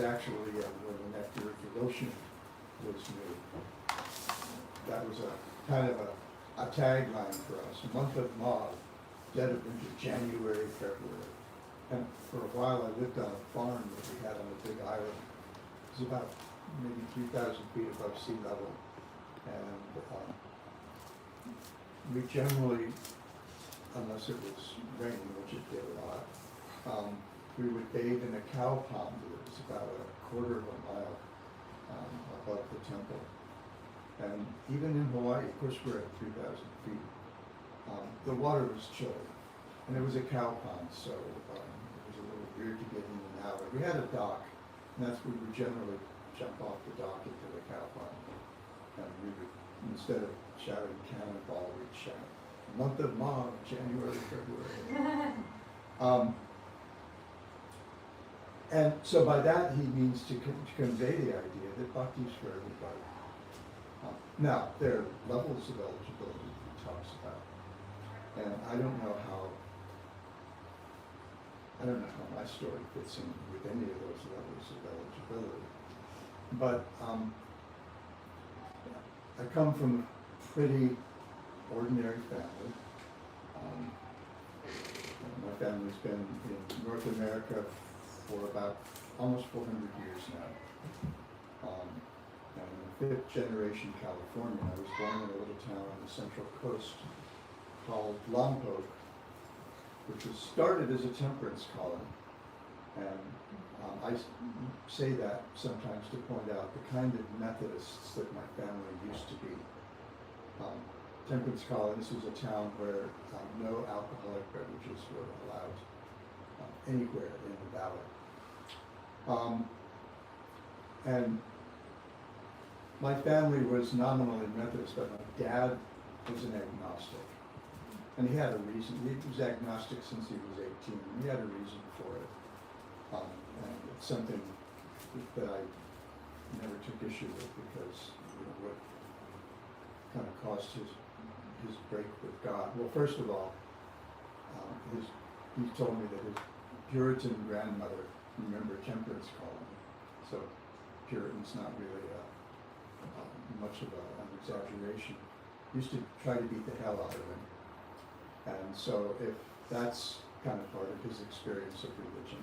actually when the Nectar of Devotion was made. That was a kind of a tagline for us. Month of Maud, dead of winter, January, February. And for a while I lived on a farm that we had on a big island. It was about maybe 3,000 feet above sea level. And we generally, unless it was raining, which it did a lot, we would bathe in a cow pond that was about a quarter of a mile above the temple. And even in Hawaii, of course we're at 3,000 feet, the water was chilly. And it was a cow pond, so it was a little weird to get in and out. We had a dock, and that's where we would generally jump off the dock into the cow pond. And we would, instead of shouting cannonball, we'd shout, month of Maud, January, February. And so by that he means to convey the idea that bhakti is for everybody. Now, there are levels of eligibility he talks about. And I don't know how my story fits in with any of those levels of eligibility. But I come from a pretty ordinary family. My family's been in North America for about almost 400 years now. I'm a fifth generation Californian. I was born in a little town on the Central Coast called Lompoc, which was started as a temperance colony. And I say that sometimes to point out the kind of Methodists that my family used to be. Temperance colony, this was a town where no alcoholic beverages were allowed anywhere in the valley. And my family was nominally Methodist, but my dad was an agnostic. And he had a reason. He was agnostic since he was 18. He had a reason for it. And it's something that I never took issue with because what kind of caused his break with God. Well, first of all, he told me that his Puritan grandmother, remember temperance colony, so Puritan's not really much of an exaggeration, used to try to beat the hell out of him. And so if that's kind of part of his experience of religion,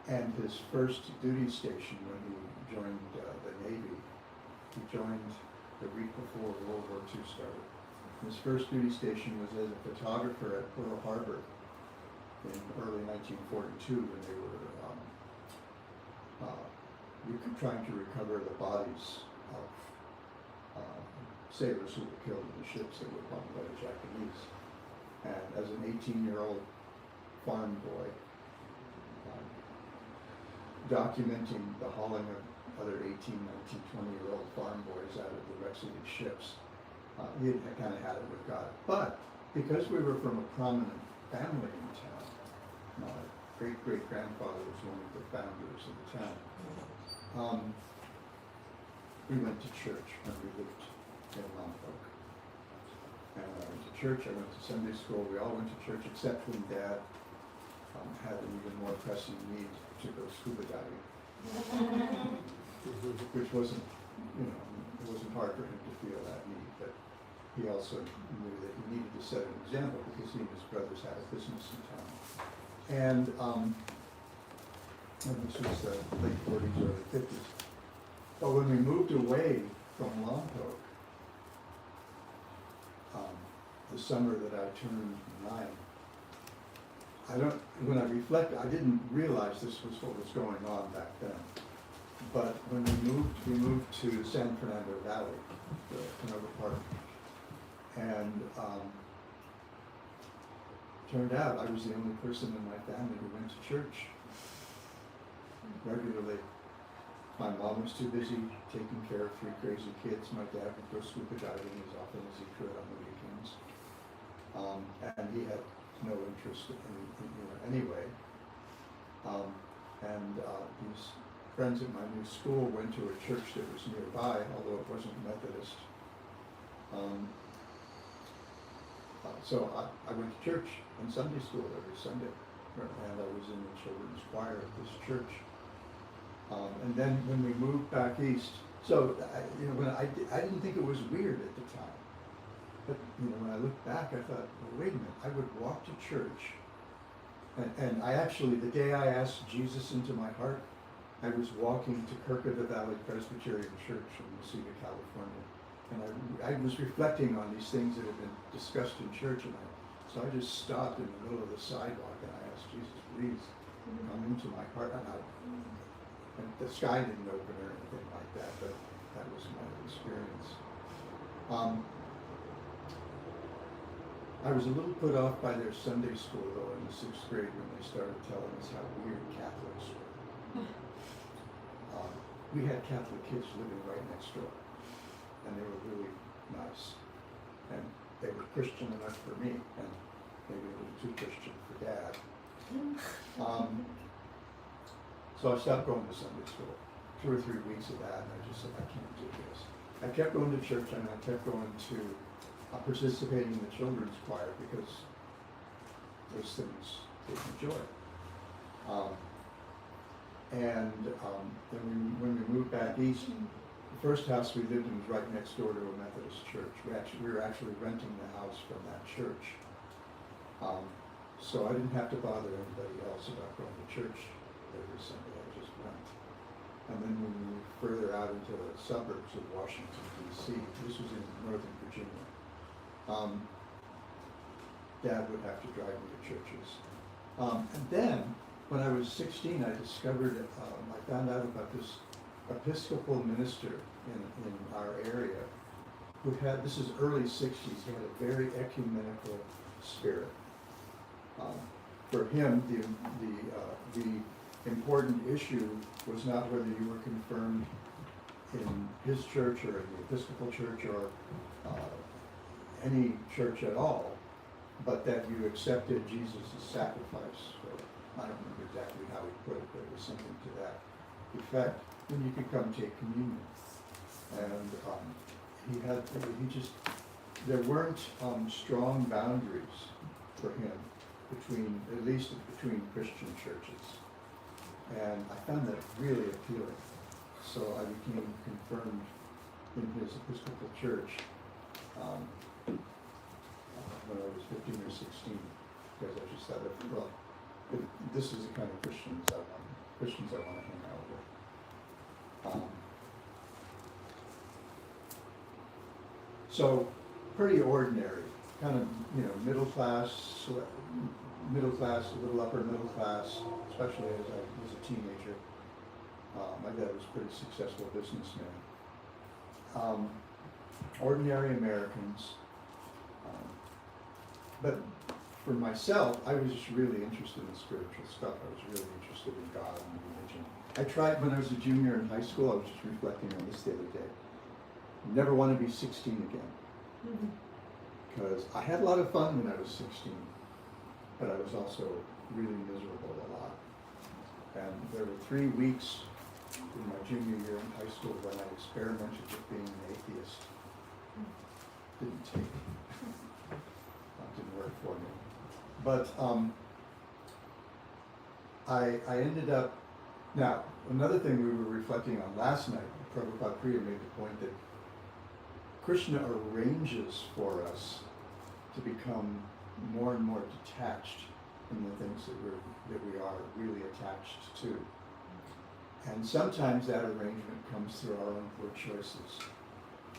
and his first duty station when he joined the Navy, he joined the week before World War II started. His first duty station was as a photographer at Pearl Harbor in early 1942 when they were trying to recover the bodies of sailors who were killed in the ships that were bombed by the Japanese. And as an 18-year-old farm boy, documenting the hauling of other 18, 19, 20-year-old farm boys out of the wrecks of these ships, he had kind of had it with God. But because we were from a prominent family in town, my great-great-grandfather was one of the founders of the town, we went to church when we lived in Lompoc. And I went to church, I went to Sunday school, we all went to church except when Dad had an even more pressing need to go scuba diving. Which wasn't, it wasn't hard for him to feel that need, but he also knew that he needed to set an example because he and his brothers had a business in town. And this was the late 40s, early 50s. But when we moved away from Lompoc, the summer that I turned 9, when I reflect, I didn't realize this was what was going on back then. But when we moved to the San Fernando Valley, the Canova Park, and turned out I was the only person in my family who went to church regularly. My mom was too busy taking care of 3 crazy kids. My dad would go scuba diving as often as he could on the weekends. And he had no interest anyway. These friends at my new school went to a church that was nearby, although it wasn't Methodist. So I went to church and Sunday school every Sunday, and I was in the children's choir at this church. And then when we moved back east, so I didn't think it was weird at the time. But when I look back, I thought, well, wait a minute, I would walk to church. And I actually, the day I asked Jesus into my heart, I was walking to Kirk of the Valley Presbyterian Church in Mesquite, California. And I was reflecting on these things that had been discussed in church. So I just stopped in the middle of the sidewalk and I asked Jesus, please come into my heart. And the sky didn't open or anything like that, but that was my experience. I was a little put off by their Sunday school, though, in the 6th grade when they started telling us how weird Catholics were. We had Catholic kids living right next door, and they were really nice. And they were Christian enough for me, and maybe a little too Christian for Dad. So I stopped going to Sunday school. 2 or 3 weeks of that, and I just said, I can't do this. I kept going to church, and I kept going to participating in the children's choir because those things gave me joy. Then when we moved back east, the first house we lived in was right next door to a Methodist church. We were actually renting the house from that church. So I didn't have to bother anybody else about going to church every Sunday. I just went. And then when we moved further out into the suburbs of Washington, D.C., this was in Northern Virginia, Dad would have to drive me to churches. And then, when I was 16, I discovered, I found out about this Episcopal minister in our area who had, this is early 60s, he had a very ecumenical spirit. For him, the important issue was not whether you were confirmed in his church or in the Episcopal church or any church at all, but that you accepted Jesus' sacrifice. I don't remember exactly how he put it, but it was something to that effect. Then you could come take communion. And there weren't strong boundaries for him at least between Christian churches. And I found that really appealing. So I became confirmed in his Episcopal church when I was 15 or 16, because I just thought, well, this is the kind of Christians I want to hang out with. So pretty ordinary, kind of middle class, a little upper middle class, especially as I was a teenager. My dad was a pretty successful businessman. Ordinary Americans. But for myself, I was just really interested in spiritual stuff. I was really interested in God and religion. I tried when I was a junior in high school. I was just reflecting on this the other day. Never want to be 16 again. Because I had a lot of fun when I was 16, but I was also really miserable a lot. And there were 3 weeks in my junior year in high school when I experimented with being an atheist. Didn't take it. Didn't work for me. But I ended up, now, another thing we were reflecting on last night, Prabhupada Priya made the point that Krishna arranges for us to become more and more detached from the things that we are really attached to. And sometimes that arrangement comes through our own poor choices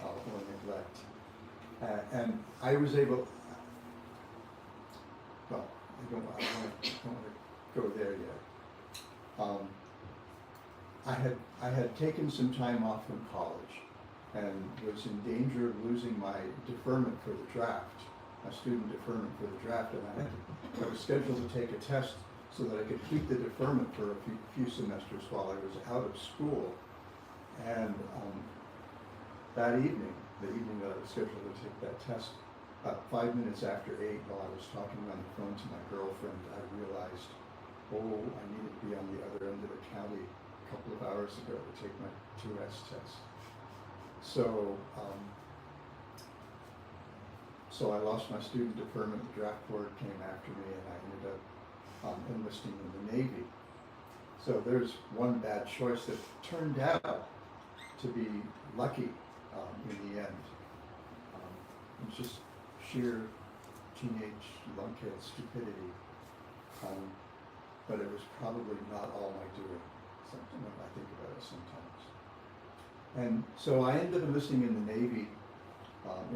or neglect. And I was able, well, I don't want to go there yet. I had taken some time off from college and was in danger of losing my deferment for the draft, my student deferment for the draft, and I was scheduled to take a test so that I could keep the deferment for a few semesters while I was out of school. And that evening, the evening that I was scheduled to take that test, about 5 minutes after 8, while I was talking on the phone to my girlfriend, I realized, I needed to be on the other end of the county a couple of hours ago to take my 2S test. So I lost my student deferment. The draft board came after me, and I ended up enlisting in the Navy. So there's one bad choice that turned out to be lucky in the end. It's just sheer teenage lunkhead stupidity. But it was probably not all my doing, something when I think about it sometimes. And so I ended up enlisting in the Navy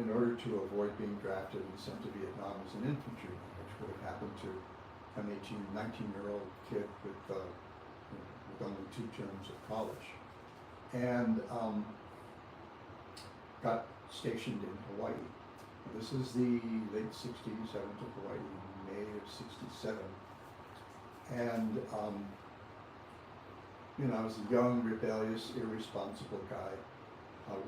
in order to avoid being drafted and sent to Vietnam as an infantryman, which would have happened to an 19-year-old kid with only 2 terms of college. And got stationed in Hawaii. This is the late 60s. I went to Hawaii in May of '67. And, I was a young, rebellious, irresponsible guy,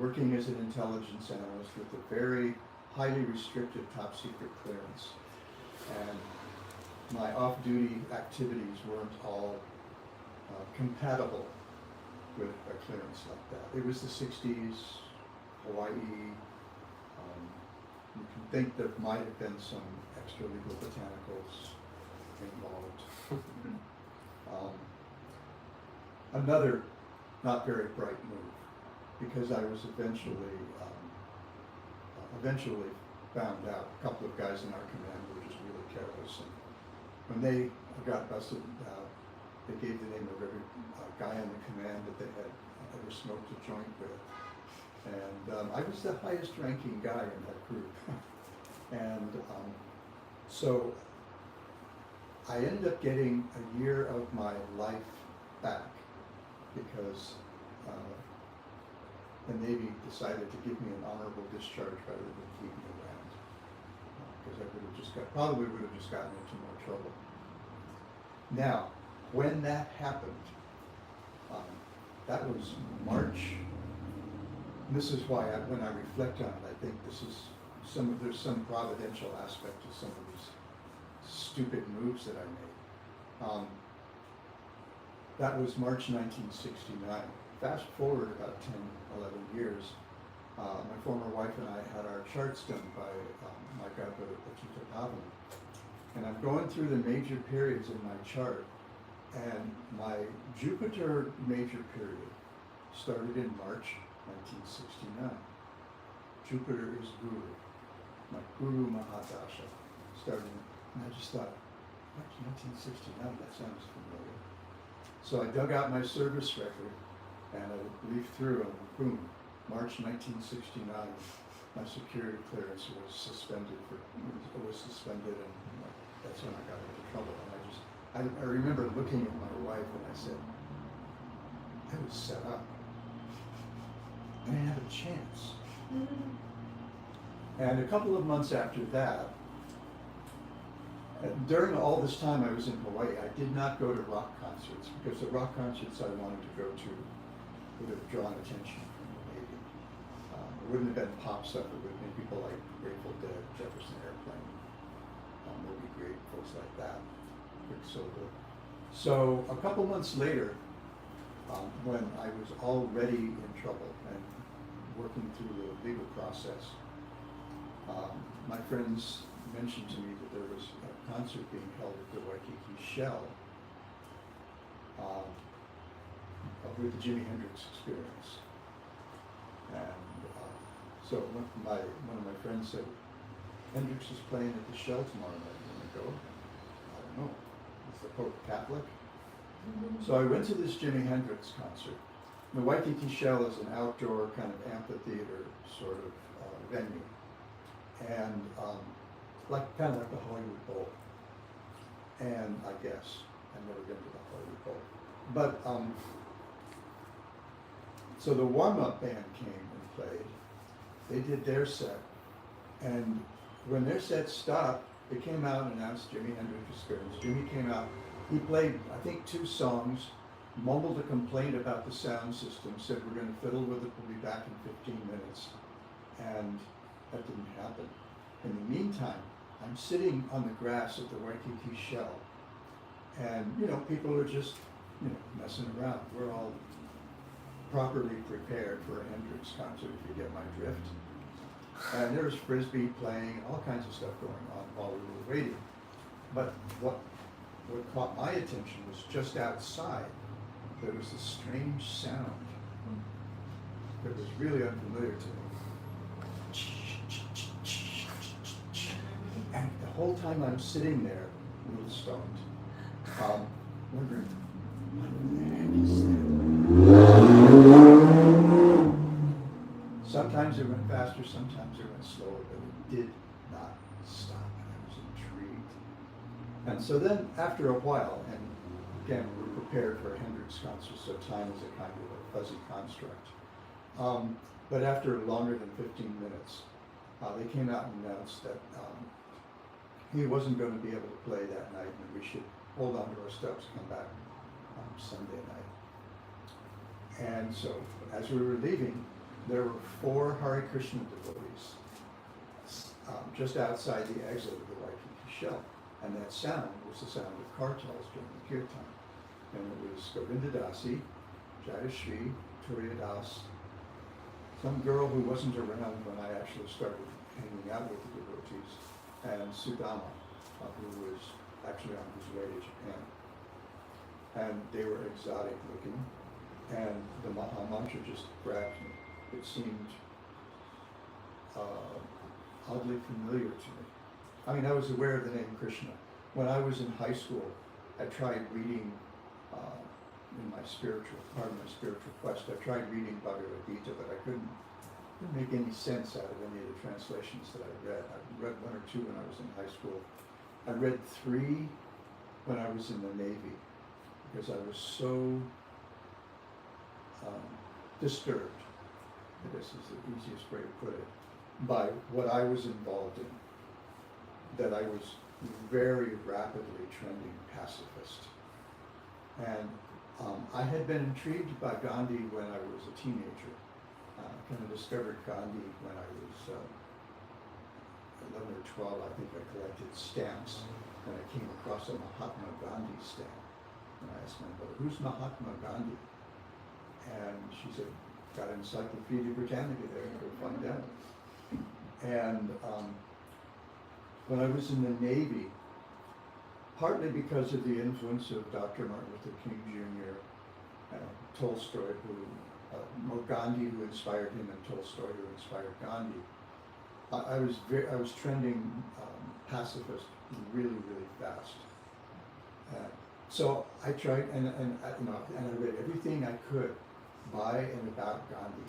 working as an intelligence analyst with a very highly restricted top secret clearance. And my off-duty activities weren't all compatible with a clearance like that. It was the 60s, Hawaii. You can think there might have been some extra-legal botanicals involved. Another not very bright move, because I was eventually found out. A couple of guys in our command were just really careless, and when they got busted, they gave the name of every guy on the command that they had ever smoked a joint with. And I was the highest ranking guy in that group. And so I ended up getting a year of my life back because the Navy decided to give me an honorable discharge rather than keep me around. Because I probably would have just gotten into more trouble. Now, when that happened, that was March. And this is why when I reflect on it, I think there's some providential aspect to some of these stupid moves that I made. That was March 1969. Fast forward about 10, 11 years, my former wife and I had our charts done by my godbrother Pachita Pavan. And I'm going through the major periods in my chart, and my Jupiter major period started in March 1969. Jupiter is Guru. My Guru Mahadasha started, and I just thought, March 1969, that sounds familiar. So I dug out my service record, and I leafed through, and boom, March 1969, my security clearance was suspended, and that's when I got into trouble. And I remember looking at my wife, and I said, I was set up. I didn't have a chance. And a couple of months after that, during all this time I was in Hawaii, I did not go to rock concerts, because the rock concerts I wanted to go to would have drawn attention from the Navy. It wouldn't have been pop stuff, it would have been people like Grateful Dead, Jefferson Airplane, Moby Grape, folks like that, Quicksilver. So a couple months later, when I was already in trouble and working through the legal process, my friends mentioned to me that there was a concert being held at the Waikiki Shell with the Jimi Hendrix Experience. And so one of my friends said, Hendrix is playing at the Shell tomorrow night. You want to go? I don't know. Is the Pope Catholic? So I went to this Jimi Hendrix concert. The Waikiki Shell is an outdoor kind of amphitheater sort of venue. And kind of like the Hollywood Bowl. And I guess, I've never been to the Hollywood Bowl. But, so the warm-up band came and played. They did their set. And when their set stopped, they came out and announced Jimi Hendrix Experience. Jimmy came out, he played, I think, 2 songs, mumbled a complaint about the sound system, said we're going to fiddle with it, we'll be back in 15 minutes. And that didn't happen. In the meantime, I'm sitting on the grass at the Waikiki Shell, and people are just messing around. We're all properly prepared for a Hendrix concert, if you get my drift. And there's frisbee playing, all kinds of stuff going on while we were waiting. But what caught my attention was just outside there was this strange sound that was really unfamiliar to me. And the whole time I'm sitting there, a little stoned, wondering, what the heck is that? Sometimes it went faster, sometimes it went slower, but it did not stop, and I was intrigued. And so then, after a while, and again, we're prepared for a Hendrix concert, so time is a kind of a fuzzy construct. But after longer than 15 minutes, they came out and announced that he wasn't going to be able to play that night, and we should hold on to our stuffs, come back Sunday night. And so, as we were leaving, there were 4 Hare Krishna devotees just outside the exit of the Waikiki Shell. And that sound was the sound of kartals during the kirtan. And it was Govinda Dasi, Jayashri, Turiya Das, some girl who wasn't around when I actually started hanging out with the devotees, and Sudama, who was actually on his way to Japan. And they were exotic looking, and the Maha Mantra just grabbed me. It seemed oddly familiar to me. I mean, I was aware of the name Krishna. When I was in high school, I tried reading, in my spiritual quest, I tried reading Bhagavad Gita, but I couldn't make any sense out of any of the translations that I read. I read 1 or 2 when I was in high school. I read 3 when I was in the Navy, because I was so disturbed, I guess is the easiest way to put it, by what I was involved in, that I was very rapidly trending pacifist. And I had been intrigued by Gandhi when I was a teenager. I kind of discovered Gandhi when I was 11 or 12. I think I collected stamps, and I came across a Mahatma Gandhi stamp. And I asked my mother, "Who's Mahatma Gandhi?" And she said, "Got Encyclopedia Britannica there, go find out." And when I was in the Navy, partly because of the influence of Dr. Martin Luther King Jr., Tolstoy, or Gandhi, who inspired him, and Tolstoy, who inspired Gandhi, I was trending pacifist really, really fast. So I tried, and I read everything I could by and about Gandhi.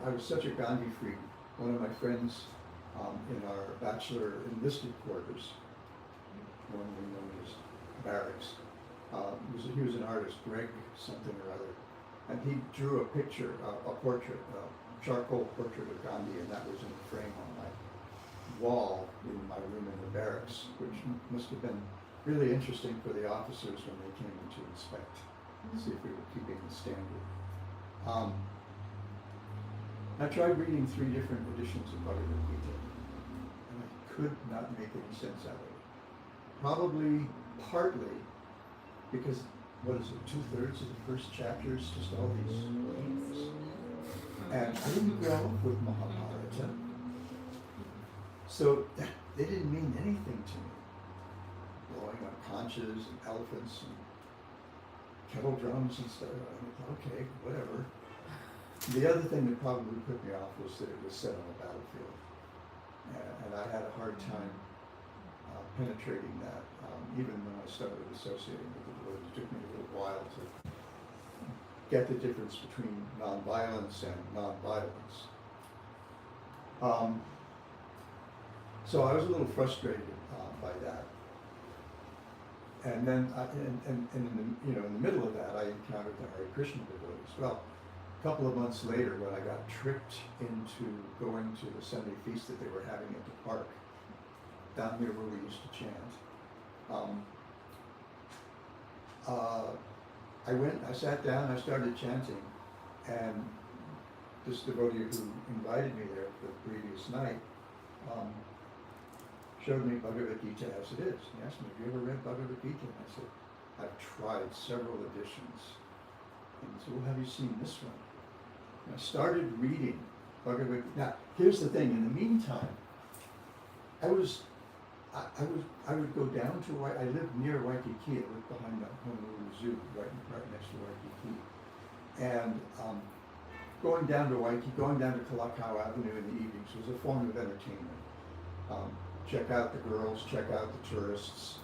I was such a Gandhi freak. One of my friends in our bachelor enlisted quarters, normally known as barracks, he was an artist, Greg something or other, and he drew a picture, a portrait, a charcoal portrait of Gandhi, and that was in a frame on my wall in my room in the barracks, which must have been really interesting for the officers when they came in to inspect, see if we were keeping the standard. I tried reading 3 different editions of Bhagavad Gita, and I could not make any sense out of it. Probably partly because, 2/3 of the first chapter is just all these names. And I didn't grow up with Mahabharata, so they didn't mean anything to me. Blowing up conches and elephants and kettle drums and stuff. I thought, okay, whatever. The other thing that probably put me off was that it was set on a battlefield. And I had a hard time penetrating that. Even when I started associating with the Lord, it took me a little while to get the difference between nonviolence and nonviolence. So I was a little frustrated by that. And then, in the middle of that, I encountered the Hare Krishna devotees. Well, a couple of months later, when I got tricked into going to the Sunday feast that they were having at the park, down here where we used to chant, I sat down, I started chanting, and this devotee who invited me there the previous night showed me Bhagavad Gita as it is. He asked me, "Have you ever read Bhagavad Gita?" And I said, "I've tried several editions." And he said, "Well, have you seen this one?" And I started reading Bhagavad Gita. Now, here's the thing. In the meantime, I was I would go down to I lived near Waikiki. I lived behind the Honolulu Zoo, right next to Waikiki. And going down to Waikiki, going down to Kalakau Avenue in the evenings was a form of entertainment. Check out the girls, check out the tourists,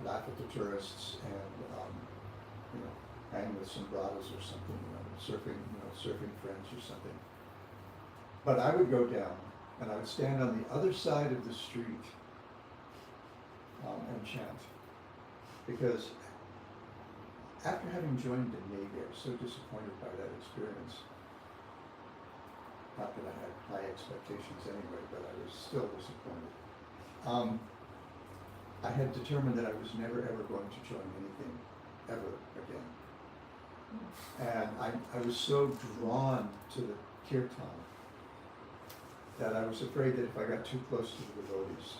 laugh at the tourists, and hang with some brothers or something, surfing friends or something. But I would go down and I would stand on the other side of the street and chant, because after having joined the Navy, I was so disappointed by that experience. Not that I had high expectations anyway, but I was still disappointed. I had determined that I was never ever going to join anything ever again. And I was so drawn to the kirtan that I was afraid that if I got too close to the devotees,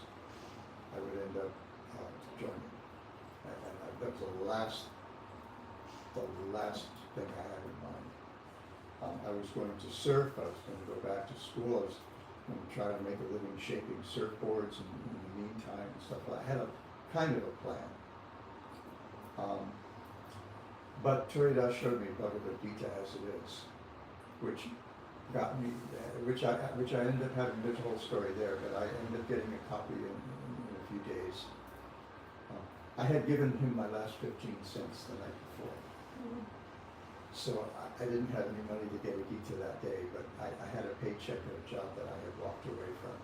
I would end up joining. And that was the last thing I had in mind. I was going to surf, I was going to go back to school, I was going to try to make a living shaping surfboards in the meantime and stuff. I had a kind of a plan. But Turidas showed me Bhagavad Gita as it is, which got me, which I ended up having the whole story there, but I ended up getting a copy in a few days. I had given him my last 15 cents the night before. So I didn't have any money to get a Gita that day, but I had a paycheck at a job that I had walked away from.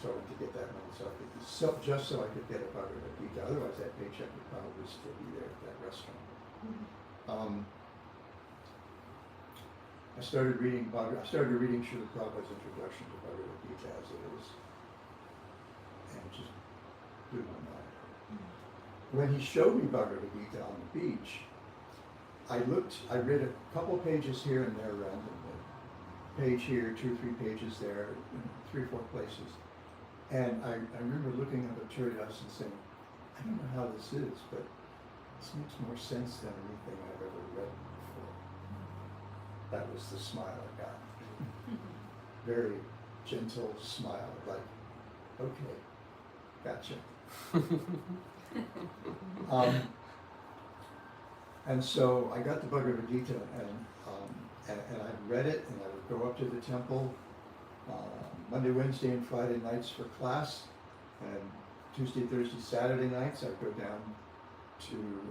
So I went to get that money just so I could get a Bhagavad Gita. Otherwise that paycheck would probably still be there at that restaurant. I started reading Srila Prabhupada's introduction to Bhagavad Gita as it is, and it just blew my mind. When he showed me Bhagavad Gita on the beach, I read a couple pages here and there randomly, page here, 2 or 3 pages there, 3 or 4 places, and I remember looking up at Turidas and saying, I don't know how this is, but this makes more sense than anything I've ever read before. That was the smile I got. Very gentle smile, like, okay, gotcha. And so I got the Bhagavad Gita, and I read it, and I would go up to the temple Monday, Wednesday, and Friday nights for class, and Tuesday, Thursday, Saturday nights I'd go down to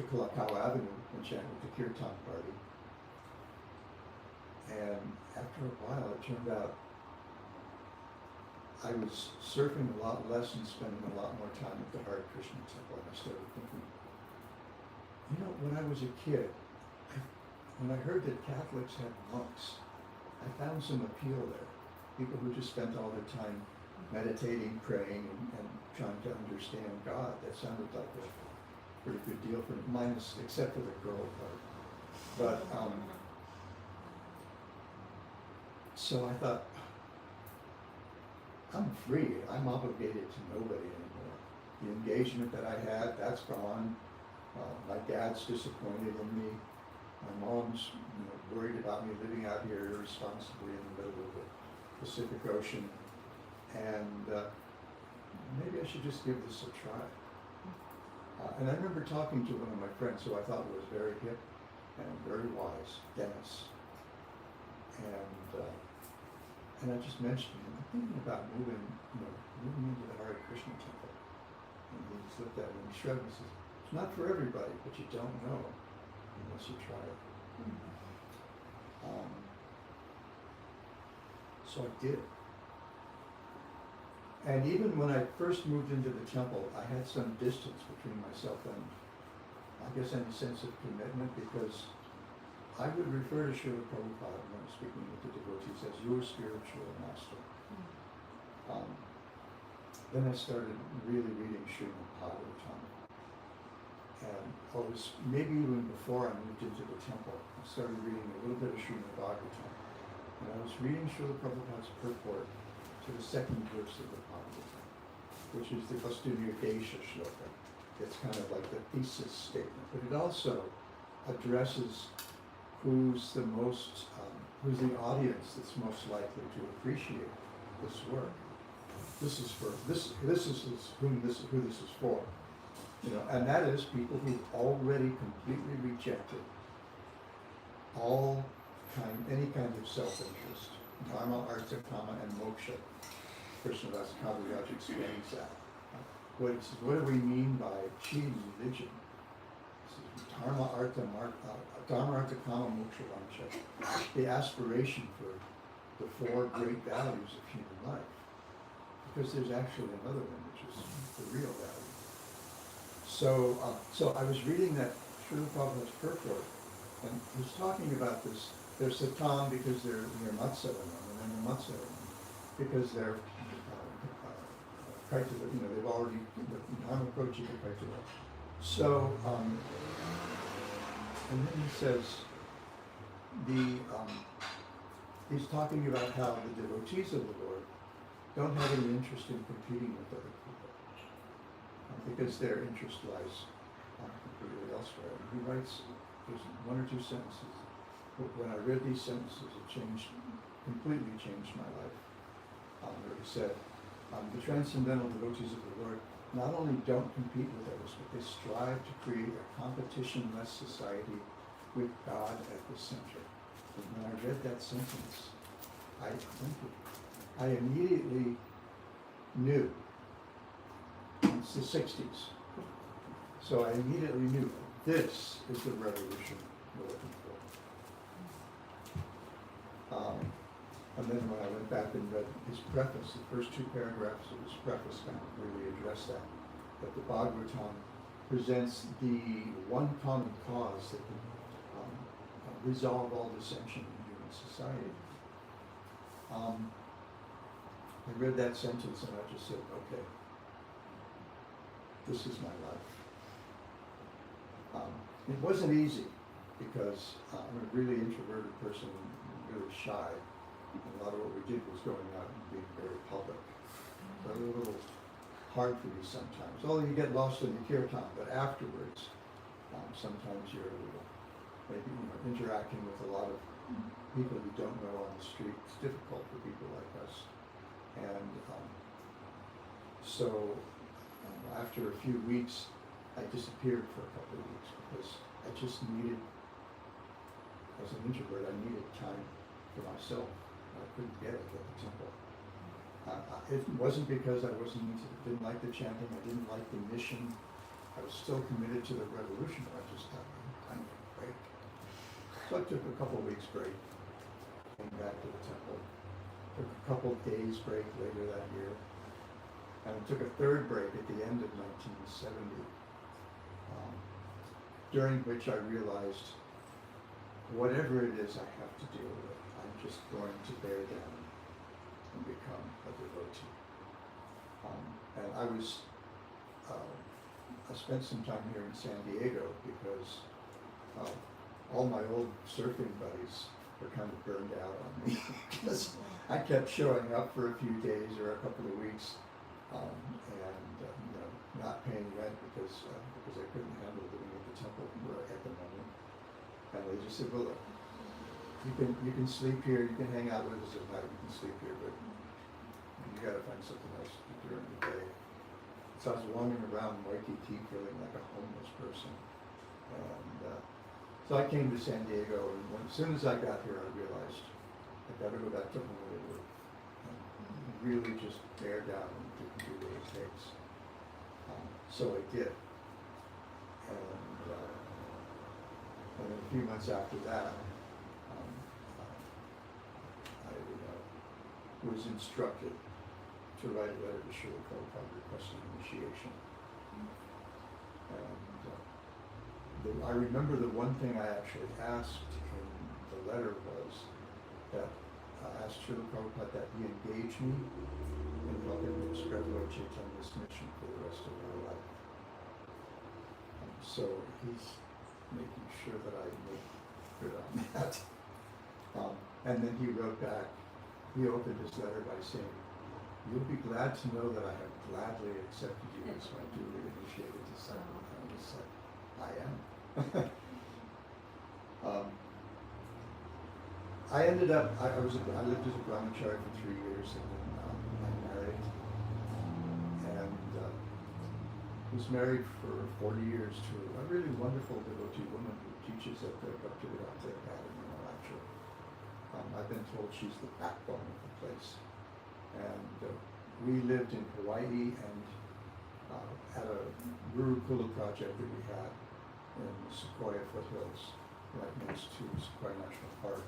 Kalakau Avenue and chant with the kirtan party. And after a while, it turned out I was surfing a lot less and spending a lot more time at the Hare Krishna temple, and I started thinking, when I was a kid, when I heard that Catholics had monks, I found some appeal there. People who just spent all their time meditating, praying, and trying to understand God. That sounded like a pretty good deal for me, except for the girl part. But, so I thought, I'm free. I'm obligated to nobody anymore. The engagement that I had, that's gone. My dad's disappointed in me. My mom's worried about me living out here irresponsibly in the middle of the Pacific Ocean. And maybe I should just give this a try. And I remember talking to one of my friends who I thought was very hip and very wise, Dennis. And I just mentioned him, I'm thinking about moving into the Hare Krishna temple. And he just looked at me and he shrugged and says, it's not for everybody, but you don't know unless you try it. So I did. And even when I first moved into the temple, I had some distance between myself and, I guess, any sense of commitment, because I would refer to Srila Prabhupada when I'm speaking with the devotees as your spiritual master. Then I started really reading Srimad Bhagavatam. And I was, maybe even before I moved into the temple, I started reading a little bit of Srimad Bhagavatam. And I was reading Srila Prabhupada's purport to the second verse of the Bhagavatam, which is the Vastunyadesha shloka. It's kind of like the thesis statement, but it also addresses who's the audience that's most likely to appreciate this work. This is for who this is for. You know, and that is people who've already completely rejected any kind of self-interest. Dharma, artha, kama, and moksha. Krishna House explains that. What do we mean by achieving religion? Dharma, artha, kama, moksha, vancha. The aspiration for the four great values of human life. Because there's actually another one, which is the real value. So I was reading that Srila Prabhupada's purport, and he's talking about this. They're Satan because they're near Matsavanam, and then the Matsavanam because they're they've already, I'm approaching the Kaitava. So, and then he says, he's talking about how the devotees of the Lord don't have any interest in competing with other people, because their interest lies completely elsewhere. And he writes, there's one or two sentences. When I read these sentences, it completely changed my life. Where he said, the transcendental devotees of the Lord not only don't compete with others, but they strive to create a competition-less society with God at the center. And when I read that sentence, I immediately knew, it's the 60s, so I immediately knew this is the revolution we're looking for. And then when I went back and read his preface, the first two paragraphs of his preface kind of really address that the Bhagavatam presents the one common cause that can resolve all dissension in human society. I read that sentence and I just said, okay, this is my life. It wasn't easy because I'm a really introverted person, really shy. And a lot of what we did was going out and being very public. So it was a little hard for me sometimes. Although you get lost in the kirtan, but afterwards, sometimes you're a little, maybe interacting with a lot of people you don't know on the street. It's difficult for people like us. And so after a few weeks, I disappeared for a couple of weeks because I just needed, as an introvert, I needed time for myself. I couldn't get it at the temple. It wasn't because I didn't like the chanting, I didn't like the mission. I was still committed to the revolution, I just had time to break. So I took a couple of weeks break, came back to the temple, took a couple of days break later that year, and took a third break at the end of 1970, during which I realized whatever it is I have to deal with, I'm just going to bear down and become a devotee. And I spent some time here in San Diego because all my old surfing buddies were kind of burned out on me because I kept showing up for a few days or a couple of weeks and not paying rent because I couldn't handle living at the temple at the moment. And they just said, well, look, you can sleep here, you can hang out with us at night, you can sleep here, but you gotta find something else to do during the day. So I was wandering around Waikiki feeling like a homeless person. And so I came to San Diego, and as soon as I got here, I realized I gotta go back to Honolulu and really just bear down and do what it takes. So I did. And then a few months after that, I was instructed to write a letter to Srila Prabhupada requesting initiation. And I remember the one thing I actually asked in the letter was that I asked Srila Prabhupada that he engage me in helping me spread Lord Chaitanya's mission for the rest of my life. So he's making sure that I make good on that. And then he wrote back, he opened his letter by saying, "You'll be glad to know that I have gladly accepted you as my duly initiated disciple." And I was like, I am. I ended up, I lived as a brahmachari for 3 years, and then I married, and was married for 40 years to a really wonderful devotee woman who teaches at the Bhaktivedanta Academy in Alachua. I've been told she's the backbone of the place. And we lived in Hawaii and had a Gurukula project that we had in the Sequoia foothills, right next to Sequoia National Park.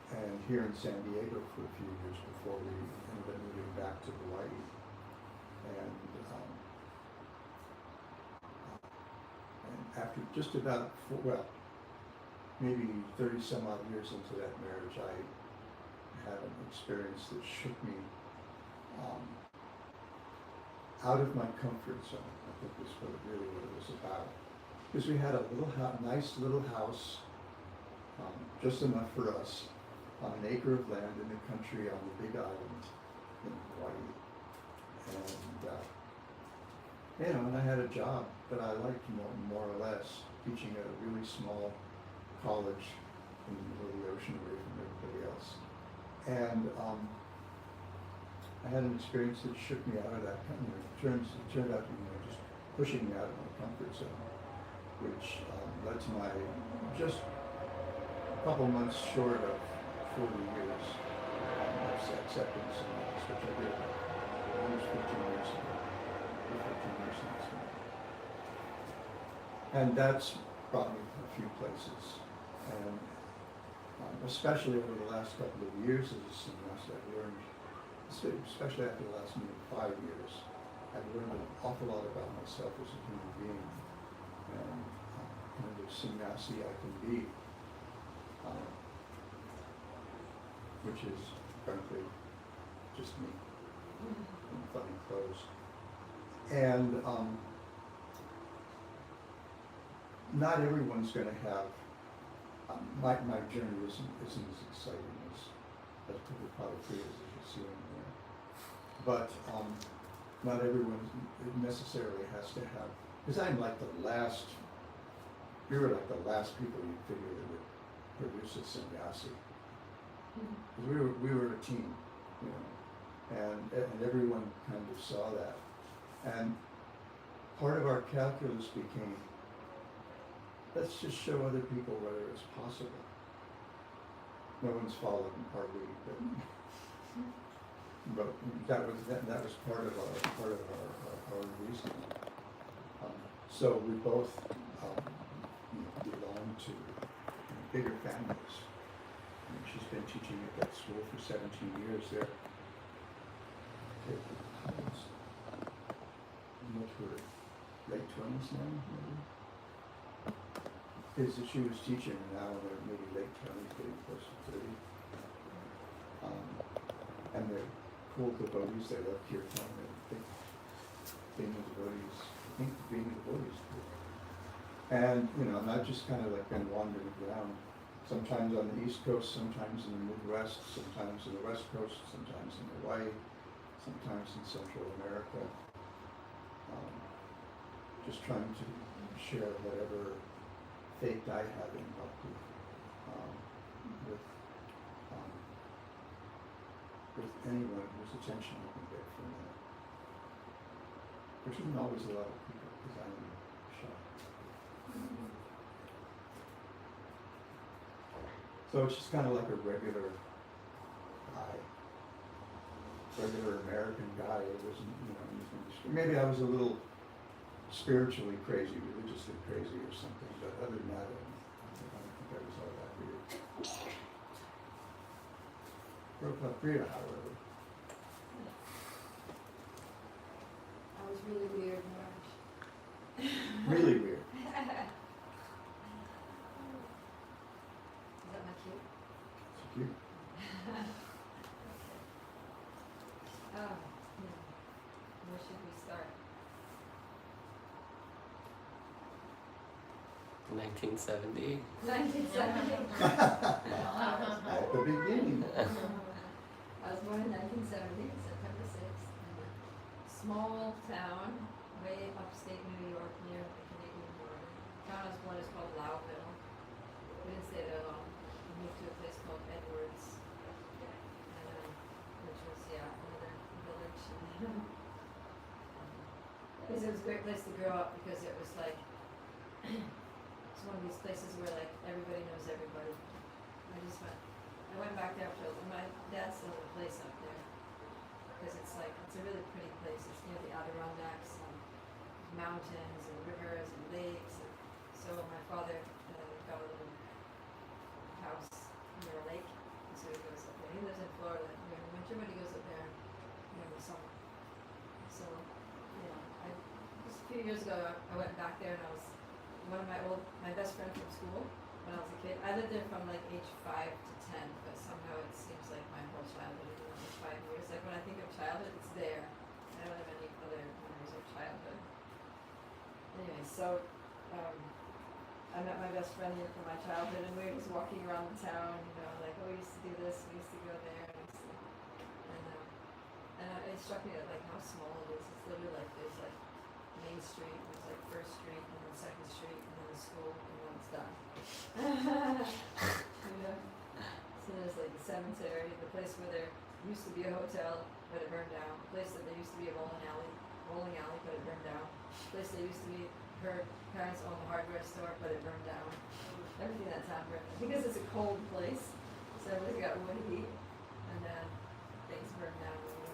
And here in San Diego for a few years before we ended up moving back to Hawaii. And after just about, maybe 30 some odd years into that marriage, I had an experience that shook me out of my comfort zone. I think is really what it was about. Because we had a nice little house, just enough for us, on an acre of land in the country on the Big Island in Hawaii. And, and I had a job that I liked more or less, teaching at a really small college in the middle of the ocean away from everybody else. And I had an experience that shook me out of that, it turned out to be just pushing me out of my comfort zone, which led to my just a couple months short of 40 years of acceptance and loss, which I did almost 15 years ago, 15 years next month. And that's brought me a few places. And especially over the last couple of years as a sannyasi, I've learned, especially after the last maybe 5 years, I've learned an awful lot about myself as a human being and kind of sannyasi I can be. Which is, frankly, just me in funny clothes. And not everyone's going to have, my journey isn't as exciting as people probably feel as you see in there. But not everyone necessarily has to have, because I'm like the last, we were like the last people you'd figure that would produce a sannyasi. We were a team, you know, and everyone kind of saw that. And part of our calculus became, let's just show other people whether it's possible. No one's followed hardly, but that was part of our reasoning. So we both belong to bigger families. She's been teaching at that school for 17 years there. What's her late 20s now, maybe? She was teaching, and now they're maybe late 20s, getting close to 30. And they're cool devotees. They love kirtan. They think being a devotee is cool. And, you know, not just kind of like been wandering around. Sometimes on the East Coast, sometimes in the Midwest, sometimes in the West Coast, sometimes in Hawaii, sometimes in Central America. Just trying to share whatever faith I have in bhakti with anyone whose attention I can get from that. Which isn't always a lot of people, because I'm shy. So it's just kind of like a regular guy, regular American guy. It wasn't, you know, anything. Maybe I was a little spiritually crazy, religiously crazy or something, but other than that, I don't think I was all that weird. Prabhupada, however. I was really weird, Marge. Really weird. Is that my cue? It's cute. Where should we start? 1970. 1970. At the beginning. I was born in 1970, September 6th, in a small town way upstate New York near the Canadian border. The town I was born is called Lowville. We didn't stay there long. moved to a place called Edwards, which was, another village. Because it was a great place to grow up, because it was like, it's one of these places where like everybody knows everybody. I went back there after, my dad still had a place up there, because it's a really pretty place. It's near the Adirondacks, and mountains and rivers and lakes. And so my father got a little house near a lake, and so he goes up there. He lives in Florida during the winter, but he goes up there during the summer. So, just a few years ago, I went back there, and I was one of my best friend from school when I was a kid. I lived there from like age 5 to 10, but somehow it seems like my whole childhood, even though it's 5 years. Like when I think of childhood, it's there. I don't have any other memories of childhood. Anyway, so I met my best friend here from my childhood, and we were just walking around the town, like, oh, we used to do this, we used to go there, and it struck me that like how small it is. It's literally like there's like Main Street, there's like First Street, and then Second Street, and then the school, and then it's done. So there's like the cemetery, the place where there used to be a hotel, but it burned down. The place that there used to be a bowling alley, but it burned down. The place that used to be her parents owned a hardware store, but it burned down. Everything in that town burned down. Because it's a cold place, so everybody's got wood heat, and then things burn down when you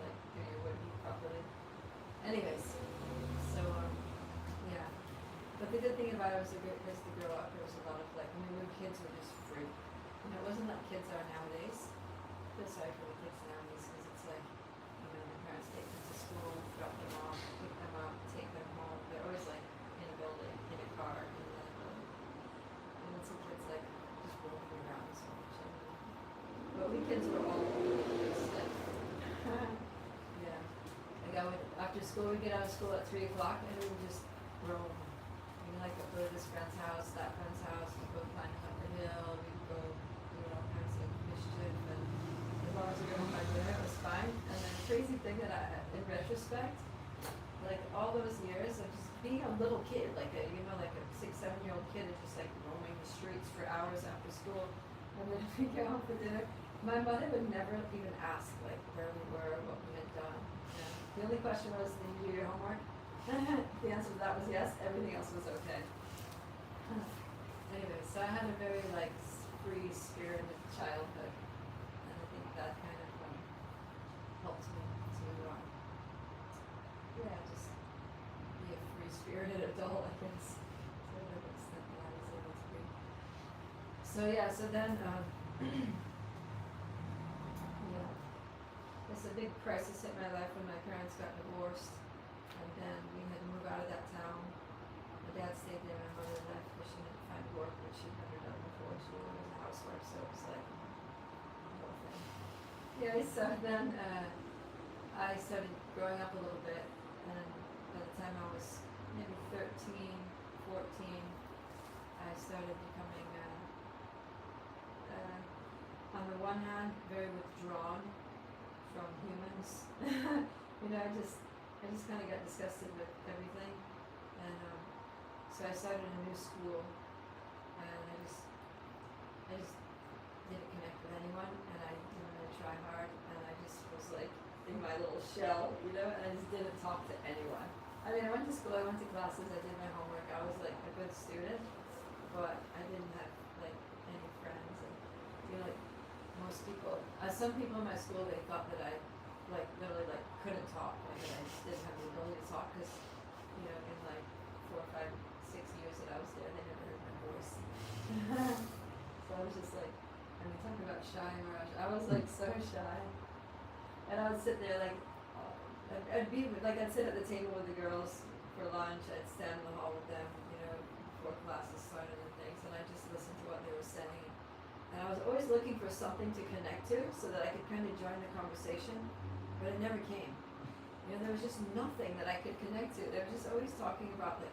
like do your wood heat properly. Anyways, so but the good thing about it was a great place to grow up. There was a lot of like, when kids were just free. It wasn't like kids are nowadays. I feel sorry for the kids nowadays, because it's like, the parents take them to school, drop them off, pick them up, take them home. They're always like in a building, in a car, in a building. And then some kids like just roaming around so much. But we kids were all just like, after school, we'd get out of school at 3 o'clock, and we would just roam. Like go to this friend's house, that friend's house, we'd go climbing up the hill, we'd go do all kinds of mischief, and as long as we got home by dinner, it was fine. And then the crazy thing that in retrospect, like all those years of just being a little kid, like a 6, 7-year-old kid, and just like roaming the streets for hours after school, and then we get home for dinner. My mother would never even ask like where we were, what we had done. The only question was, did you do your homework? The answer to that was yes. Everything else was okay. Anyway, so I had a very like free-spirited childhood, and I think that kind of helped me to just be a free-spirited adult, I guess. So to the extent that I was able to be. So then it's a big crisis hit my life when my parents got divorced. And then we had to move out of that town. My dad stayed there, my mother left because she didn't find work, which she'd never done before. She was a housewife, so it was like the whole thing. So then I started growing up a little bit, and by the time I was maybe 13, 14, I started becoming, on the one hand, very withdrawn from humans. I just kind of got disgusted with everything, and so I started a new school, and I just didn't connect with anyone, and I didn't really try hard, and I just was like in my little shell, and I just didn't talk to anyone. I mean, I went to school, I went to classes, I did my homework, I was like a good student, but I didn't have like any friends, and like most people, some people in my school, they thought that I like literally like couldn't talk, like that I just didn't have the ability to talk, because in like 4, 5, 6 years that I was there, they never heard my voice. So I was just like, talk about shy, Mirage. I was like so shy, and I would sit there like, I'd sit at the table with the girls for lunch. I'd stand in the hall with them, before classes started and things, and I just listened to what they were saying. And I was always looking for something to connect to so that I could kind of join the conversation, but it never came. There was just nothing that I could connect to. They were just always talking about like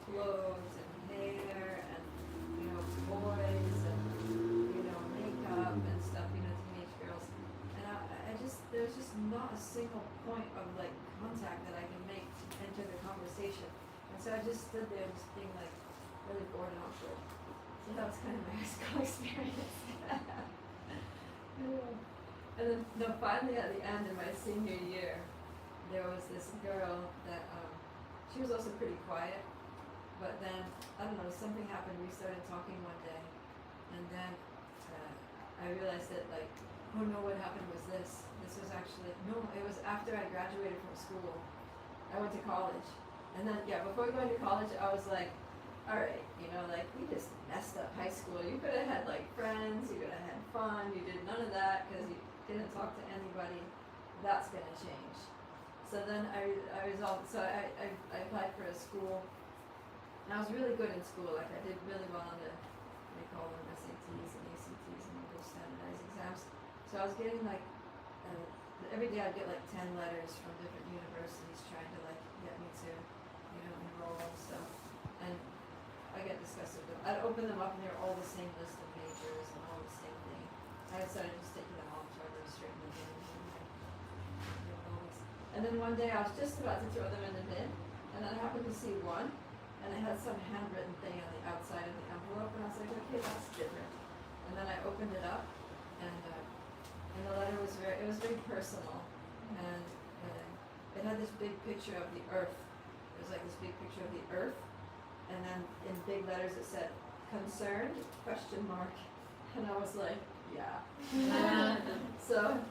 clothes and hair and boys and makeup and stuff, teenage girls. And there was just not a single point of like contact that I could make to enter the conversation. And so I just stood there just being like really bored and awkward. So that was kind of my high school experience. Yeah. And then, no, finally at the end of my senior year, there was this girl that, she was also pretty quiet, but then, I don't know, something happened, we started talking one day, and then, I realized that, like, oh no, what happened was this was actually, no, it was after I graduated from school, I went to college, and then, yeah, before going to college, I was like, alright, you know, like, you just messed up high school, you could've had, like, friends, you could've had fun, you did none of that, cause you didn't talk to anybody, that's gonna change. So then I resolved, so I applied for a school, and I was really good in school, like I did really well on they call them SATs and ACTs and English standardized exams. So I was getting like, every day I'd get like 10 letters from different universities trying to like get me to, you know, enroll and stuff. And I get disgusted with them. I'd open them up and they're all the same list of majors and all the same thing. I decided just taking them all, trying to straighten them in. And then one day I was just about to throw them in the bin, and then I happened to see one, and it had some handwritten thing on the outside of the envelope, and I was like, okay, that's different. And then I opened it up, and the letter was very personal, and it had this big picture of the earth. It was like this big picture of the earth, and then in big letters it said, concerned, ? And I was like, yeah. So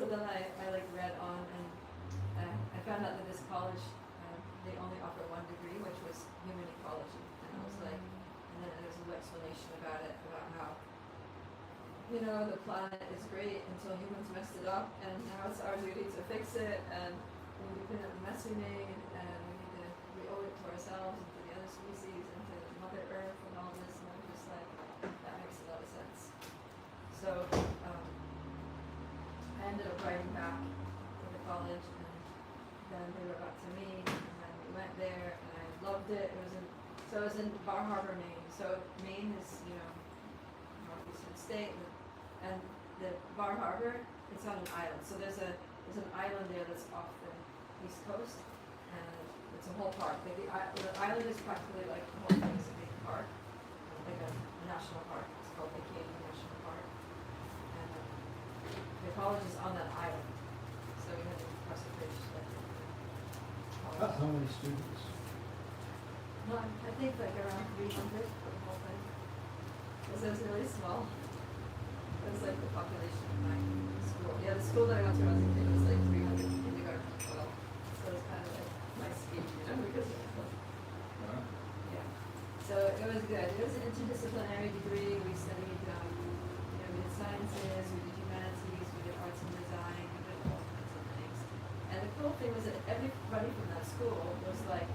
then I like read on, and I found out that this college, they only offer one degree, which was human ecology, and I was like, and then there's a little explanation about it, about how, you know, the planet is great until humans messed it up, and now it's our duty to fix it, and we need to clean up the mess we made, and we owe it to ourselves and to the other species and to Mother Earth and all this, and I was just like, that makes a lot of sense. So I ended up writing back to the college, and then they wrote back to me, and then we went there, and I loved it. It was in Bar Harbor, Maine. So Maine is, you know, northeastern state, and the Bar Harbor, it's on an island. So there's an island there that's off the east coast, and it's a whole park. Like the island is practically like the whole thing is a big park, like a national park. It's called the Canadian National Park, and the college is on that island. So we had to cross a bridge. How many students? I think like around 300 for the whole thing. Because it was really small. It was like the population of my school. Yeah, the school that I went to when I was a kid was like 300 from kindergarten to 12. So it was kind of like my speed, you know, because it was yeah. So it was good. It was an interdisciplinary degree. We studied, you know, we did sciences, we did humanities, we did arts and design, we did all kinds of things. And the cool thing was that everybody from that school was like,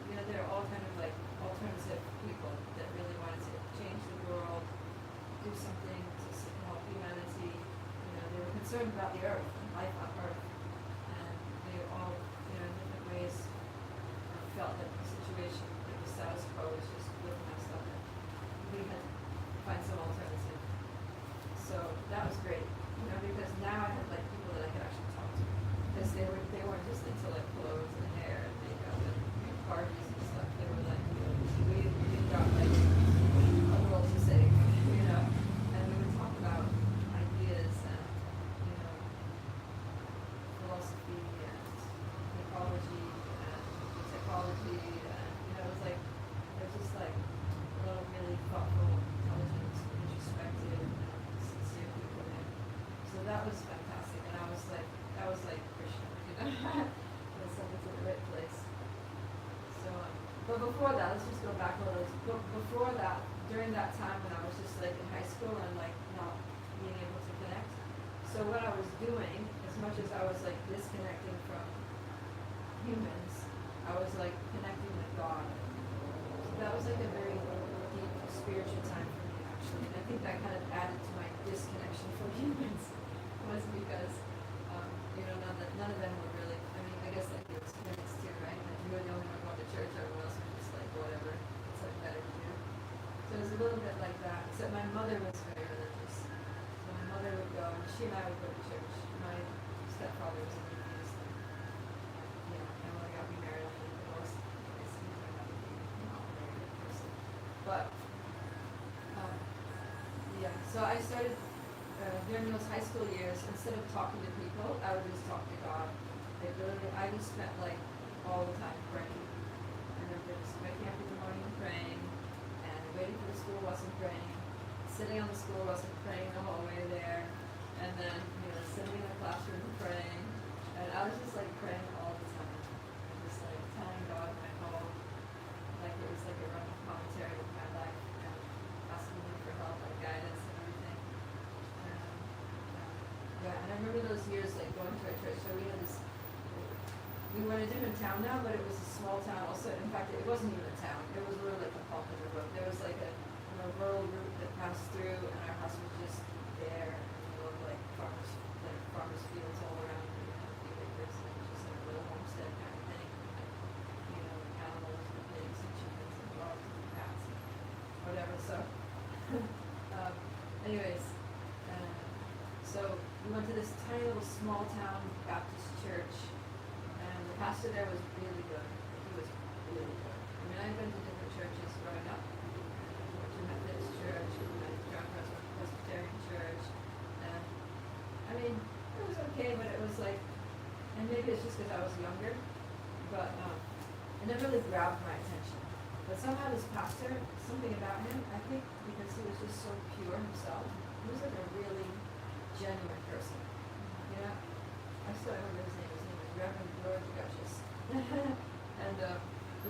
you know, they're all kind of like alternative people that really wanted to change the world, do something to help humanity. You know, they were concerned about the earth and life on earth, and they all, you know, in different ways felt that the situation, like the status quo, was just really messed up, and we had to find some alternative. So that was great, you know, because now I had like people that I could actually talk to, because they weren't just into like clothes and hair and makeup and parties and stuff. They were like, we got like a world to save, you know, and we would talk about ideas and, you know, philosophy and ecology and psychology, and, you know, it was like, there's just like a lot of really thoughtful, intelligent, introspective, and sincere people there. So that was fantastic, and that was like Krishna, you know, I was sent to the right place. So, but before that, let's just go back a little. But before that, during that time when I was just like in high school and like not being able to connect, so what I was doing, as much as I was like disconnecting from humans, I was like connecting with God. So that was like a very deep spiritual time for me, actually. And I think that kind of added to my disconnection from humans, was because you know, none of them were really. I mean, I guess like your experience too, right? Like you were the only one going to church. Everyone else was just like whatever. It's like better to do. So it was a little bit like that. Except my mother was very religious. So my mother would go, and she and I would go to church. My stepfather was an atheist. And, you know, and when I got remarried, I divorced. I seemed like I would be not a very good person. But So I started, during those high school years, instead of talking to people, I would just talk to God. Like literally, I just spent like all the time praying. I remember just waking up in the morning and praying, and waiting for the school bus and praying, sitting on the school bus and praying in the hallway there, and then, sitting in the classroom and praying. And I was just like praying all the time. And just like telling God my whole, like it was like a running commentary of my life, and asking him for help, like guidance and everything. Yeah, and I remember those years like going to our church. So we were in a different town now, but it was a small town also. In fact, it wasn't even a town. It was really like a bump in the road. There was like a rural route that passed through, and our house was just there in the middle of like farmers fields all around, a few acres, and it was just like a little homestead kind of thing. Animals and pigs and chickens and dogs and cats and whatever. So, anyways, so we went to this tiny little small town Baptist church. And the pastor there was really good. He was really good. I mean, I've been to different churches growing up. I went to Methodist church, and John Presbyterian church, and I mean, it was okay, but it was like, and maybe it's just because I was younger, but it never really grabbed my attention. But somehow this pastor, something about him, I think because he was just so pure himself, he was like a really genuine person. I still remember his name. Reverend George Gushes. And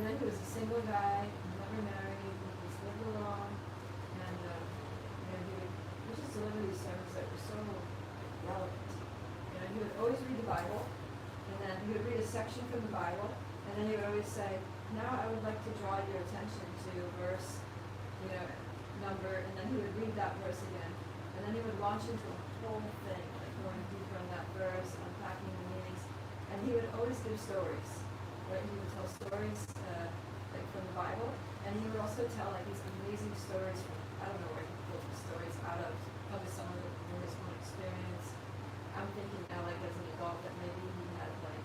he was a single guy, never married, he just lived alone, and he would just deliver these sermons that were so relevant. He would always read the Bible, and then he would read a section from the Bible, and then he would always say, now I would like to draw your attention to verse, number, and then he would read that verse again, and then he would launch into a whole thing, like going deeper in that verse, unpacking the meanings. And he would always give stories, right? He would tell stories like from the Bible, and he would also tell like these amazing stories from, I don't know where he pulled the stories out of, probably some of it from his own experience. I'm thinking now like as an adult that maybe he had like,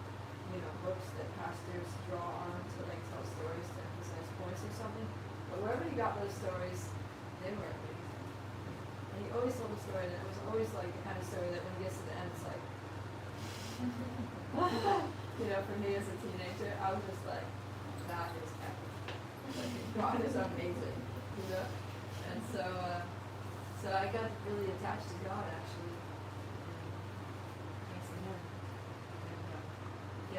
books that pastors draw on to like tell stories to emphasize points or something. But wherever he got those stories, they were amazing. And he always told a story, and it was always like the kind of story that when he gets to the end, it's like, for me as a teenager, I was just like, that is epic. Like, God is amazing, And so I got really attached to God actually. Thanks to him.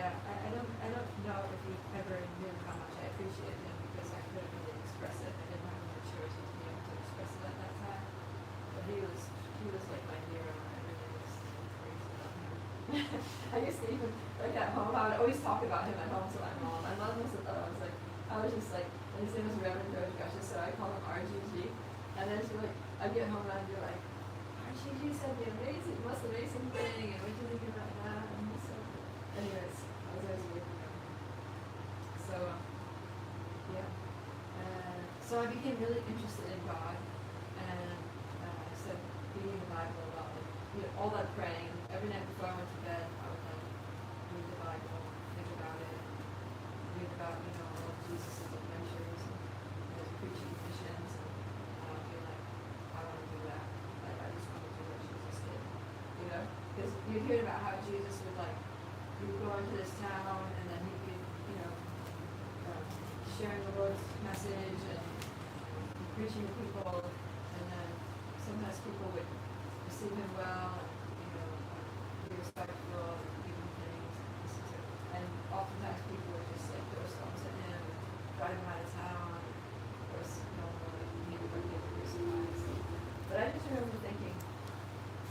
And, I don't know if he ever knew how much I appreciated him because I couldn't really express it. I didn't have the maturity to be able to express it at that time. But he was like my hero. Everything was crazy about him. I used to even, like at home, I would always talk about him at home to my mom. My mom must have thought I was just like, and his name was Reverend George Gushes, so I call him RGG. And then she'd be like, I'd get home and I'd be like, RGG said the most amazing thing, and what do you think about that? And so, anyways, I was always with him. So, so I became really interested in God, and I started reading the Bible a lot, all that praying. Every night before I went to bed, I would read the Bible, think about it, read about, all of Jesus' adventures and his preaching missions, and I would be like, I want to do that. Like, I just want to do what Jesus did, Because you'd hear about how Jesus would, he would go into this town, and then he'd be, sharing the Lord's message and preaching to people, and then sometimes people would receive him well, be respectful, give him things, and oftentimes people would just throw stones at him, drive him out of town. Of course, no one would be able to get crucified. But I just remember thinking,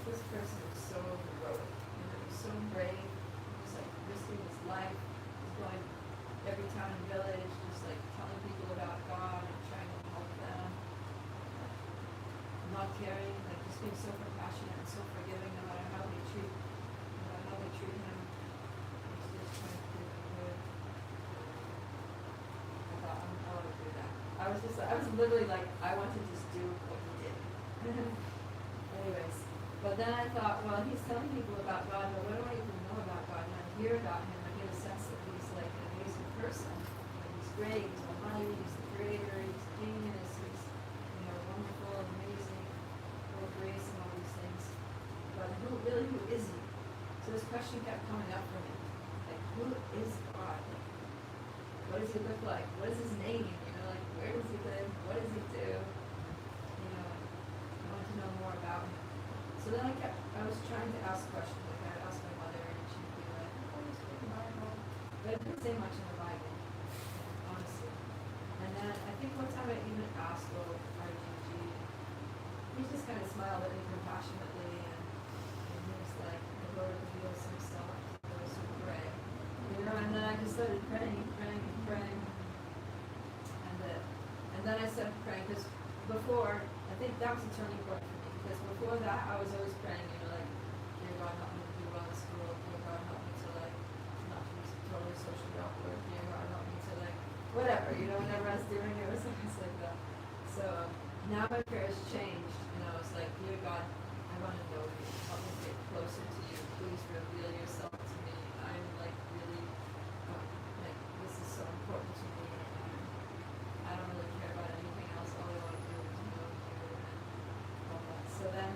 this person is so heroic, he's so brave, he's risking his life, he's going every town and village, just telling people about God and trying to help them, not caring, just being so compassionate and so forgiving no matter how they treat him. He's just trying to do good. I thought, I want to do that. I was literally I want to just do what he did. Anyways, but then I thought, well, he's telling people about God, but what do I even know about God? And I hear about him, I get a sense that he's an amazing person. He's great, he's almighty, he's the creator, he's genius, he's wonderful, amazing, full of grace didn't say much in the Bible, honestly. And then I think one time I even asked little RGG, he just kind of smiled at me compassionately, and he was like, the Lord reveals himself to those who pray. You know, and then I just started praying. And then I started praying, because before, I think that was a turning point for me, because before that, I was always praying, you know, like, dear God, help me to do well in school, dear God, help me to, like, not to be totally socially awkward, dear God, help me to, like, whatever, you know, whenever I was doing it, was always like that. So, now my prayers changed, and I was like, dear God, I want to know you, help me get closer to you, please reveal yourself to me, I'm, like, really, like, this is so important to me, and I don't really care about anything else, all I want to do is know you and all that. So then,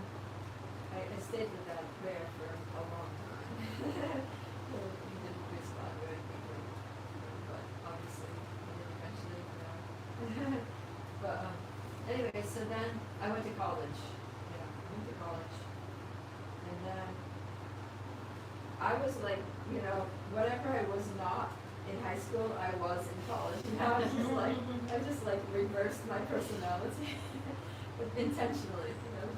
I stayed with that prayer for a long time. He didn't respond very quickly, but obviously, he did eventually, you know. But, anyway, so then, I went to college, and then, I was like, you know, whatever I was not in high school, I was in college. Now I just like reversed my personality intentionally. You know,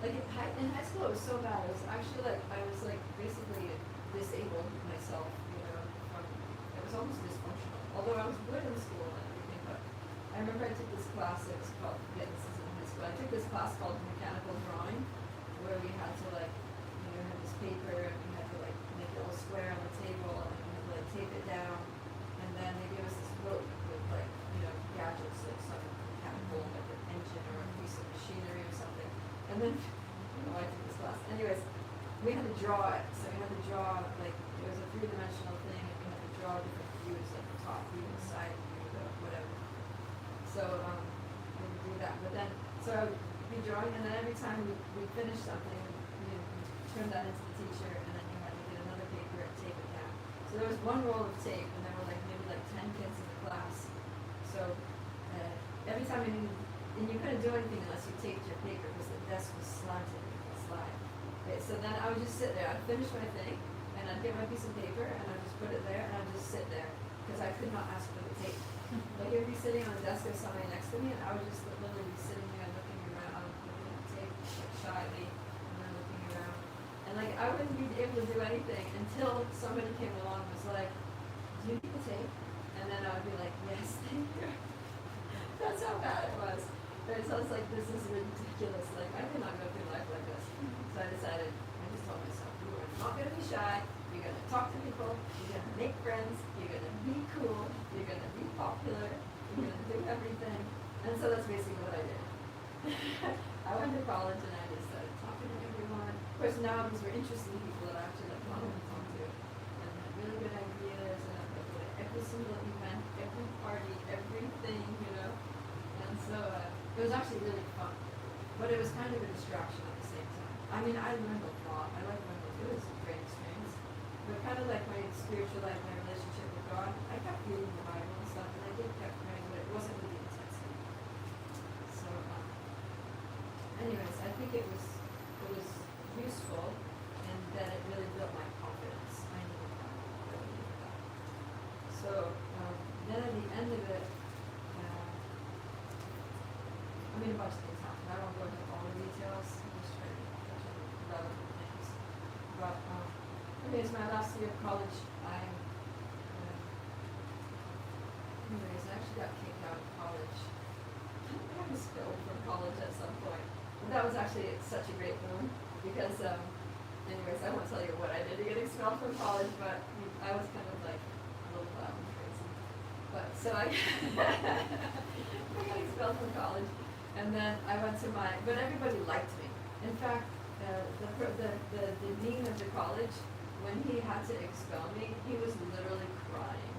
like in high school, it was so bad. It was actually like I was like basically disabled myself. You know, it was almost dysfunctional. Although I was good in school and everything, but I remember I took this class. It was called, yeah, this is in high school. I took this class called mechanical drawing, where we had to like, you know, have this paper and we had to like make a little square on the table and we had to like tape it down, and then they gave us this rope with like, you know, gadgets, like some mechanical, like an engine or a piece of machinery or something, and then, I don't know why I took this class. Anyways, we had to draw it, so we had to draw, like, it was a three-dimensional thing, and we had to draw different views, like the top view, the side view, the whatever. So, we would do that, but then, so I would be drawing, and then every time we finished something, we turned that into the teacher, and then you had to get another paper and tape it down. So there was one roll of tape, and there were like maybe like 10 kids in the class. So, every time you needed, and you couldn't do anything unless you taped your paper, because the desk was slanted with a slide. Okay, so then I would just sit there, I'd finish my thing, and I'd get my piece of paper, and I'd just put it there, and I'd just sit there, because I could not ask for the tape. Like, you'd be sitting on a desk with somebody next to me, and I would just literally be sitting there looking around, looking at the tape, like, shyly, and then looking around. And, like, I wouldn't be able to do anything until somebody came along and was like, do you need the tape? And then I would be like, yes, thank you. That's how bad it was. Right, so I was like, this is ridiculous. Like, I cannot go through life like this. So I decided, I just told myself, you are not going to be shy. You're going to talk to people. You're going to make friends. You're going to be cool. You're going to be popular. You're going to do everything. And so that's basically what I did. I went to college and I just started talking to everyone. Of course, now these were interesting people that I actually like wanted to talk to. And had really good ideas. And I would go to every single event, every party, everything, you know. And so it was actually really fun, but it was kind of a distraction at the same time. I mean, I learned a lot. I like learning. It was a great experience. But kind of like my spiritual life, my relationship with God, I kept reading the Bible and stuff, and I did kept praying, but it wasn't with the intensity. So, anyways, I think it was useful, and that it really built my confidence. I needed that. I really needed that. So then at the end of it. I mean, a bunch of things happened. I won't go into all the details. I'm just trying to touch on relevant things. But, anyways, my last year of college, anyways, I actually got kicked out of college. I was expelled from college at some point. And that was actually such a great boon, because, anyways, I won't tell you what I did to get expelled from college, but I was kind of like a little loud and crazy. But, so I got expelled from college. And then I went to but everybody liked me. In fact, the dean of the college, when he had to expel me, he was literally crying.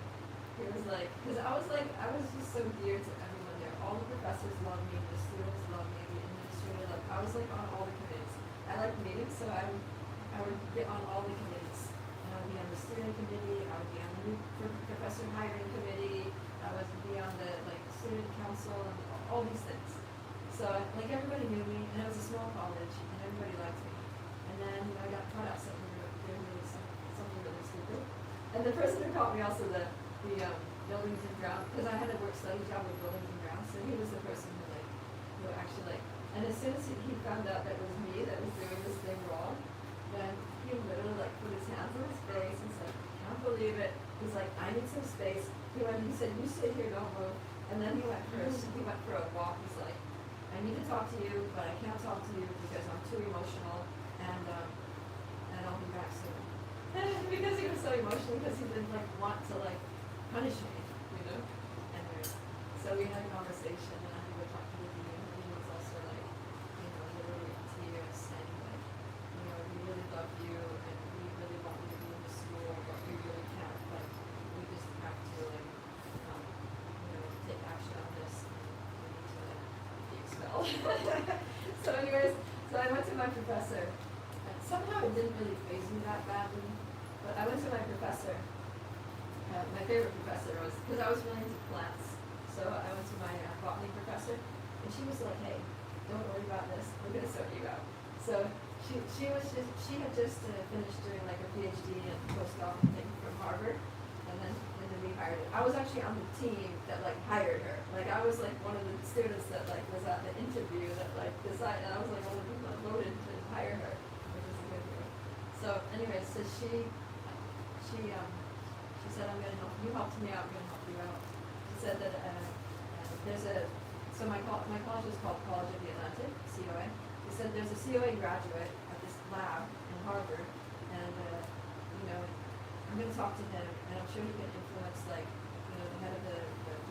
He was like, because I was just so dear to everyone there. All the professors loved me, the students loved me, the administrator loved me. I was like on all the committees. I liked meetings, so I would get on all the committees. And I would be on the student committee, I would be on the new professor hiring committee, I would be on the student council, and all these things. So, like, everybody knew me, and it was a small college, and everybody liked me. And then, I got caught out something really stupid. And the person who taught me also the buildings and grounds, because I had a work study job with buildings and grounds, so he was the person who actually and as soon as he found out that it was me that was doing this thing wrong, then he literally put his hands on his face and said, I can't believe it. He's like, I need some space. He said, you sit here, don't move. And then he went for a walk. He's like, I need to talk to you, but I can't talk to you because I'm too emotional, and I'll be back soon. Because he was so emotional, because he didn't want to punish me, you know. Anyway, so we had a conversation, and I had to go talk to the dean. The dean was also literally in tears, saying we really love you, and we really want you to be in the school, but we really can't. We just have to take action on this. And we need to be expelled. So anyways, so I went to my professor. And somehow it didn't really faze me that badly, but I went to my professor. My favorite professor was, because I was really into plants, so I went to my botany professor, and she was like, hey, don't worry about this, we're going to sort you out. So she had just finished doing a PhD and postdoc thing from Harvard, and then we hired her. I was actually on the team that hired her. I was one of the students that was at the interview that decided, and I was one of the people that voted to hire her, which is a good thing. So anyway, so she said, I'm going to help you. Helped me out. I'm going to help you out. She said that so my college is called College of the Atlantic, COA. She said there's a COA graduate at this lab in Harvard, and I'm going to talk to him, and I'm sure he can influence the head of the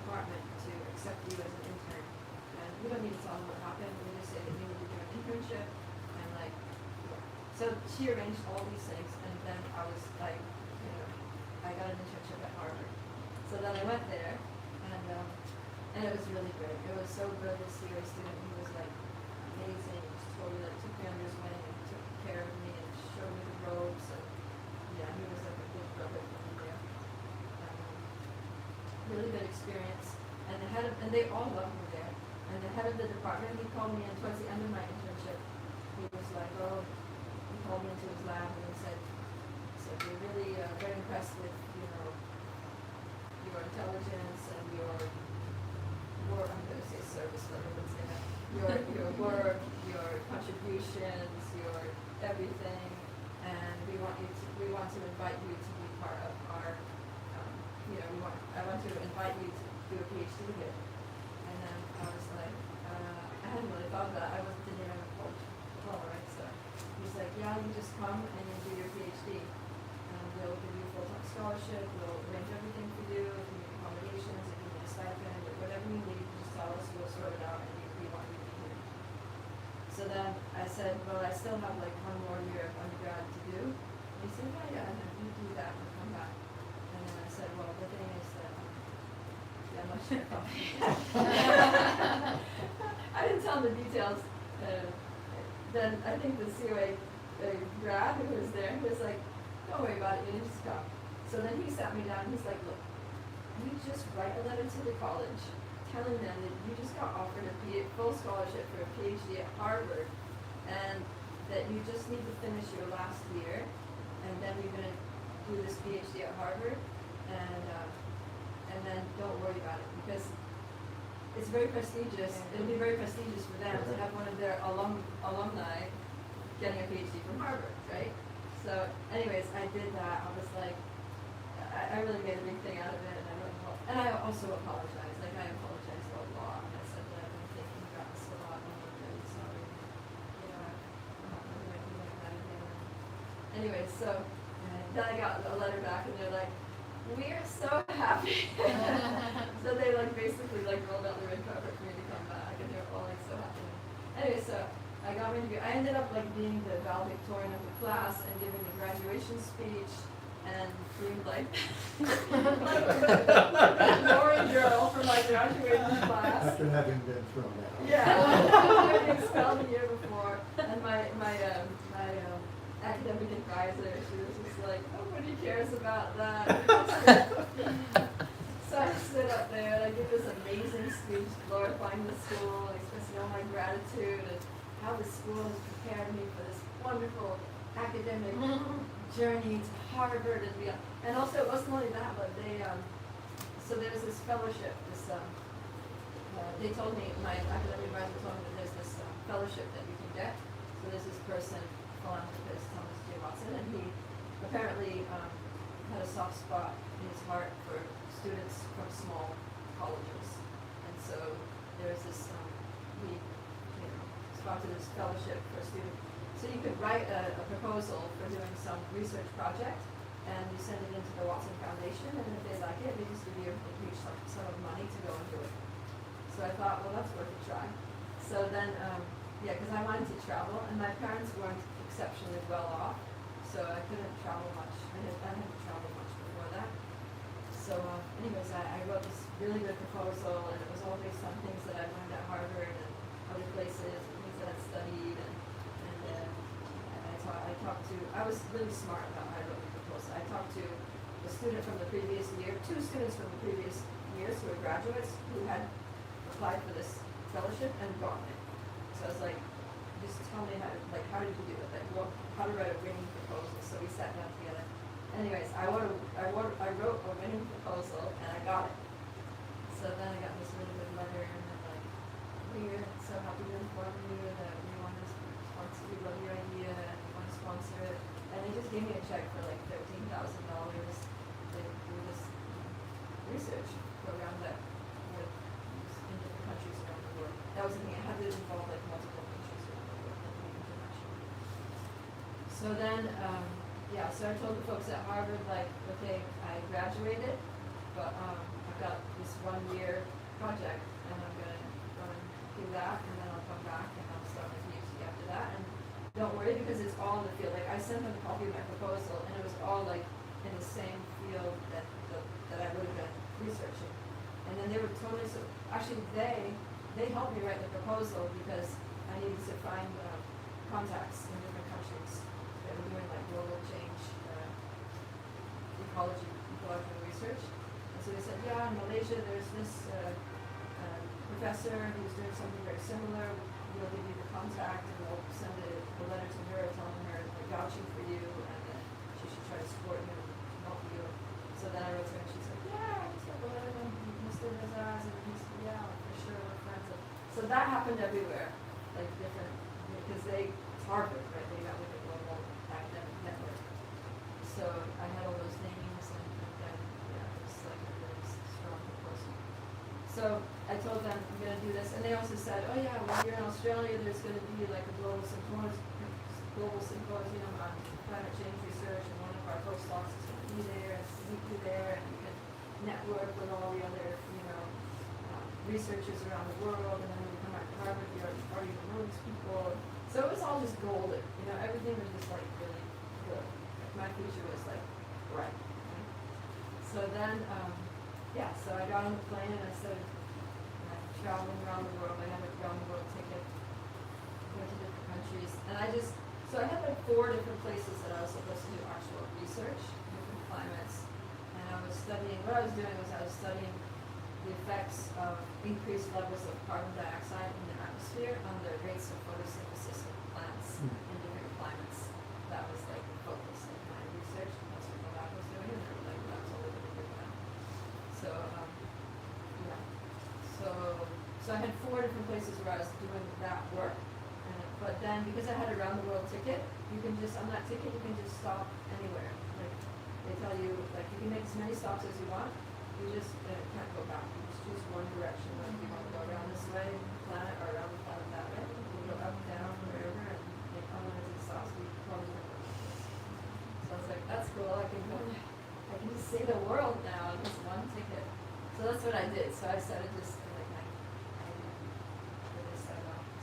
department to accept you as an intern. And we don't need to tell him what happened. We just say that you need to do an internship, and so she arranged all these things, and then I was I got an internship at Harvard. So then I went there, and it was really great. It was so good to see a student who was amazing. He just totally took me under his wing and took care of me and showed me the ropes, and yeah, he was a big brother for me there. Really good experience, and they all loved me there. And the head of the department, he called me in towards the end of my internship. He was he called me into his lab and he said, we're really very impressed with your intelligence and your I'm going to say service, but I wouldn't say that. Your work, your contributions, your everything, and we want to invite you to be part of our I want to invite you to do a PhD here. And then I was like, I hadn't really thought of that. I didn't even have a college diploma, right? So he's like, yeah, you just come and you do your PhD. We'll give you a full-time scholarship, we'll arrange everything for you, if you need accommodations, if you need a stipend, or whatever you need, just tell us, we'll sort it out, and we want you to be here. So then I said, well, I still have 1 more year of undergrad to do. And he said, yeah, and then you do that and come back. And then I said, well, the thing is that, I'm not sure. I didn't tell him the details. Then I think the COA grad who was there, he was like, don't worry about it, you just come. So then he sat me down and he's like, look, you just write a letter to the college telling them that you just got offered a full scholarship for a PhD at Harvard, and that you just need to finish your last year, and then you're going to do this PhD at Harvard, and then don't worry about it, because it's very prestigious. It'll be very prestigious for them to have one of their alumni getting a PhD from Harvard, right? So anyways, I did that. I was like, I really made a big thing out of it, and I also apologized. I apologized a lot. I said that I've been thinking about this a lot, and I'm really sorry. I'm not going to do anything like that again. Anyways, so then I got a letter back, and they're like, we are so happy. So they basically rolled out the red carpet for me to come back, and they were all so happy. Anyway, so I got my degree. I ended up being the valedictorian of the class and giving the graduation speech and being the glory girl for my graduation class. After having been thrown out. Yeah, I was expelled the year before, and my academic advisor, she was just like, nobody cares about that. So I stood up there and I gave this amazing speech glorifying the school, expressing all my gratitude and how the school has prepared me for this wonderful academic journey to Harvard and beyond. And also, it wasn't only that, but they, so there was this fellowship, they told me, my academic advisor told me that there's this fellowship that you can get. So there's this person, philanthropist, Thomas J. Watson, and he apparently had a soft spot in his heart for students from small colleges. And so there's this, he sponsored this fellowship for students. So you could write a proposal for doing some research project, and you send it into the Watson Foundation, and if they like it, they just give you a huge sum of money to go and do it. So I thought, well, that's worth a try. So then, because I wanted to travel, and my parents weren't exceptionally well off, so I couldn't travel much. I hadn't traveled much before that. So anyways, I wrote this really good proposal, and it was all based on things that I learned at Harvard and other places, and things that I'd studied, and I was really smart about how I wrote the proposal. I talked to a student from the previous year, 2 students from the previous years who were graduates who had applied for this fellowship and gotten it. So I was like, just tell me how did you do it? How to write a winning proposal. So we sat down together. Anyways, I wrote a winning proposal and I got it. So then I got this really good letter, and they're like, we're so happy to inform you that we want to sponsor, we love your idea, and we want to sponsor it. And they just gave me a check for like $13,000 to do this research program that would use in different countries around the world. That was the thing, it had to involve like multiple countries around the world and be international. So then, so I told the folks at Harvard, like, okay, I graduated, but I've got this 1-year project, and I'm gonna go and do that, and then I'll come back and I'll start my PhD after that. And don't worry, because it's all in the field. Like, I sent them a copy of my proposal, and it was all like in the same field that I would have been researching. And then they were totally actually they helped me write the proposal because I needed to find contacts in different countries that were doing like global change, ecological research. And so they said, yeah, in Malaysia there's this professor who's doing something very similar. We'll give you the contact, and we'll send a letter to her telling her we're vouching for you, and that she should try to support you and help you. So then I wrote to her, and she said, yeah, I just got the letter from Mr. Razaz, and he said, yeah, for sure, we're friends. So that happened everywhere, like different, because it's Harvard, right? They got like a global academic network. So I had all those names, and then, it was like a really strong proposal. So I told them I'm going to do this, and they also said, oh yeah, when you're in Australia, there's going to be like a global symposium on climate change research, and one of our postdocs is going to be there and meet you there, and you can network with all the other, researchers around the world, and then when you come back to Harvard, you already know these people. So it was all just golden, everything was just like really good. Like my future was like bright. Right? So then, so I got on the plane and I started traveling around the world. I had a round the world ticket, went to different countries, and so I had like 4 different places that I was supposed to do actual research, different climates, and what I was doing was I was studying the effects of increased levels of carbon dioxide in the atmosphere on the rates of photosynthesis of plants in different climates. That was like the focus of my research. That's what the lab was doing, and they were like, that's all we're going to do now. So I had 4 different places where I was doing that work. But then, because I had a round the world ticket, you can just, on that ticket, you can just stop anywhere. Like, they tell you, like, you can make as many stops as you want. You just can't go back. You just choose one direction. Like, you want to go around this way, planet, or around the planet that way. You can go up, down, wherever, and make unlimited stops. We probably don't go like this. So I was like, that's cool. I can just see the world now on this one ticket. So that's what I did. So I started just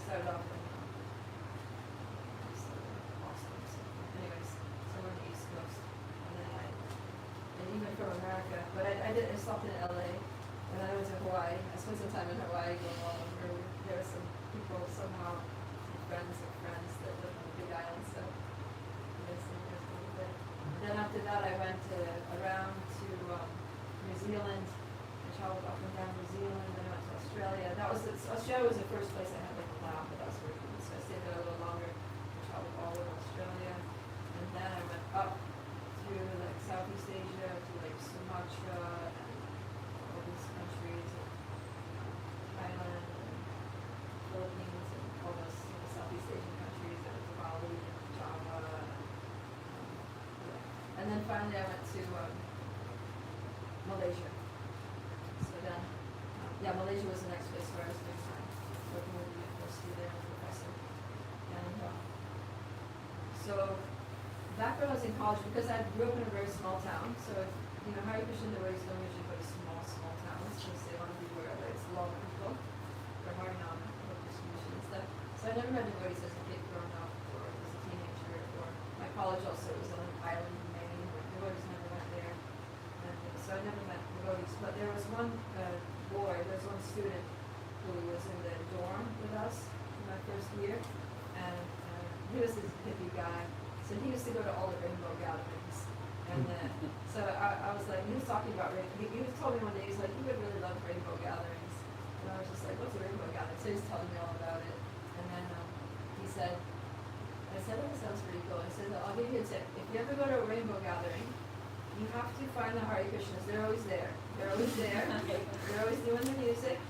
started off in Boston. Anyways, so we're on the East Coast, and even from America. But I stopped in LA, and then I went to Hawaii. I spent some time in Hawaii going all over. There were some people somehow, friends of friends that lived on the Big Island, so there's a little bit. Then after that, I went around to New Zealand. I traveled up and down New Zealand. Then I went to Australia. Australia was the first place I had like a lab that I was working with, so I stayed there a little longer. I traveled all over Australia, and then I went up finally I went to Malaysia. So then, Malaysia was the next place where I was doing my working with the university there as a professor. And so back when I was in college, because I grew up in a very small town, so Hare Krishna devotees don't usually go to small towns because they want to be where there's a lot of people. They're Harinam distribution and stuff. So I never met devotees as a kid growing up or as a teenager, or my college also was on an island in Maine where devotees never went there. And so I never met devotees. But there was one one student who was in the dorm with us in my first year, and he was this hippie guy. So he used to go to all the rainbow gatherings. And so I was like, he was talking about he told me one day, he's like, you would really love rainbow gatherings. And I was just like, what's a rainbow gathering? So he's telling me all about it. And then he said, I said, oh, that sounds pretty cool. I said, I'll give you a tip. If you ever go to a rainbow gathering, you have to find the Hare Krishnas. They're always there. They're always there. They're always doing the music.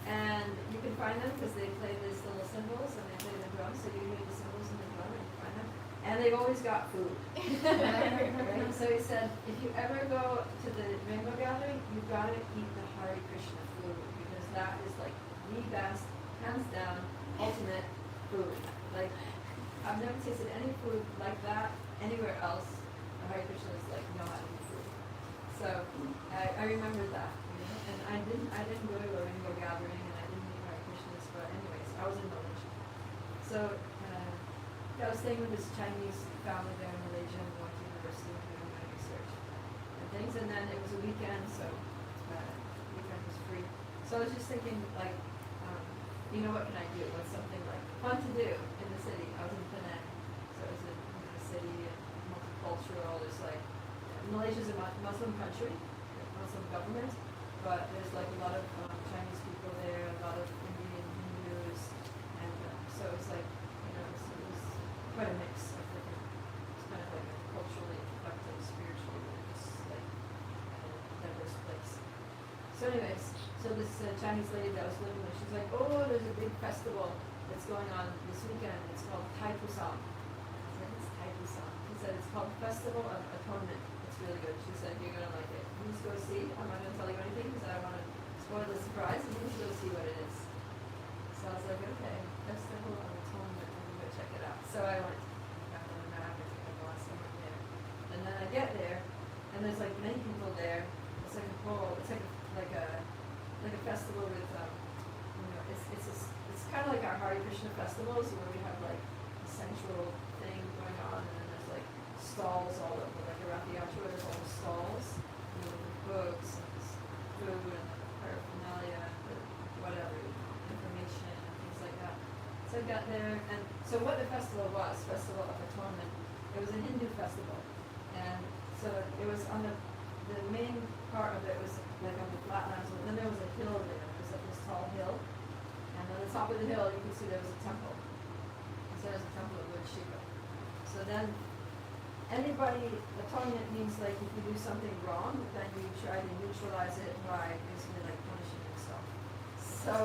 And you can find them because they play these little cymbals and they play the drums. So you hear the cymbals and the drum and you find them. And they've always got food. Right? So he said, if you ever go to the rainbow gathering, you've got to eat the Hare Krishna food because that is like the best, hands down, ultimate food. Like, I've never tasted any food like that anywhere else. The Hare Krishna is like, know how to eat food. So I remember that. And I didn't go to a rainbow gathering and I didn't eat Hare Krishnas, but anyways, I was in Malaysia. So I was staying with this Chinese family there in Malaysia and going to university and doing my research and things. And then it was a weekend, so weekend was free. So I was just thinking, like, what can I do? What's something like fun to do in the city? I was in Penang, so it was in the city and multicultural. There's like Malaysia's a Muslim country, Muslim government, but there's like a lot of Chinese people there, a lot of Indian Hindus, and so it's like it was quite a mix of different. It's kind of like a culturally eclectic, spiritually religious, like diverse place. So anyways, so this Chinese lady that was living there, she's like, oh, there's a big festival that's going on this weekend. It's called Tai Pusam. I said, it's Tai Pusam. She said, it's called Festival of Atonement. It's really good. She said, you're going to like it. You just go see. I'm not going to tell you anything because I don't want to spoil the surprise. You just go see what it is. So I was like, okay, Festival of Atonement. I'm going to go check it out. So I went. I found the map. I think I go on somewhere there. And then I get there, and there's like many people there. It's like a whole, it's like a festival with, it's kind of like our Hare Krishna festivals where we have like a central thing going on, and then there's like stalls all over, like a Rath Yatra where there's all the stalls, with books and food and paraphernalia, and whatever, information and things like that. So I got there, and so what the festival was, Festival of Atonement, it was a Hindu festival, and so it was on the main part of it was like on the flatlands, and then there was a hill there. It was like this tall hill, and on the top of the hill you could see there was a temple. And so there was a temple of Lord Shiva. So then atonement means like if you do something wrong, then you try to neutralize it by basically like punishing yourself. So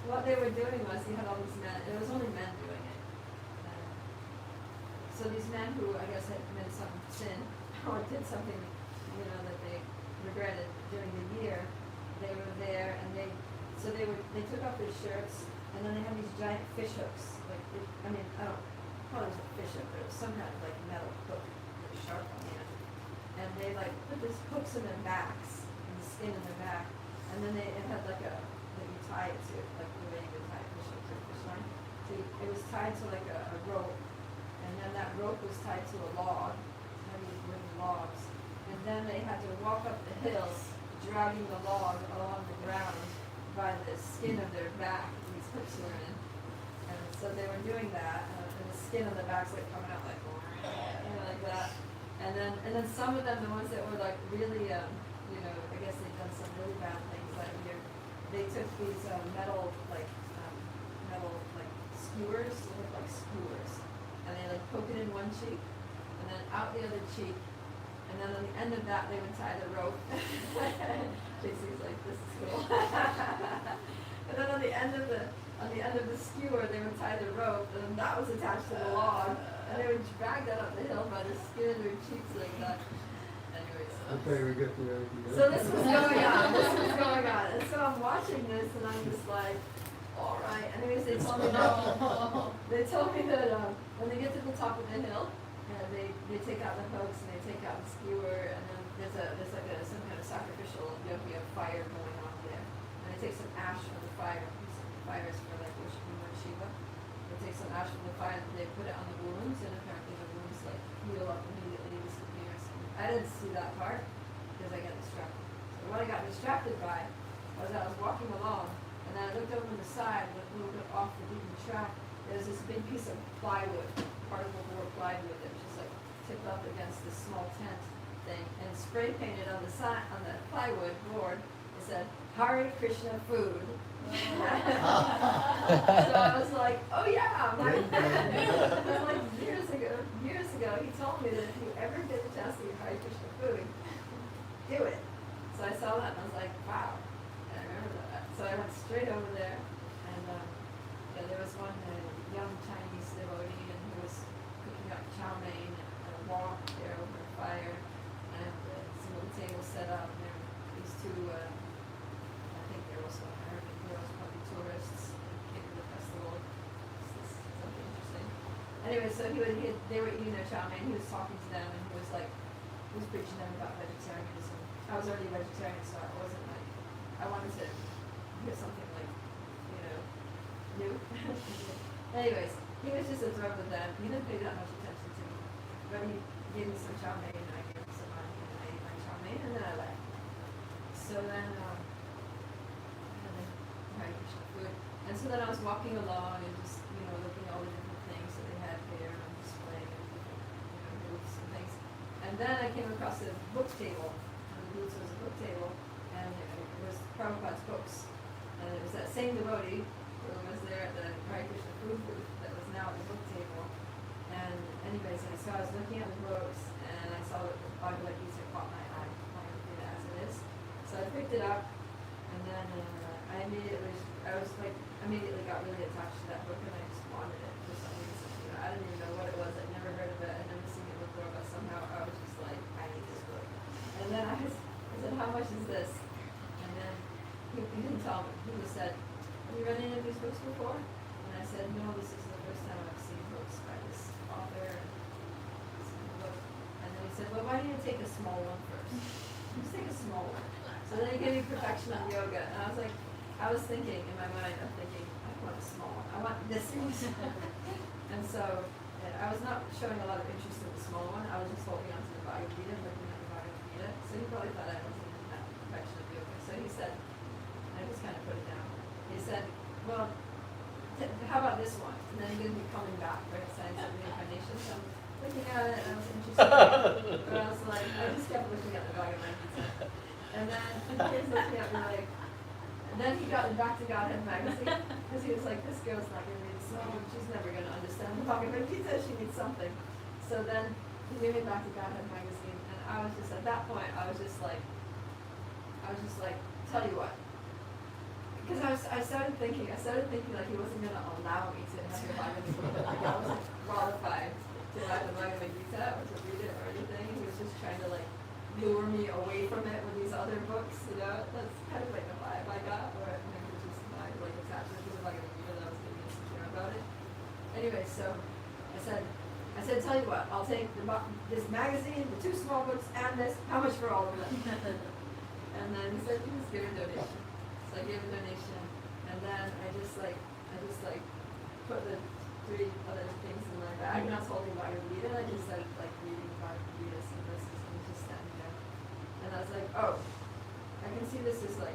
what they were doing was you had all these men, it was only men doing it. So these men who I guess had committed some sin or did something that they regretted during the year, they were there and they took off their shirts and then they had these giant fish hooks. Like I don't probably it was a fish hook, but it was some kind of like metal hook, really sharp on the end. And they like put these hooks in their backs, in the skin in their back, and then it had like that you tie it to, like the way you would tie a fish hook to a fish line. So it was tied to like a rope, and then that rope was tied to a log, heavy wooden logs. And then they had to walk up the hill, dragging the log along the ground by the skin of their back. These hooks were in, and so they were doing that, and the skin of the back's like coming out like that. And then some of them, the ones that were like really, I guess they'd done some really bad things that year. They took these metal skewers, they look like skewers, and they like poke it in one cheek, and then out the other cheek. And then on the end of that, they would tie the rope. JC's like, this is cool. And then on the end of the skewer, they would tie the rope, and that was attached to the log. And they would drag that up the hill by the skin of their cheeks like that. Okay, we get the idea. So this was going on, and so I'm watching this, and I'm just like, all right. Anyways, they told me that when they get to the top of the hill, they take out the hooks and they take out the skewer, and then there's like some kind of sacrificial yogi of fire going on there, and they take some ash from the fire. Fire is for like worshiping Lord Shiva. They take some ash from the fire and they put it on the wounds, and apparently the wounds like heal up immediately, disappear. I didn't see that part because I got distracted. So what I got distracted by was I was walking along, and then I looked over to the side, a little bit off the beaten track. There's this big piece of plywood, particle board plywood, that was just like tipped up against this small tent thing, and spray painted on the side on the plywood board. It said Hare Krishna food. So I was like, oh yeah, like years ago, he told me that if you ever get a chance to eat Hare Krishna food, do it. So I saw that and I was like, wow, and I remember that. So I went straight over there, and there was one young Chinese devotee, and he was cooking up chow mein and a wok there over the fire, and some little tables set up, and there were these two, I think they were also American girls, probably tourists, came to the festival. This is something interesting. Anyway, so they were eating their chow mein, he was talking to them, and he was preaching them about vegetarianism. I was already vegetarian, so I wasn't like, I wanted to hear something like, new. Anyways, he was just absorbed with them. He didn't pay that much attention to me. But he gave me some chow mein, and I gave him some money, and I ate my chow mein, and then I left. So then, food. And so then I was walking along and just, looking at all the different things that they had there on display, and different, booths and things. And then I came across a book table. And the booth was a book table, and it was Prabhupada's books. And it was that same devotee who was there at the Hare Krishna food booth that was now at the book table. And anyways, so I was looking at the books, and I saw that the Bhagavad Gita caught my eye, as it is. So I picked it up, and then I immediately got really attached to that book, and I just wanted it for some reason. I didn't even know what it was. I'd never heard of it. I'd never seen it before, but somehow I was just like, I need this book. And then I said, how much is this? And then he didn't tell me. He just said, have you read any of these books before? And I said, no, this is the first time I've seen books by this author. And then he said, well, why don't you take a small one first? Just take a small one. So then he gave me Perfection of Yoga, and I was thinking in my mind, I want a small one. I want this one. And so I was not showing a lot of interest in the small one. I was just holding on to the Bhagavad Gita, looking at the Bhagavad Gita. So he probably thought I wasn't in that Perfection of Yoga. So he said, I just kind of put it down. He said, well, how about this one? And then he gave me Coming Back, right? Science of Reincarnation. So I'm looking at it, and I was interested. But I was like, I just kept looking at the Bhagavad Gita. And then he was looking at me like, and then he got me Back to Godhead magazine, because he was like, this girl's not going to read this one. She's never going to understand the Bhagavad Gita. She needs something. So then he gave me Back to Godhead magazine, and I was just, at that point, I was just like, tell you what. Because I started thinking like he wasn't going to allow me to have the Bhagavad Gita. Like I wasn't qualified to have the Bhagavad Gita or to read it or anything. He was just trying to like lure me away from it with these other books, That's kind of like the vibe I got, or maybe just my like attachment to the Bhagavad Gita that I was getting insecure about it. Anyway, so I said, tell you what, I'll take this magazine, the 2 small books, and this. How much for all of them? And then he said, you just give a donation. So I gave a donation, and then I just put the 3 other things in my bag, and I was holding Bhagavad Gita, and I just started like reading Bhagavad Gita, some verses, and just standing there. And I was like, oh, I can see this is like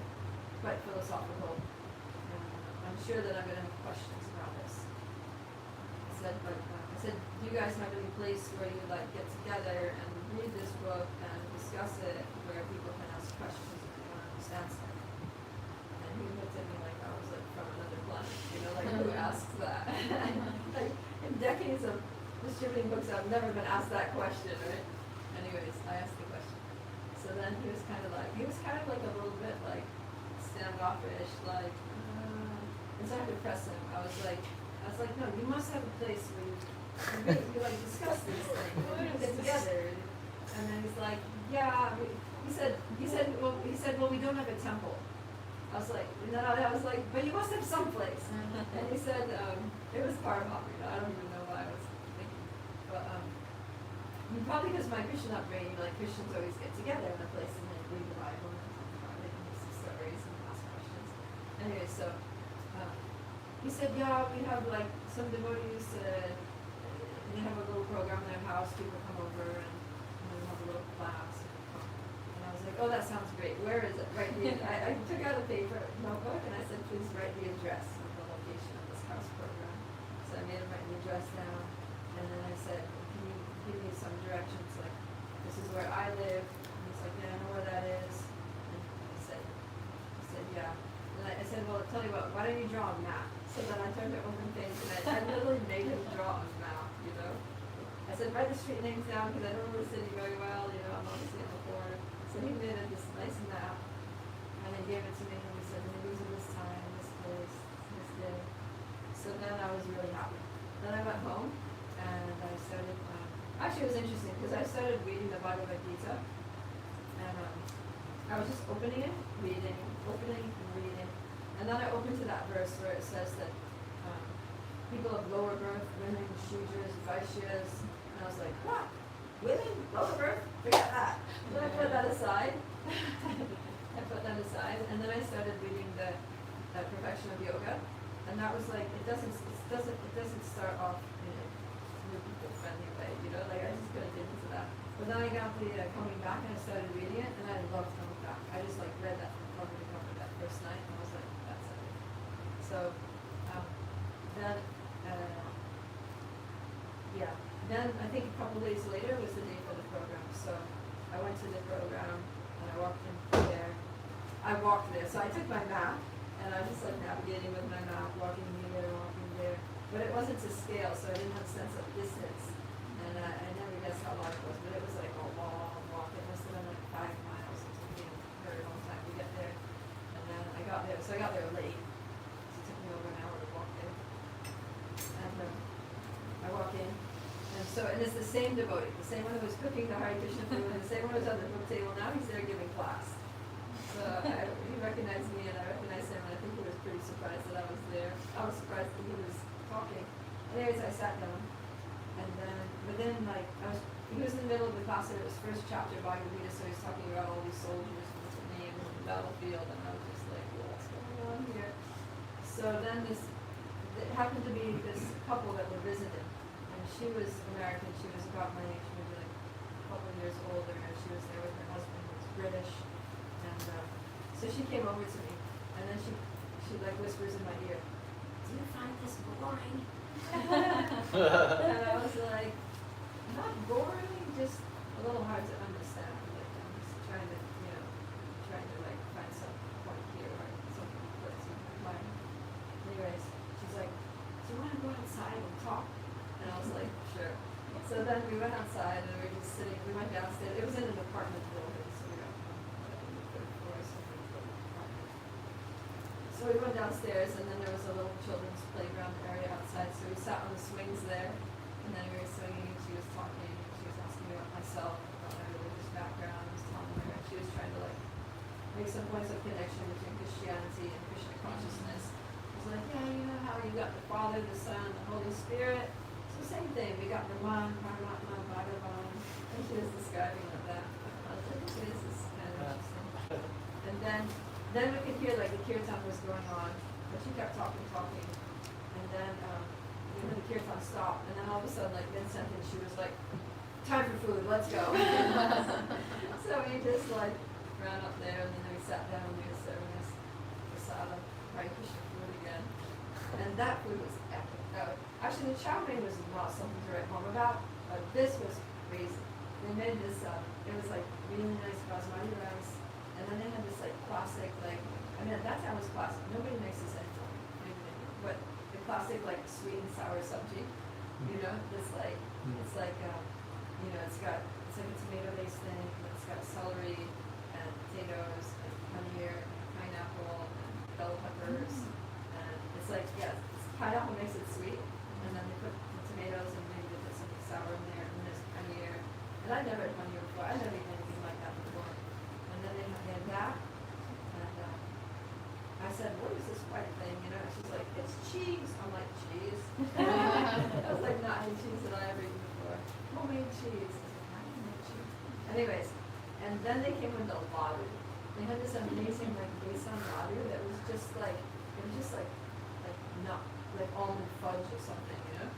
quite philosophical, and I'm sure that I'm going to have questions about this. I said, do you guys have any place where you like get together and read this book and discuss it, where people can ask questions if they want to understand something? And he looked at me like I was like from another planet, like who asks that? Like in decades of distributing books, I've never been asked that question, right? Anyways, I asked the question. So then he was kind of like a little bit like standoffish, like, and so I had to press him. I was like, no, you must have a place where you like discuss these things, we get together. And then he's like, yeah, he said, well, we don't have a temple. I was like, and then I was like, but you must have someplace. And he said, it was Parham, I don't even know why I was thinking. But, probably because my Christian upbringing, like Christians always get together in a place and they read the Bible and talk about it and some stories and ask questions. Anyway, so, he said, yeah, we have like some devotees, they have a little program in their house, people come over and we have a little class. And I was like, oh, that sounds great. Where is it? Write the, I took out a paper notebook and I said, please write the address of the location of this house program. So I made him write the address down. And then I said, can you give me some directions? Like, this is where I live. And he's like, yeah, I know where that is. And he said, yeah. And I said, well, tell you what, why don't you draw a map? So then I turned to open things and I literally made him draw a map, you know. I said, write the street names down because I don't know the city very well, you know, I'm obviously on the board. So he made this nice map and he gave it to me and he said, maybe it was this time, this place, this day. So then I was really happy. Then I went home and I started, actually it was interesting because I started reading the Bhagavad Gita and I was just opening it, reading, opening and reading. And then I opened to that verse where it says that people of lower birth, women, Shudras, Vaishyas, and I was like, what? Women, lower birth? Forget that. So I put that aside. And then I started reading the Perfection of Yoga, and that was like, it doesn't start off in a people friendly way, you know, like I just couldn't get into that. But then I got the coming back and I started reading it, and I loved coming back. I just like read that from cover to cover that first night, and I was like, that's it. So then I think a couple days later was the day for the program. So I went to the program and I walked in there. So I took my map and I was just like navigating with my map, walking here, walking there. But it wasn't to scale, so I didn't have a sense of distance. And I never guessed how long it was, but it was like a long walk. It must have been like 5 miles. It took me a very long time to get there. And then I got there, so I got there late. So it took me over an hour to walk there. And I walk in. And it's the same devotee, the same one who was cooking the Hare Krishna food, and the same one who was at the book table. Now he's there giving class. So he recognized me, and I recognized him, and I think he was pretty surprised that I was there. I was surprised that he was talking. Anyways, I sat down, and then, he was in the middle of the class, and it was first chapter of Bhagavad Gita, so he's talking about all these soldiers and what's their name on the battlefield, and I was just like, what's going on here? So then it happened to be this couple that were visiting. She was American, she was about my age, maybe like a couple of years older, and she was there with her husband who was British. And so she came over to me, and then she like whispers in my ear, do you find this boring? And I was like, not boring, just a little hard to understand. Like I'm just trying to like find some point here or something that's in my mind. Anyways, she's like, do you want to go outside and talk? And I was like, sure. So then we went outside and we were just sitting, we went downstairs. It was in an apartment building, so we got on the third floor, so we went to the apartment. So we went downstairs and then there was a little children's playground area outside, so we sat on the swings there, and then we were swinging and she was talking, and she was asking me about myself, about my religious background. I was telling her, and she was trying to like make some points of connection between Christianity and Krishna consciousness. I was like, yeah, you know how you got the Father, the Son, the Holy Spirit? Same thing, we got Brahman, Paramatma, Bhagavan, and she was describing like that. I was like, okay, this is kind of interesting. And then we could hear like the kirtan was going on, but she kept talking, and then the kirtan stopped, and then all of a sudden, like mid-sentence, she was like, time for food, let's go. So we just like ran up there, and then we sat down, and we were serving us prasada, Hare Krishna food again, and that food was epic. Actually, the chow mein was not something to write home about, but this was crazy. They made this, it was like really nice basmati rice, and then they had this like classic, like, I mean, at that time it was classic. Nobody makes this anymore, maybe they do, but the classic like sweet and sour sabji, you know, this like, it's like, it's like a tomato-based thing, and it's got celery and potatoes and paneer, pineapple and bell peppers, and it's like, pineapple makes it sweet. And then they put the tomatoes and maybe they put something sour in there, and there's paneer. And I'd never had paneer before. I was like, not any cheese that I ever eaten before. Homemade cheese. I was like, I don't make cheese. Anyways, and then they came with the ladu. They had this amazing like besan ladu that was just like, it was just like not like almond fudge or something, you know.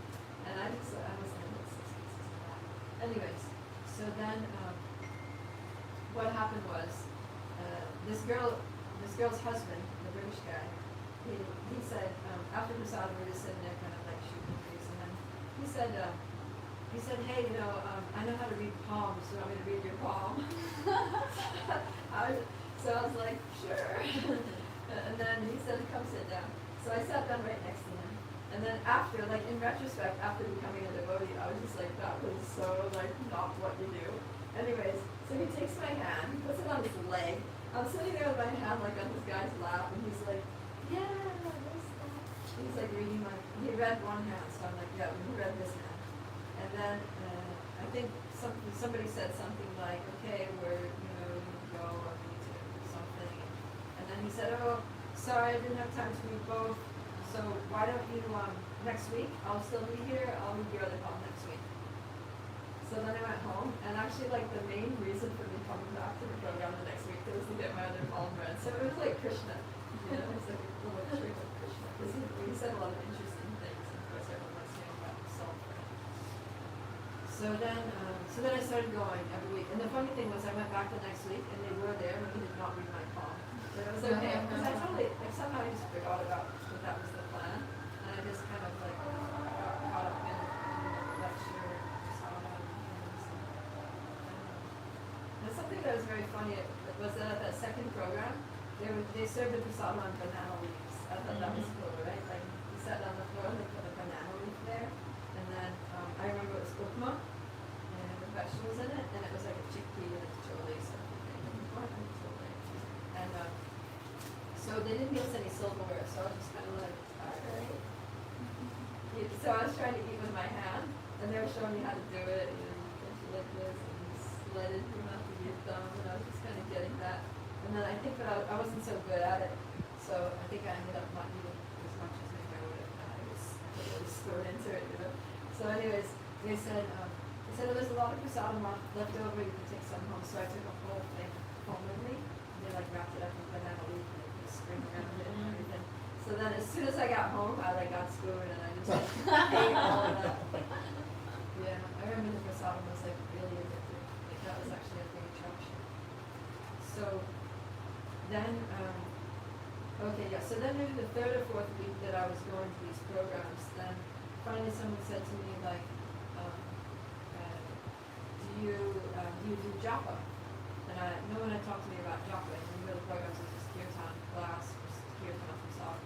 And I was like, what's this? Anyways, so then what happened was this girl's husband, the British guy, he said after Prasad we were just sitting there kind of like shooting the breeze, and then he said, hey, you know, I know how to read palms. Do you want me to read your palm? So I was like, sure. And then he said, come sit down. So I sat down right next to him. And then after, like in retrospect, after becoming a devotee, I was just like, that was so like not what you do. Anyways, so he takes my hand, he puts it on his leg. I'm sitting there with my hand like on this guy's lap, and he's like, yeah, what's that? He's like reading my, he read one hand, so I'm like, yeah, he read this hand. And then I think somebody said something like, okay, where, you know, you need to go, or we need to do something. And then he said, oh, sorry, I didn't have time to read both. So why don't you, next week, I'll still be here, I'll read your other palm next week. So then I went home, and actually like the main reason for me coming back to the program the next week was to get my other palm read. So it was like Krishna, you know, it's like a little trick of Krishna. Because he said a lot of interesting things, and of course everyone likes hearing about himself. So then I started going every week. And the funny thing was I went back the next week, and they were there, and he did not read my palm. But it was okay, because I totally, like somehow I just forgot about that that was the plan. And I just kind of like got caught up in the lecture, saw it on things. And something that was very funny was that at that second program, they served the prasad on banana leaves. I thought that was cool, right? Like you sat on the floor and they put a banana leaf there. And then I remember it was upma, and with vegetables in it, and it was like a chickpea and a chole something. And so they didn't give us any silverware, so I was just kind of like, alright. So I was trying to eat with my hand, and they were showing me how to do it, you know, you like this, and you slid it through my thumb, and I was just kind of getting that. And then I think that I wasn't so good at it, so I think I ended up not eating as much as maybe I would have. I was really thrown into it, you know. So anyways, they said, oh, there's a lot of prasadam left over, you can take some home. So I took a whole thing home with me, and they like wrapped it up in banana leaf, and they put a string around it and everything. So then as soon as I got home, I like got spoon, and I just like ate all of that. Yeah, I remember the prasadam was like really addictive. Like that was actually a big attraction. So then, okay, yeah, so then maybe the third or fourth week that I was going to these programs, then finally someone said to me like, do you do japa? And no one had talked to me about japa, and we go to programs with this kirtan class, or kirtan from South.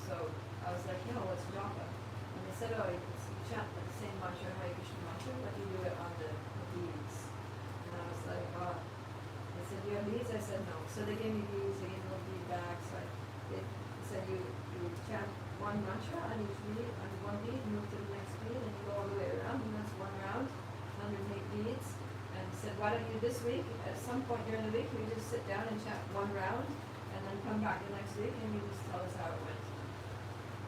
So I was like, what's japa? And they said, you chant like the same mantra, Hare Krishna mantra, but you do it on the beads. And I was like, they said, do you have beads? I said, no. So they gave me beads, they gave me a little bead bag. So they said, you chant one mantra on each bead, on one bead, move to the next bead, and you go all the way around, and that's one round, 108 beads. And said, why don't you this week, at some point during the week, you just sit down and chant one round, and then come back the next week, and you just tell us how it went.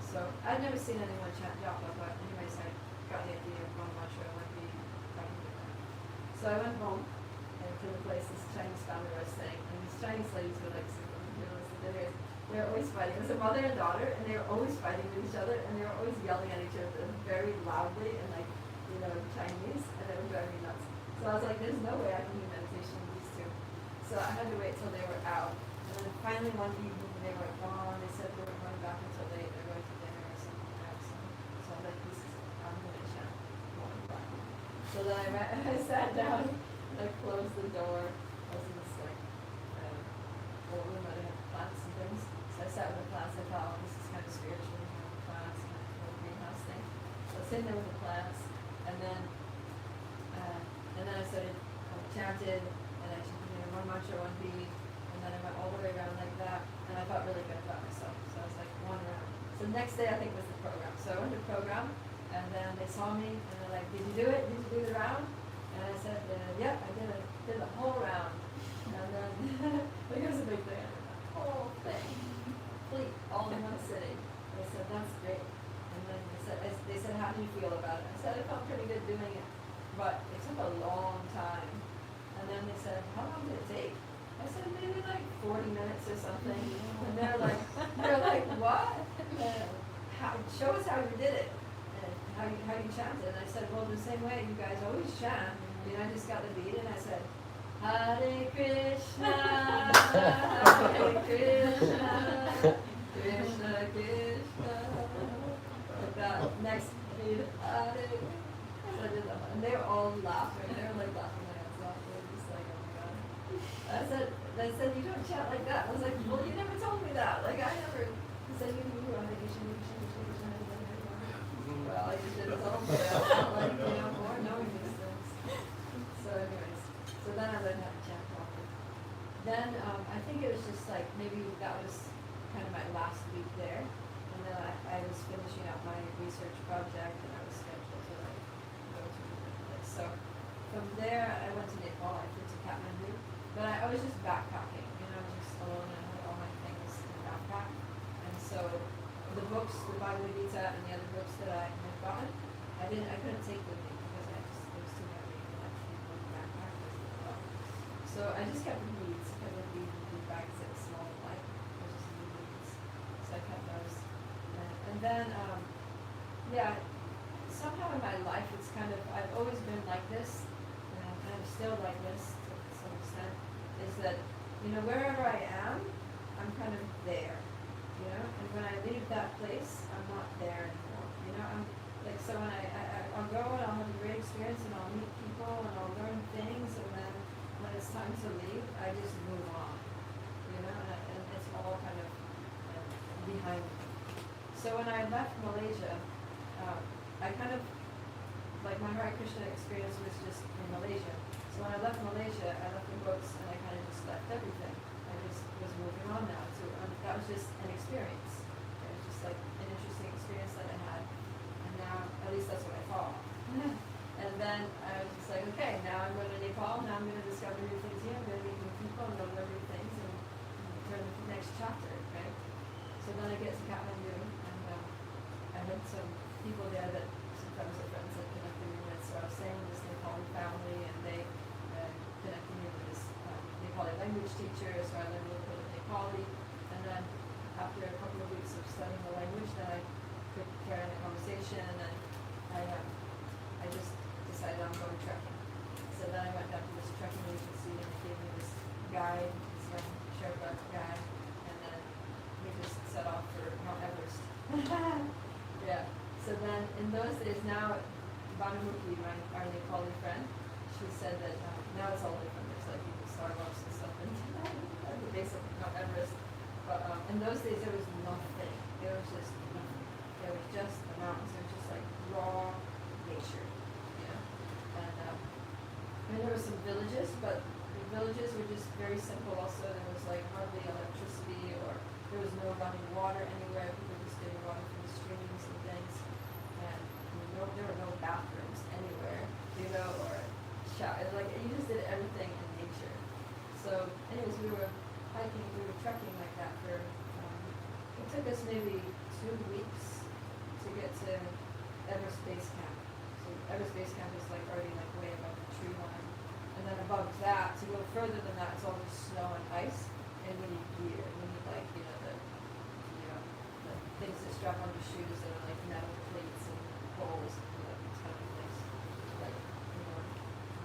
So I'd never seen anyone chant japa, but anyways, I got the idea of one mantra, one bead, so I went home and to the place this Chinese family was staying, and these Chinese ladies were like super materialistic. They're always fighting. It was a mother and daughter, and they were always fighting with each other, and they were always yelling at each other very loudly and like, Chinese, and it would drive me nuts. So I was like, there's no way I can do meditation with these two. So I had to wait till they were out. And then finally one evening they were gone. They said they were going back until they're going to dinner or something else. So I was like, I'm going to chant one back. So then I sat down, and I closed the door. I was in this like old room where they had plants and things. So I sat with the plants. I thought, this is kind of spiritual, plants, kind of little greenhouse thing. So I was sitting there with the plants, and then I started chanted, and I chanted one mantra, one bead, and then I went all the way around like that, and I felt really good about myself. So I was like, one round. So the next day I think was the program. So I went to the program, and then they saw me, and they're like, did you do it? Did you do the round? And I said, yep, I did it. Did the whole round. And then, like it was a big thing. I did the whole thing, complete, all in one sitting. They said, that's great. And then they said, feel about it? I said, I felt pretty good doing it, but it took a long time. And then they said, how long did it take? I said, maybe like 40 minutes or something. And they're like, what? Show us how you did it, and how you chanted. And I said, well, the same way you guys always chant. I just got the beat, and I said, Hare Krishna, Hare Krishna, Krishna Krishna. Like that next beat, Hare. So I did that, and they were all laughing. They were like laughing my heads off. They were just like, oh my god. I said, you don't chant like that. I was like, well, you never told me that. Like I never said you knew Hare Krishna, Krishna Krishna. Well, I just did it all, but I felt like more knowing these things. So anyways, so then I learned how to chant properly. Then I think it was just like maybe that was kind of my last week there, and then I was finishing up my research project, and I was scheduled to like go to another place. So from there I went to Nepal. I flew to Kathmandu, but I was just backpacking, just alone, and I had all my things in the backpack, and so the books, the Bhagavad Gita, and the other books that I had gotten, I couldn't take with me because it was too heavy, and I couldn't put the backpack was well. So I just kept the beads, because the bags that were small and light, I was just the beads. So I kept those. And then, somehow in my life it's kind of, I've always been like this, and I'm still like this to some extent, is that, wherever I am, I'm kind of there. And when I leave that place, I'm not there anymore. I'm like, so when I'll go and I'll have a great experience and I'll meet people and I'll learn things, and then when it's time to leave, I just move on. And it's all kind of behind me. So when I left Malaysia, I kind of, like my Hare Krishna experience was just in Malaysia. So when I left Malaysia, I left the books and I kind of just left everything. I just was moving on now. That was just an experience. It was just like an interesting experience that I had. And now, at least that's what I thought. And then I was just like, okay, now I'm going to Nepal. Now I'm going to discover new things here. I'm going to meet new people and know new things and turn to the next chapter, right? So then I get to Kathmandu, and I met some people there that some friends of friends that connected me with. So I was staying with this Nepali family, and they connected me with this Nepali language teacher. So I learned a little bit of Nepali. And then after a couple of weeks of studying the language, then I could carry on a conversation, and then I just decided I'm going trekking. So then I went down to this trekking agency, and they gave me this guide, this young Sherpa guy, and then we just set off for Mount Everest. Yeah. So then in those days, now Banamuki, our Nepali friend, she said that now it's all different. There's like even Starbucks and stuff at the base of Mount Everest. But in those days, there was nothing. There was just nothing. There was just the mountains. It was just like raw nature, And there were some villages, but the villages were just very simple. Also, there was like hardly electricity, or there was no running water anywhere. People just getting water from the streams and things, and there were no bathrooms anywhere, or shower. Like you just did everything in nature. So, anyways, we were trekking like that for, it took us maybe 2 weeks to get to Everest Base Camp. So Everest Base Camp is like already like way above the tree line. And then above that, to go further than that, it's all just snow and ice, and we need gear. We need like, the things that strap on your shoes that are like metal plates and poles and these kind of things. Like,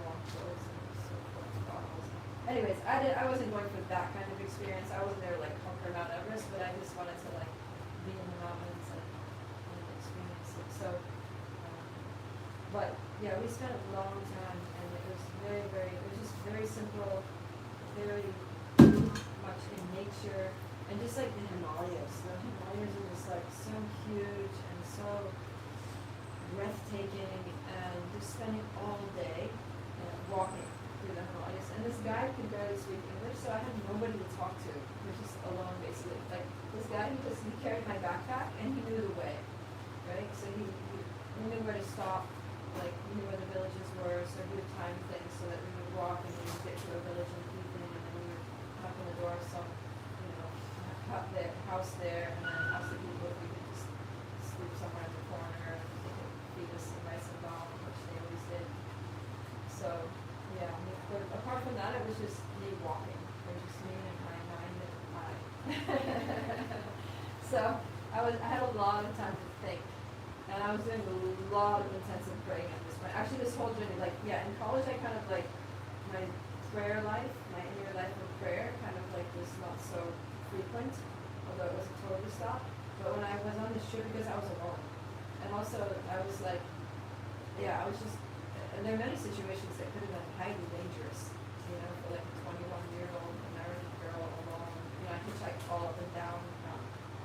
warm clothes and so forth, bottles. Anyways, I wasn't going for that kind of experience. I wasn't there like conquer Mount Everest, but I just wanted to like be in the mountains and experience it. So, but yeah, we spent a long time, and it was it was just very simple, very much in nature, and just like the Himalayas. The Himalayas are just like so huge and so breathtaking, and just spending all day walking through the Himalayas. And this guy could barely speak English, so I had nobody to talk to. We were just alone, basically. Like, this guy, he carried my backpack, and he knew the way, right? So he knew where to stop, like, he knew where the villages were, so he would time things so that we would walk, and we would get to a village in the evening, and then we would knock on the door of some, house there, and then ask the people if we could just sleep somewhere in the corner, and they could feed us I was doing a lot of intensive praying at this point. Actually, this whole journey, like, yeah, in college I kind of like, my prayer life, my inner life of prayer kind of like was not so frequent, although it wasn't totally stopped. But when I was on this trip, because I was alone, and also I was like, yeah, I was just, and there are many situations that could have been highly dangerous, you know, for like a 21-year-old American girl alone. You know, I hitchhiked all up and down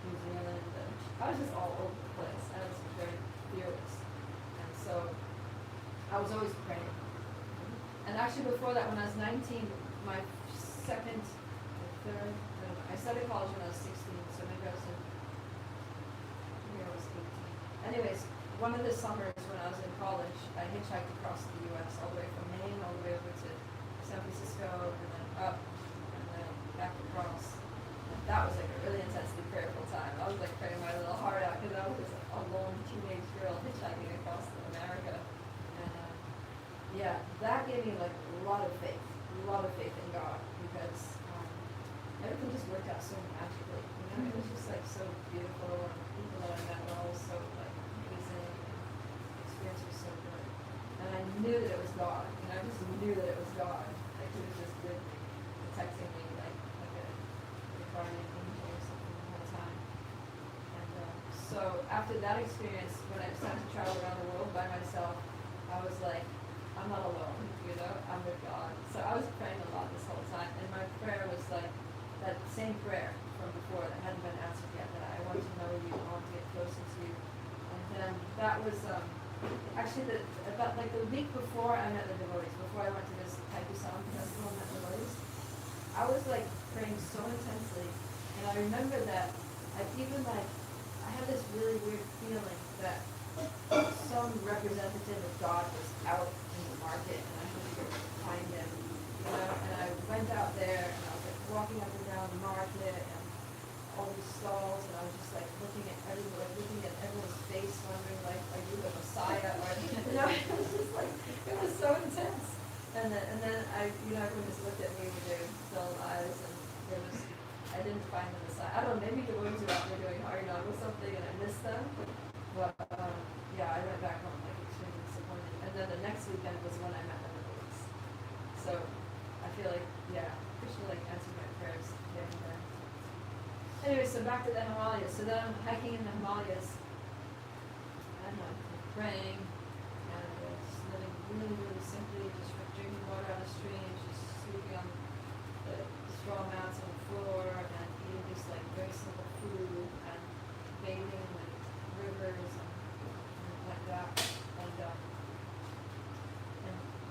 New Zealand, and I was just all over the place. I was very fearless, and so I was always praying. And actually, before that, when I was 19, my second, or third, no, I started college when I was 16, so maybe I was in, maybe I was 18. Anyways, one of the summers when I was in college, I hitchhiked across the U.S. all the way from Maine all the way over to San Francisco, and then up, and then back across. And that was like a really intensely prayerful time. I was like praying my little heart out because I was just a lone teenage girl hitchhiking across America. And yeah, that gave me like a lot of faith in God, because everything just worked out so magically. You know, it was just like so beautiful, and the people that I met were all so like amazing, and the experience was so good. And I knew that it was God. You know, I just knew that it was God. Like He was just with me, protecting me like a guardian angel or something the whole time. And so after that experience, when I decided to travel around the world by myself, I was like, I'm not alone, you know, I'm with God. So I was praying a lot this whole time, and my prayer was like that same prayer from before that hadn't been answered yet, that I want to know you, I want to get closer to you. And then that was actually about like the week before I met the devotees, before I went to this Taipei Sound Festival and met the devotees, I was like praying so intensely, and I remember that I had this really weird feeling that some representative of God was out in the market, and I had to go find him, you know. And I went out there, and I was like walking up and down the market, and all these stalls, and I was just like looking at everyone's face, wondering like, are you the Messiah? Or you know, it was just like, it was so intense. And then everyone just looked at me with their dull eyes, and I didn't find the Messiah. I don't know, maybe the ones who were out there doing Harinam or something, and I missed them. But yeah, I went back home like extremely disappointed. And then the next weekend was when I met the devotees. So I feel like, yeah, Krishna like answered my prayers there and then. Anyway, so back to the Himalayas. So then I'm hiking in the Himalayas, and I'm praying, and just living really, really simply, just drinking water out of streams, just sleeping on the straw mats on the floor, and eating just like very simple food, and bathing in the rivers and like that, and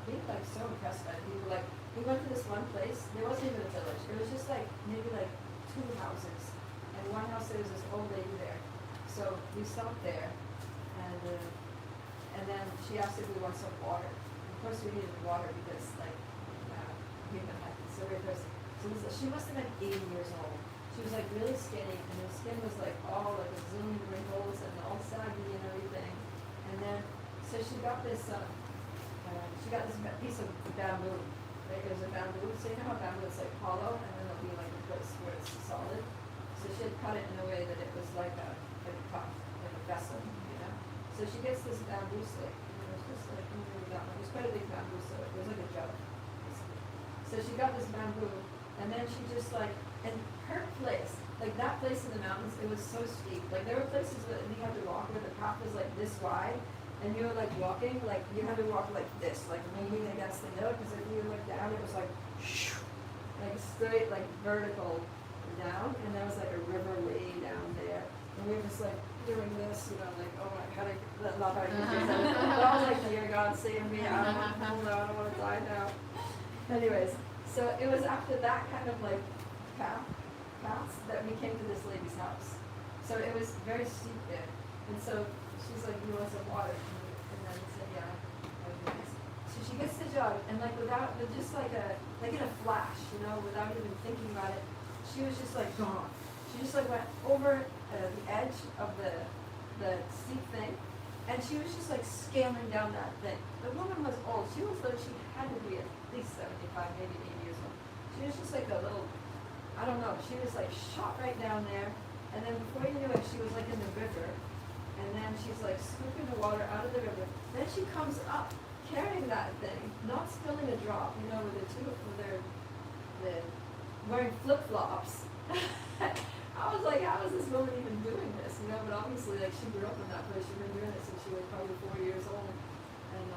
being like so impressed by people. Like we went to this one place, there wasn't even a village, it was just like maybe like 2 houses, and one house there was this old lady there, so we stopped there, and then she asked if we want some water. Of course we needed water because like we've been hiking, so we were thirsty. So she must have been 80 years old. She was like really skinny, and her skin was like all like a zillion wrinkles and all saggy and everything. And then, so she got this piece of bamboo. Like it was a bamboo. So you know how bamboo is like hollow, and then there'll be like a place where it's solid. So she had cut it in a way that it was like a cup, like a vessel, you know. So she gets this bamboo stick, and it was just like it was quite a big bamboo stick. It was like a jug, basically. So she got this bamboo, and then she just like. And her place, like that place in the mountains, it was so steep. Like there were places that you had to walk where the path was like this wide, and you were like walking, like you had to walk like this, like leaning against the hill, because if you looked down, it was like straight, like vertical down, and there was like a river way down there, and we were just like doing this, you know, like, oh my God, not how I did this. But I was like, dear God, save me, I don't want to die now. Anyways, so it was after that kind of like paths that we came to this lady's house. So it was very steep there. And so she's like, you want some water? And then I said, yeah, I would do this. So she gets the jug, and like with just like in a flash, you know, without even thinking about it, she was just like gone. She just like went over the edge of the steep thing, and she was just like scaling down that thing. The woman was old. She had to be at least 75, maybe 80 years old. She was just like a little, I don't know, she was like shot right down there, and then before you knew it, she was like in the river, and then she's like scooping the water out of the river. Then she comes up carrying that thing, not spilling a drop, you know, they're wearing flip-flops. I was like, how is this woman even doing this? You know, but obviously, like, she grew up in that place. She'd been doing it since she was probably 4 years old. And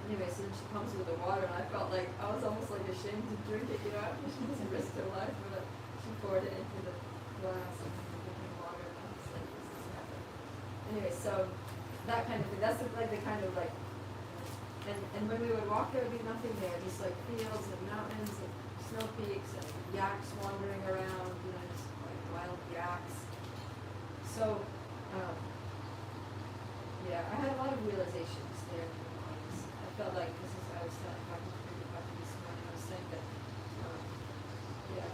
anyway, so then she comes with the water, and I felt like I was almost like ashamed to drink it, you know, after she just risked her life, but she poured it into the glass and drinking water, and I was like, this is heaven. Anyway, so that kind of thing. That's like the kind of like, and when we would walk, there would be nothing there, just like fields and mountains and snow peaks and yaks wandering around, you know, just like wild yaks. So, yeah, I had a lot of realizations there in New Orleans. I felt like this is, I was telling Dr. this morning, I was saying that, yeah,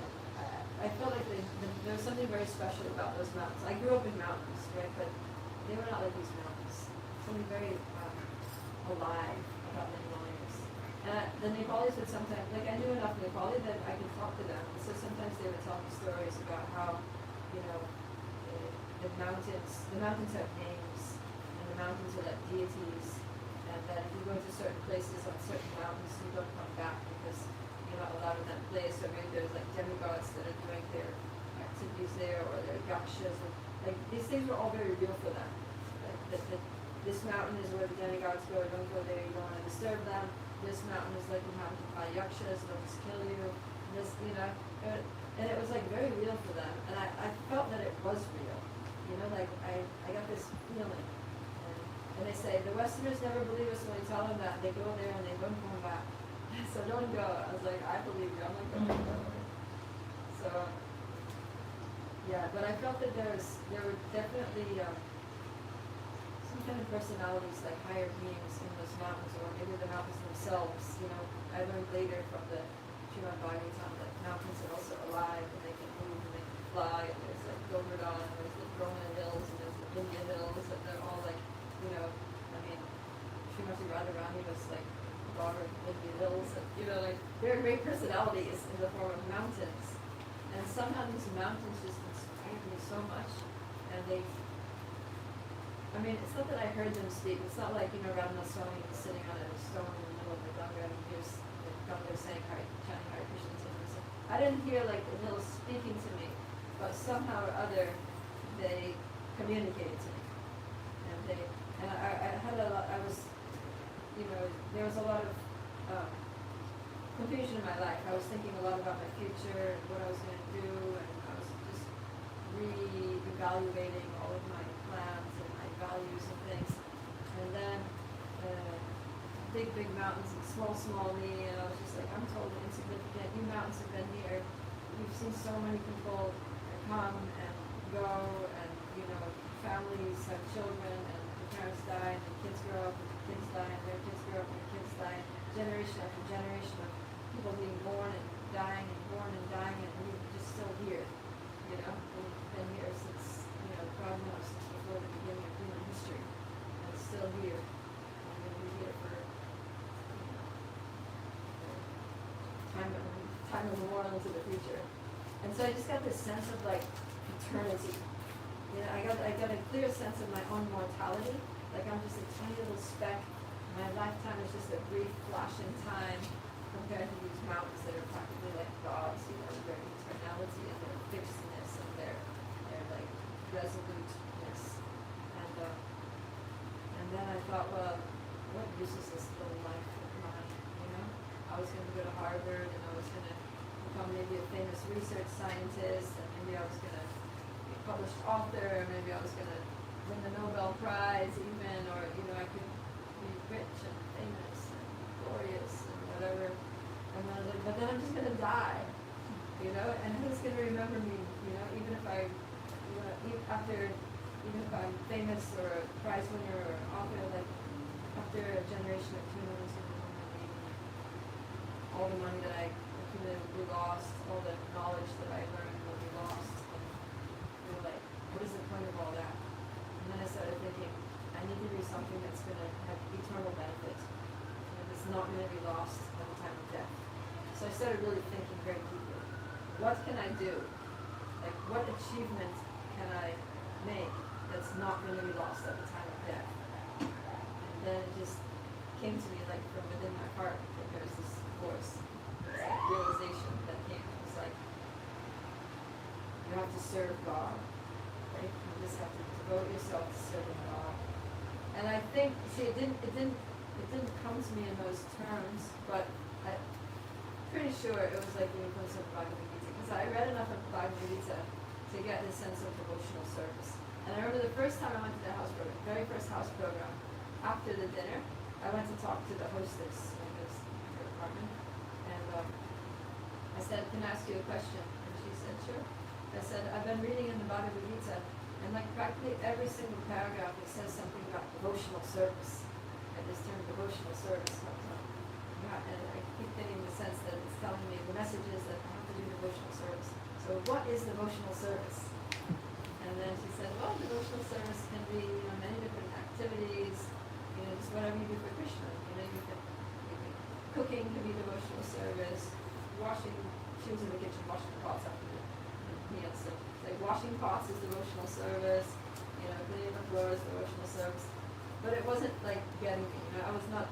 I felt like there was something very special about those mountains. I grew up in mountains, right, but they were not like these mountains. Something very alive about the Nepalis. And the Nepalis would sometimes, like I knew enough Nepali that I could talk to them. So sometimes they would tell me stories about how, you know, the mountains have names, and the mountains are like deities, and that if you go to certain places on certain mountains, you don't come back because you're not allowed in that place, or maybe there's like demigods that are doing their activities there, or they're yakshas, or, like these things were all very real for them. Like, this mountain is where the demigods go, don't go there, you don't want to disturb them. This mountain is like inhabited by yakshas, they'll just kill you. This, you know, and it was like very real for them, and I felt that it was real. You know, like I got this feeling. And they say, the Westerners never believe us when we tell them that. They go there and they don't come back. So don't go. I was like, I believe you. I'm not going. So, yeah, but I felt that there were definitely some kind of personalities, like higher beings in those mountains, or maybe the mountains themselves. You know, I learned later from the Srimad Bhagavatam that mountains are also alive, and they can move and they can fly, and there's like Govardhan, and there's the Brahma Hills, and there's the India Hills, and they're all like, you know, I mean, Srimati Radharani was like the daughter of India Hills, and, you know, like, they're great personalities in the form of mountains. And somehow these mountains just inspired me so much, and I mean, it's not that I heard them speak. It's not like, you know, Radha Swami is sitting on a stone in the middle of the Ganga and here's the Ganga saying chanting Hare Krishna. I didn't hear like the hills speaking to me, but somehow or other they communicated to me. And I had a lot, I was, you know, there was a lot of confusion in my life. I was thinking a lot about my future and what I was going to do, and I was just re-evaluating all of my plans and my values and things. And then big mountains and small me, and I was just like, I'm totally insignificant. You mountains have been here. You've seen so many people come and go, and, you know, families have children, and the parents die, and the kids grow up, and the kids die, and their kids grow up, and the kids die. Generation after generation of people being born and dying, and born and dying, and you're just still here, you know. And you've been here since, you know, God knows, since before the beginning of human history, and it's still here. And I'm going to be here for, you know, time immemorial into the future. And so I just got this sense of like eternity. You know, I got a clear sense of my own mortality. Like I'm just a tiny little speck. My lifetime is just a brief flash in time compared to these mountains that are practically like gods, you know, their eternality and their fixedness and their like resoluteness. And then I thought, well, what use is this little life of mine, you know? I was going to go to Harvard, and I was going to become maybe a famous research scientist, and maybe I was going to be a published author, maybe I was going to win the Nobel Prize even, or, you know, I could be rich and famous and glorious and whatever. And then I was like, but then I'm just going to die, you know, and who's going to remember me, you know, even if I, you know, even if I'm famous or a prize winner or an author, like, after a generation of humans, all the money that I accumulated will be lost, all the knowledge that I learned will be lost. And you're like, what is the point of all that? And then I started thinking, I need to do something that's going to have eternal benefit, and it's not going to be lost at the time of death. So I started really thinking very deeply. What can I do? Like, what achievement can I make that's it's not going to be lost at the time of death. And then it just came to me like from within my heart that there's this voice, this like realization that came. It was like, you have to serve God, right? You just have to devote yourself to serving God. And I think, see, it didn't come to me in those terms, but I'm pretty sure it was like the influence of Bhagavad Gita, because I read enough of Bhagavad Gita to get this sense of devotional service. And I remember the first time I went to the house program, very first house program, after the dinner, I went to talk to the hostess in her apartment, and I said, can I ask you a question? And she said, sure. I said, I've been reading in the Bhagavad Gita, and like practically every single paragraph it says something about devotional service. And this term devotional service comes up. Yeah, and I keep getting the sense that it's telling me the message is that I have to do devotional service. So what is devotional service? And then she said, well, devotional service can be, many different activities, just whatever you do for Krishna. Cooking can be devotional service, she was in the kitchen washing the pots after the meal, so like washing pots is devotional service, cleaning the floor is devotional service. But it wasn't like getting me, I was not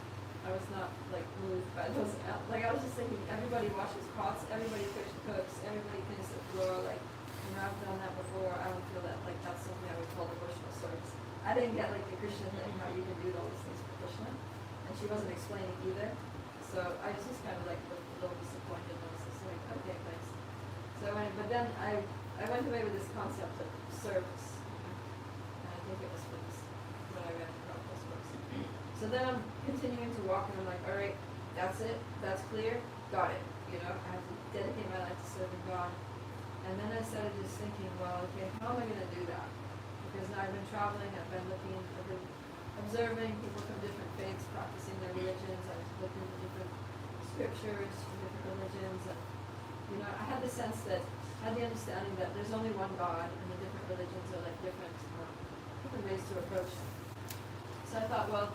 like moved by those, like I was just thinking, everybody washes pots, everybody cooks, everybody cleans the floor, like, I've done that before, I don't feel that, like, that's something I would call devotional service. I didn't get like the Krishna thing, how you can do all these things for Krishna, and she wasn't explaining either, so I was just kind of like a little disappointed, and I was just like, okay, thanks. So, but then I went away with this concept of service, and I think it was for this, what I read about those books. So then I'm continuing to walk, and I'm like, all right, that's it, that's clear, got it, I have to dedicate my life to serving God. And then I started just thinking, well, okay, how am I going to do that? Because now I've been traveling, I've been observing people from different faiths practicing their religions, I've looked into different scriptures from different religions, and, I had the sense that, I had the understanding that there's only one God, and the different religions are like different ways to approach them. So I thought, well,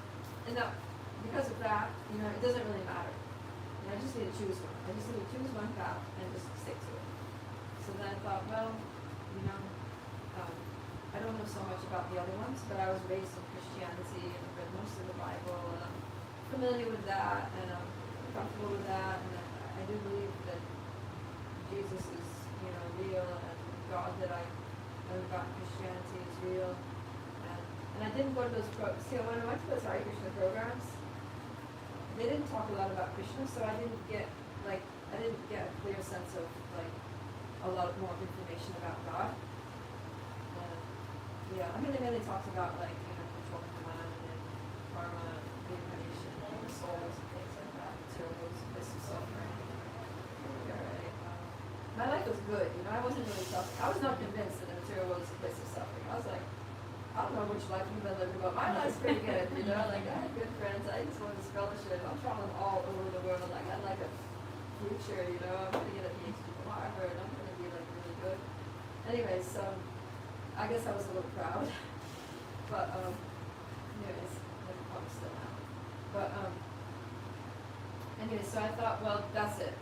because of that, it doesn't really matter. I just need to choose one. I just need to choose one path and just stick to it. So then I thought, well, I don't know so much about the other ones, but I was raised in Christianity and I've read most of the Bible and I'm familiar with that and I'm comfortable with that, and I do believe that Jesus is, real, and God that I learned about in Christianity is real. And I didn't go to those programs. See, when I went to those Hare Krishna programs, they didn't talk a lot about Krishna, so I didn't get a clear sense of like a lot more information about God. They mainly talked about like controlling the mind and karma, reincarnation, souls, and things like that. Materials, this is suffering. My life was good, I wasn't really suffering. I was not convinced that the material was a place of suffering. I was like, I don't know which life you've been living, but my life's pretty good, like I had good friends, I just wanted this fellowship, I'm traveling all over the world, like I had like a future, I'm gonna get a PhD from Harvard, I'm gonna be like really good. Anyways, so I guess I was a little proud, but anyways, I'm still now. But anyways, so I thought, well, that's it,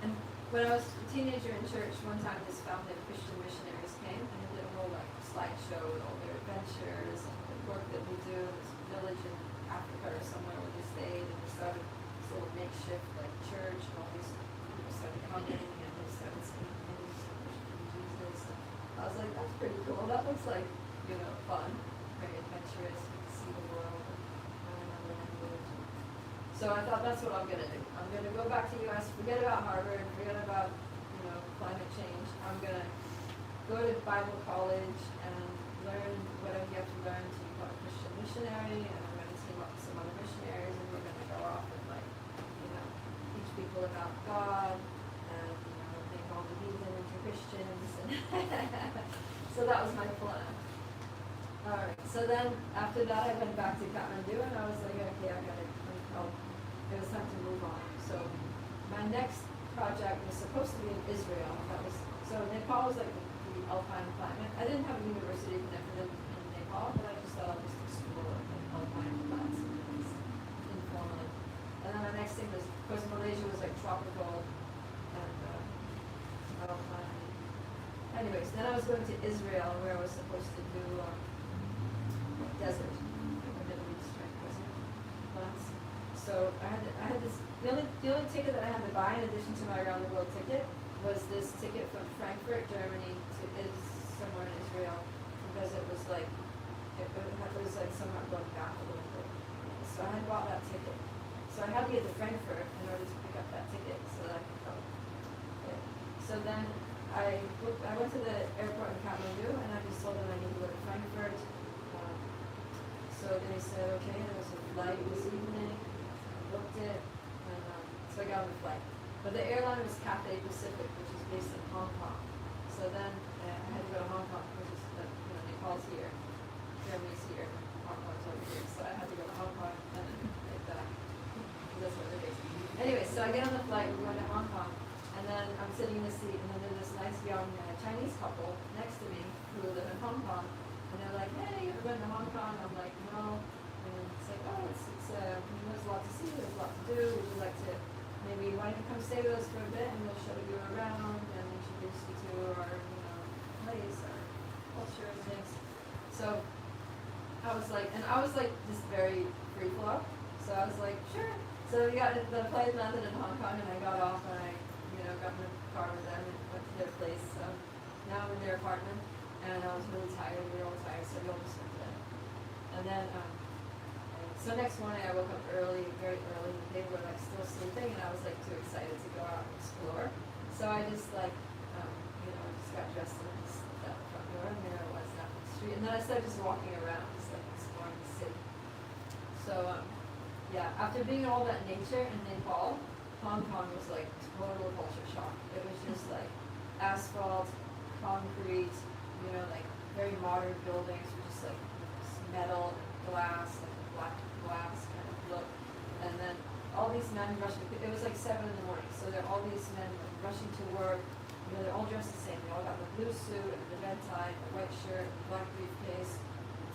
and when I was a teenager in church, one time this founded Christian missionaries came and they did a whole like slideshow with all their adventures and the work that we do in this village in Africa or somewhere where they stayed, and we started this little makeshift like church, and all these people started coming and they started singing hymns and worshiping Jesus. And I was like, that's pretty cool. That looks like, fun, very adventurous, you can see the world and learn another language. So I thought that's what I'm gonna do. I'm gonna go back to US, forget about Harvard, forget about, climate change. I'm gonna go to Bible college and learn whatever you have to learn to become a Christian missionary, and I'm gonna team up with some other missionaries, and we're gonna go off and teach people about God, and make all the heathen into Christians, and so that was my plan. Alright, so then after that I went back to Kathmandu, and I was like, okay, it was time to move on. So my next project was supposed to be in Israel. So Nepal was like the alpine climate. I didn't have a university connection in Nepal, but I just thought I'd just explore like alpine plants and things informally. And then my next thing was, of course, Malaysia was like tropical and alpine. Anyways, then I was going to Israel where I was supposed to do desert, Middle East, right, wasn't it? Months. So I had this, the only ticket that I had to buy in addition to my around the world ticket was this ticket from Frankfurt, Germany to somewhere in Israel, because it was like, it was like somewhere going back a little bit. So I had bought that ticket. So I had to get to Frankfurt in order to pick up that ticket so that I could go. Okay. So then I went to the airport in Kathmandu and I just told them I need to go to Frankfurt. So they said, okay, there was a flight this evening, booked it, and so I got on the flight. But the airline was Cathay Pacific, which is based in Hong Kong. So then I had to go to Hong Kong, which is, Nepal's here, Germany's here, Hong Kong's over here. So I had to go to Hong Kong and then like that. That's what they're based. Anyway, so I get on the flight, we're going to Hong Kong, and then I'm sitting in the seat, and then there's this nice young Chinese couple next to me who live in Hong Kong. And they're like, hey, you ever been to Hong Kong? I'm like, no. And it's like, oh, there's a lot to see, there's a lot to do. Would you like to, maybe why don't you come stay with us for a bit and we'll show you around and introduce you to our, place, our culture and things. So I was like just very free flow. So I was like, sure. So we got the plane landed in Hong Kong and I got off and I, got in the car with them and went to their place. So now I'm in their apartment. And I was really tired, we were all tired, so we all just went to bed. And then, so next morning I woke up early, very early, and they were like still sleeping, and I was like too excited to go out and explore. So I just like, just got dressed and I just stepped out the front door, and there I was down the street. And then I started just walking around, just like exploring the city. So, after being in all that nature in Nepal, Hong Kong was like total culture shock. It was just like asphalt, concrete, like very modern buildings with just like metal and glass, like black glass kind of look. And then all these men rushing, it was like 7 in the morning, so there are all these men like, rushing to work. They're all dressed the same. They all got the blue suit and the red tie, the white shirt, the black briefcase,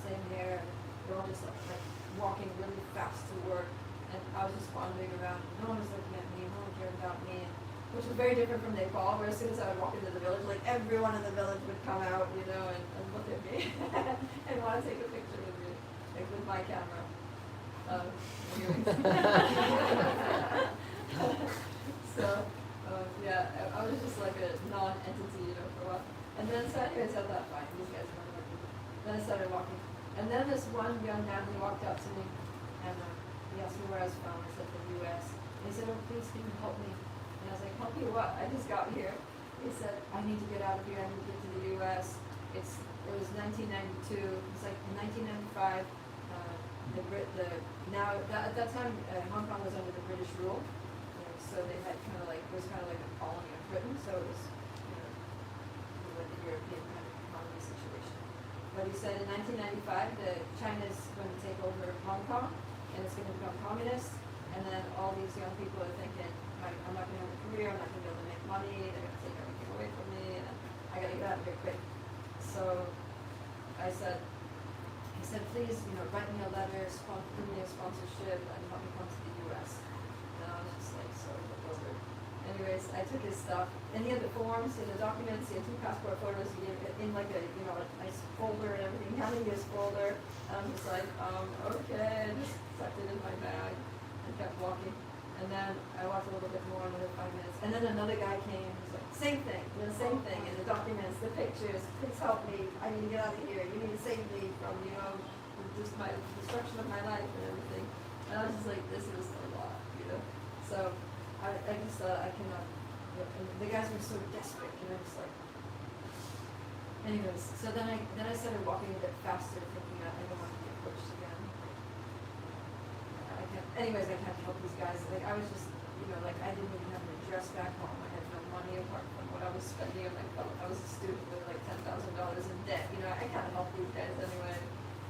same hair. They're all just like walking really fast to work. And I was just wandering around. No one was looking at me. No one cared about me. Which was very different from Nepal, where as soon as I would walk into the village, like everyone in the village would come out, and look at me and want to take a picture with me, like with my camera. Anyways. So, I was just like a non-entity, for a while. And then, so anyways, I thought, fine, these guys weren't working. Then I started walking. And then this one young man, he walked up to me, and he asked me where I was from. I said, the U.S. And he said, oh, please, can you help me? And I was like, help you what? I just got here. He said, I need to get out of here. I need to get to the U.S. It was 1992. It's like in 1995. At that time, Hong Kong was under the British rule. So they had it was kind of like a colony of Britain. So it was, like the European kind of economy situation. But he said in 1995, China's going to take over Hong Kong, and it's going to become communist. And then all these young people are thinking, I'm not going to have a career, I'm not going to be able to make money, they're going to take everything away from me, and I got to get out of here quick. So he said, please, write me a letter, give me a sponsorship, and help me come to the U.S. And I was just like, so bewildered. Anyways, I took his stuff, and he had the forms and the documents, he had 2 passport photos, he gave it in like a, a nice folder and everything, he handed me his folder, and I'm just like, okay, and just tucked it in my bag, and kept walking. And then I walked a little bit more, another 5 minutes. And then another guy came, he's like, same thing, same thing. And the documents, the pictures, please help me. I need to get out of here. You need to save me from, just my destruction of my life and everything. And I was just like, this is a lot, So I just thought I cannot, and the guys were so desperate, just like, anyways. So then I started walking a bit faster, thinking I don't want to be approached again. Anyways, I can't help these guys. Like I was just, I didn't even have an address back home. I had no money apart from what I was spending on my phone. I was a student with like $10,000 in debt. I can't help these guys anyway.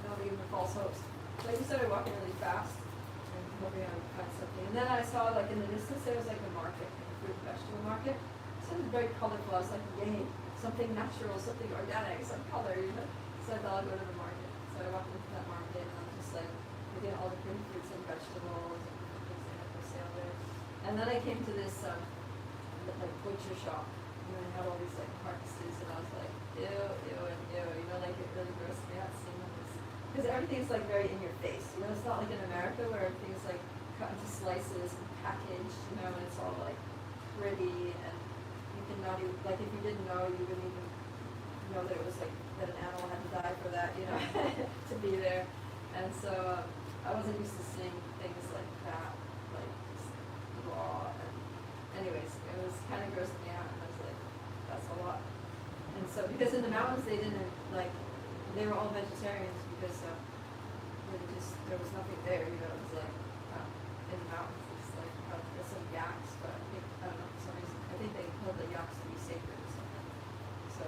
Don't give them false hopes. So I just started walking really fast and hoping I would find something. And then I saw like in the distance there was like a market, like a fruit and vegetable market. So it was very colorful. I was like, yay, something natural, something organic, some color, So I thought I'd go to the market. So I walked into that market and I was just like, looking at all the pretty fruits and vegetables and things they had for sale there. And then I came to this like butcher shop, and I had all these like carcasses, and I was like, ew, ew, and ew, you know, like it really grossed me out seeing this. Because everything's like very in your face, you know, it's not like in America where everything's like cut into slices and packaged, you know, and it's all like pretty, and you can not even, like if you didn't know, you wouldn't even know that it was like, that an animal had to die for that, you know, to be there. And so I wasn't used to seeing things like that, like just raw, and anyways, it was kind of grossing me out, and I was like, that's a lot. And so, because in the mountains they didn't, like, they were all vegetarians because there was nothing there, you know, it was like, in the mountains, it's like, there's some yaks, but I think, I don't know, for some reason, I think they held the yaks to be sacred or something. So,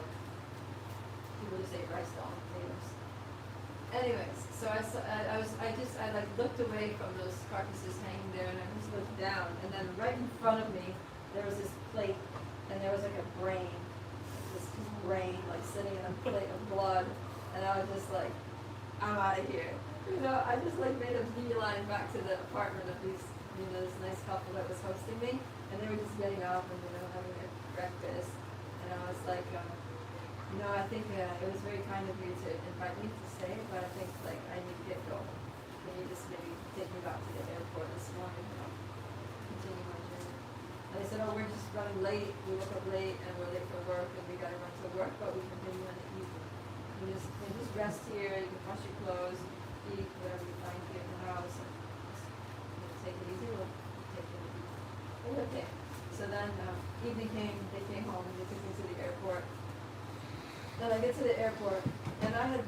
people just ate rice down potatoes. Anyways, so I like looked away from those carcasses hanging there, and I just looked down, and then right in front of me, there was this plate, and there was like a brain, this brain, like sitting in a plate of blood, and I was just like, I'm out of here. You know, I just like made a beeline back to the apartment of these, you know, this nice couple that was hosting me, and they were just getting up and, you know, having their breakfast, and I was like, you know, I think it was very kind of you to invite me to stay, but I think like I need to get going. Can you just maybe take me back to the airport this morning, you know, continue my journey? And they said, oh, we're just running late. We woke up late and we're late for work, and we got to run to work, but we continue in the evening. You just rest here. You can wash your clothes, eat whatever you find here in the house, and just, you know, take it easy. We'll take it easy. Oh, okay. So then evening came. They came home and they took me to the airport. Then I get to the airport, and I had,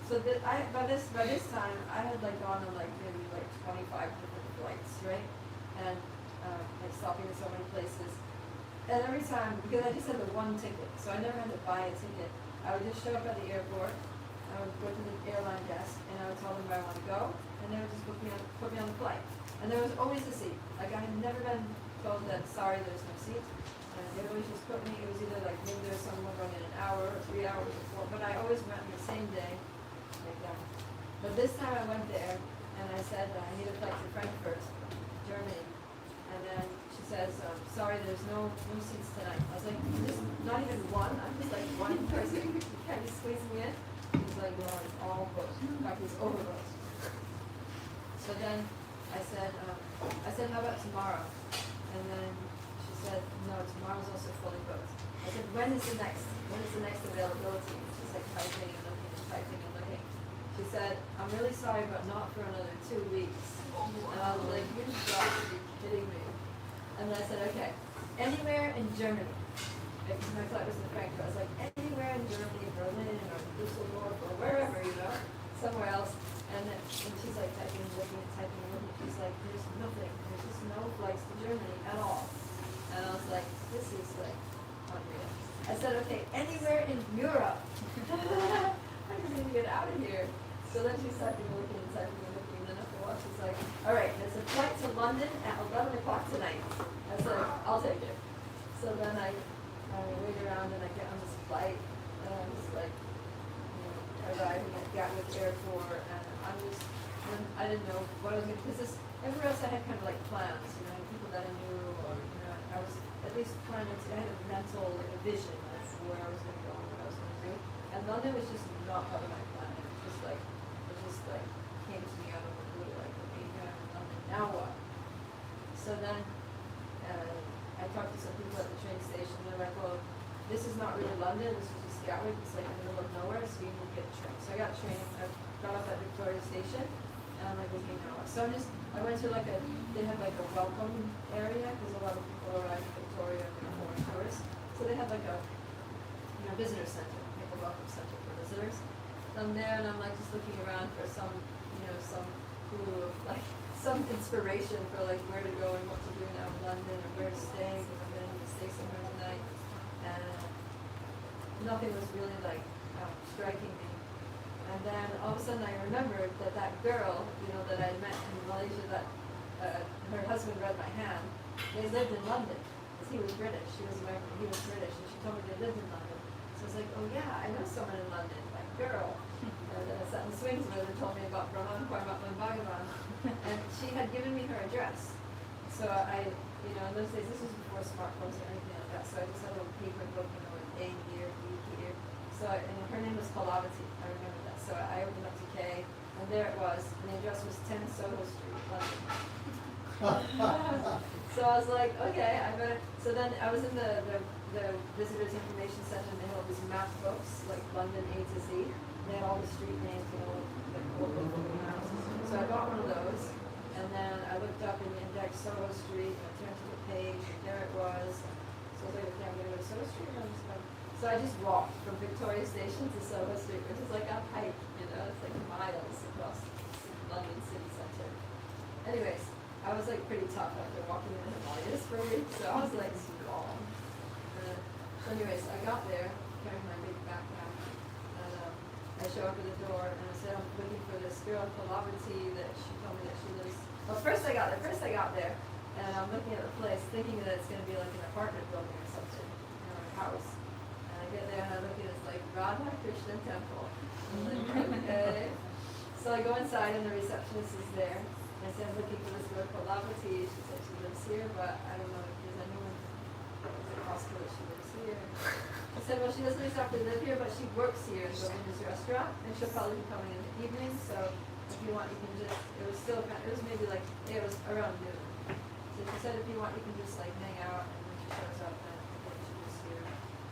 so that by this time I had like gone on like maybe like 25 different flights, right? And like stopping in so many places. And every time, because I just had the one ticket, so I never had to buy a ticket. I would just show up at the airport, I would go to the airline desk, and I would tell them where I want to go, and they would just put me on the flight. And there was always a seat. Like I had never been told that sorry, there's no seat. They always just put me, it was either like maybe there's someone running an hour or 3 hours before, but I always went on the same day, like that. But this time I went there, and I said, I need a flight to Frankfurt, Germany. And then she says, sorry, there's no seats tonight. I was like, just not even one, I'm just like one person, can you squeeze me in? He's like, no, it's all booked, in fact, it's overbooked. So then I said, how about tomorrow? And then she said, no, tomorrow's also fully booked. I said, when is the next availability? And she's like typing and looking and typing and looking. She said, I'm really sorry, but not for another 2 weeks. And I was like, you've got to be kidding me. And then I said, okay, anywhere in Germany. Because my flight was in Frankfurt. I was like, anywhere in Germany, Berlin or Düsseldorf or wherever, you know, somewhere else. And she's like typing and looking and typing and looking. She's like, there's nothing. There's just no flights to Germany at all. And I was like, this is like unreal. I said, okay, anywhere in Europe. I just need to get out of here. So then she's typing and looking and typing and looking. And then after a while she's like, all right, there's a flight to London at 11 o'clock tonight. I said, I'll take it. So then I wait around and I get on this flight. And I'm just like, you know, arriving at Gatwick Airport. And I didn't know what I was going to, because everywhere else I had kind of like plans, you know, people that I knew, or, you know, I was at least planning to, I had a mental, like a vision of where I was going to go and what I was going to do. And London was just not part of my plan. It just came to me out of the blue, like, okay, you're going to London, now what? So then, I talked to some people at the train station, and they're like, well, this is not really London, this is just Gatwick, it's like in the middle of nowhere, so you need to get a train. So I got a train, I got off at Victoria Station, and I'm like, okay, now what? So I went to like they have like a welcome area, because a lot of people arrive in Victoria and they're foreign tourists. So they have like a, you know, visitor center, like a welcome center for visitors. So I'm there and I'm like just looking around for some, you know, some clue of like, some inspiration for like where to go and what to do now in London or where to stay, because I'm going to need to stay somewhere tonight. And nothing was really like striking me. And then all of a sudden I remembered that girl, you know, that I met in Malaysia, that her husband read my hand, they lived in London, because he was British, she was American, he was British, and she told me they lived in London. So I was like, oh yeah, I know someone in London, that girl. And then I sat in the swings with her and told me about Brahman Parmat Bhagavan. And she had given me her address. So I, you know, in those days, this was before smartphones or anything like that, so I just had a little paper book, you know, with A here, B here. So, and her name was Kalavati, I remember that. So I opened up to K, and there it was, and the address was 10 Soho Street, London. So I was like, okay, I better. So then I was in the visitors information center, and they had all these map books, like London A to Z. They had all the street names, you know, like old looking houses. So I bought one of those, and then I looked up in the index Soho Street, and I turned to the page, and there it was. So I was like, okay, I'm gonna go to Soho Street, and I'm just going. So I just walked from Victoria Station to Soho Street, which is like a hike, you know, it's like miles across London city center. Anyways, I was like pretty tough after walking in the Himalayas for a week, so I was like strong. So anyways, I got there carrying my big backpack, and I show up at the door, and I said I'm looking for this girl Kalavati that she told me that she lives. Well, first I got there, and I'm looking at the place, thinking that it's going to be like an apartment building or something, you know, a house. And I get there and I look at it, it's like Radha Krishna Temple. I'm like, okay. So I go inside and the receptionist is there. I said, I'm looking for this girl Kalavati. She said she lives here, but I don't know if there's anyone at the hospital that she lives here. I said, well, she doesn't exactly live here, but she works here in the women's restaurant, and she'll probably be coming in the evening, so if you want, you can just, it was maybe like, it was around noon. So she said, if you want, you can just like hang out, and when she shows up, then she's just here.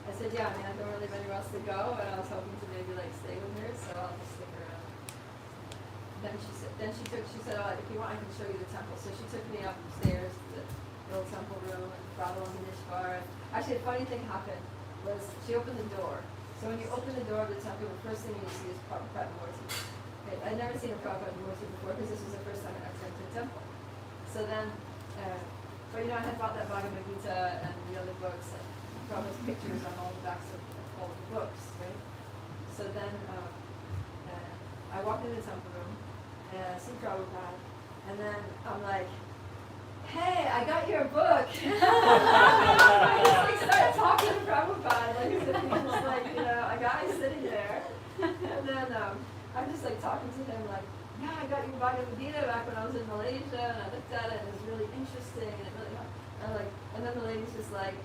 I said, yeah, I mean, I don't really have anywhere else to go, and I was hoping to maybe like stay with her, so I'll just stick around. She said, oh, if you want, I can show you the temple. So she took me upstairs to the little temple room and brought along the Nishbar. Actually, a funny thing happened was she opened the door. So when you open the door of the temple, the first thing you see is Prabhupada Murti. Okay, I'd never seen a Prabhupada Murti before because this was the first time I ever entered the temple. So then, but you know, I had bought that Bhagavad Gita and the other books and Prabhupada's pictures on all the backs of all the books, right? So then I walked into the temple room. And I see Prabhupada, and then I'm like, hey, I got your book. I just like started talking to Prabhupada, like as if he was like, you know, a guy sitting there. And then I'm just like talking to him like, yeah, I got your Bhagavad Gita back when I was in Malaysia, and I looked at it, and it was really interesting, and it really, and then the lady's just like,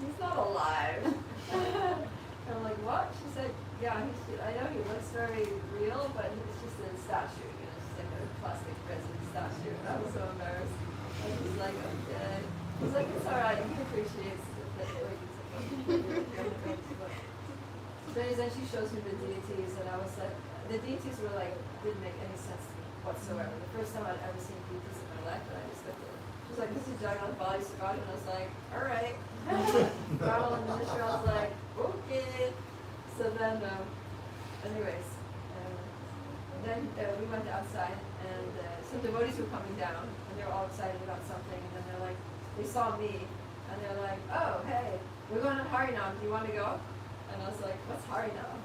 he's not alive. And I'm like, what? She said, yeah, I know he looks very real, but he's just a statue, you know, just like a plastic resin statue. And I was so embarrassed. I was like, okay. I was like, it's alright, he appreciates that So then she shows me the deities, and I was like, the deities were like, didn't make any sense to me whatsoever. The first time I'd ever seen deities in my life, and I just looked at them. She was like, this is Jagannath Bali Sagat, and I was like, alright. Ronald and Minister, I was like, okay. So then, anyways, then we went outside, and some devotees were coming down, and they were all excited about something, and then they're like, they saw me, and they're like, oh, hey, we're going to Harinam, do you want to go? And I was like, what's Harinam?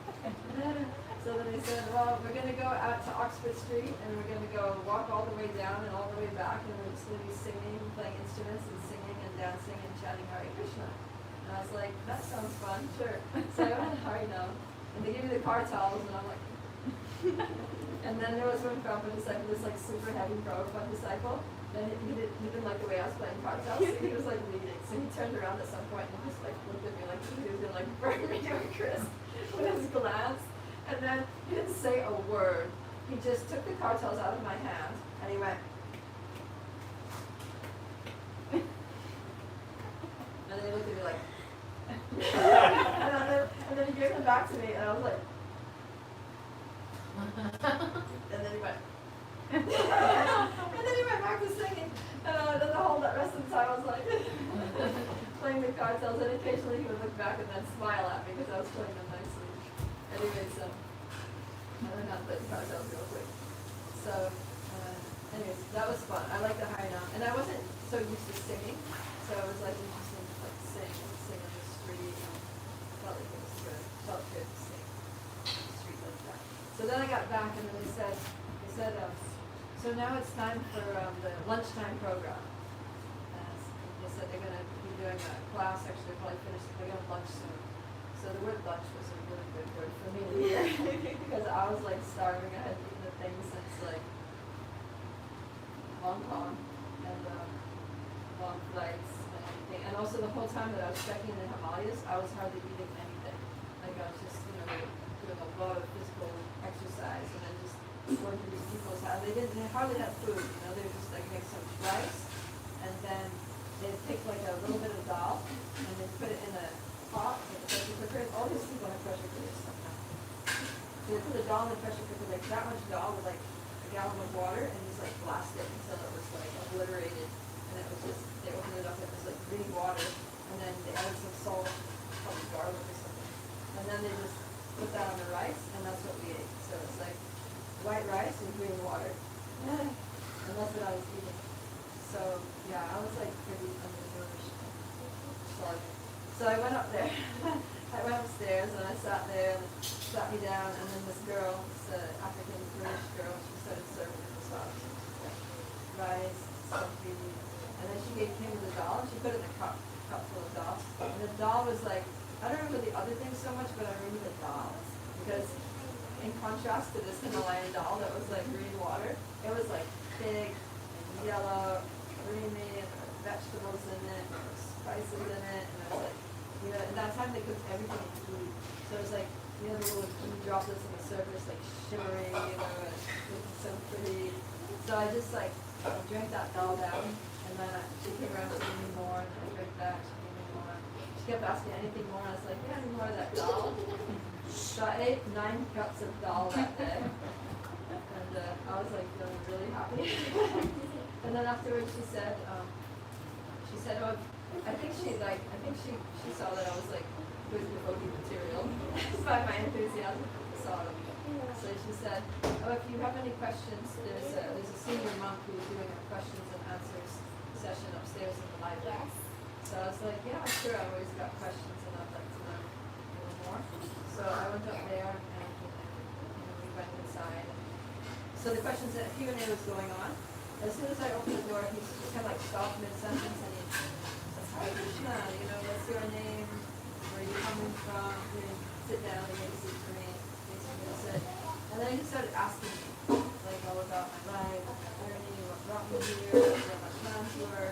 So then they said, well, we're going to go out to Oxford Street, and we're going to go walk all the way down and all the way back, and we're just going to be singing, playing instruments, and singing, and dancing, and chanting Hare Krishna. And I was like, that sounds fun, sure. So I went to Harinam, and they gave me the car towels, and I'm like, and then there was one Prabhupada disciple, this like super heavy Prabhupada disciple, and he didn't like the way I was playing car towels, so he was like leading. So he turned around at some point and just like looked at me like he was gonna like burn me to a crisp with his glance. And then he didn't say a word. He just took the car towels out of my hand, and he went, and then he looked at me like, and then he gave them back to me, and I was like, and then he went, and then he went back to singing, and then the whole rest of the time I was like, playing the cartels, and occasionally he would look back and then smile at me because I was playing them nicely. Anyways, I learned how to play the cartels real quick. So, anyways, that was fun. I like the Harinam, and I wasn't so used to singing, so it was like interesting to like sing on the street, and felt like it was good. Felt good to sing on the street like that. So then I got back, and then they said, so now it's time for the lunchtime program. They said they're going to be doing a class, actually they're probably finished, they're going to lunch soon. So the word lunch was a really good word for me to hear, because I was like starving. I hadn't eaten a thing since like Hong Kong. And time that I was trekking in the Himalayas, I was hardly eating anything. Like I was just, doing a lot of physical exercise and then just going to these people's houses. They hardly had food, they would just like make some rice and then they'd take like a little bit of dal and they'd put it in a pot, like a pressure cooker. All these people have pressure cookers sometimes. So they put the dal in the pressure cooker, like that much dal with like a gallon of water and just like blast it until it was like obliterated. And it was just, they opened it up, it was like green water, and then they added some salt, probably garlic or something. And then they just put that on the rice, and that's what we ate. So it's like white rice and green water. And that's what I was eating. So yeah, I was like pretty undernourished. Sorry. So I went up there. I went upstairs and I sat there and sat me down, and then this girl, this African British girl, she started serving me this up. Rice, something. And then she came with the dal, and she put it in a cup full of dal. And the dal was like, I don't remember the other things so much, but I remember the dal. Because in contrast to this Himalayan dal that was like green water, it was like big and yellow, creamy, and there were vegetables in it, and there were spices in it, and it was like, at that time they cooked everything in food. So it was like, the little droplets on the surface, like shimmering, and looking so pretty. So I just like drank that dal down, and then she came around to give me more, and I drank that, she gave me more. She kept asking anything more, and I was like, yeah, any more of that dal? So I ate 9 cups of dal that day, and I was like feeling really happy. And then afterwards she said, oh, I think she saw that I was like good devotee material by my enthusiasm for Sadhu. So she said, oh, if you have any questions, there's a senior monk who's doing a questions and answers session upstairs in the library. So I was like, yeah, sure, I've always got questions and I'd like to learn a little more. So I went up there and we went inside. So the questions that Q&A was going on. As soon as I opened the door, he just kind of like stopped mid-sentence and he says, hi Krishna, what's your name? Where are you coming from? Sit down and make a seat for me. Basically I said. And then he started asking me, like all about my life, my journey, what brought me here, what my plans were.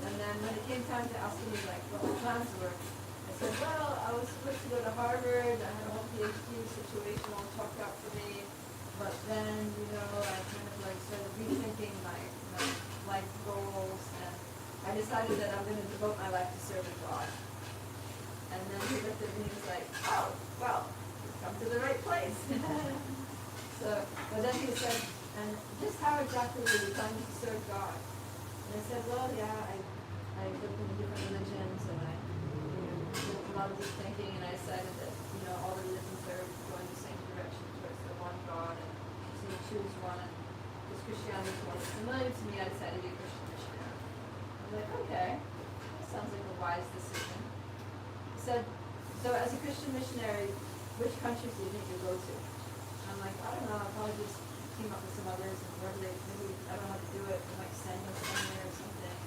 And then when it came time to asking me like what my plans were, I said, well, I was supposed to go to Harvard, I had a whole PhD situation all chalked out for me, but then, I kind of like started rethinking my life goals, and I decided that I'm going to devote my life to serving God. And then he looked at me and was like, oh, well, you've come to the right place. But then he said, and just how exactly were you planning to serve God? And I said, well, yeah, I lived in different religions, and I did a lot of deep thinking, and I decided that, all the religions are going the same direction towards the one God, and so you choose one, and because Christianity is more familiar to me, I decided to be a Christian missionary. I was like, okay, sounds like a wise decision. He said, so as a Christian missionary, which countries do you think you'll go to? I'm like, I don't know, I'll probably just team up with some others, and wherever maybe I don't know how to do it, they might send us somewhere or something.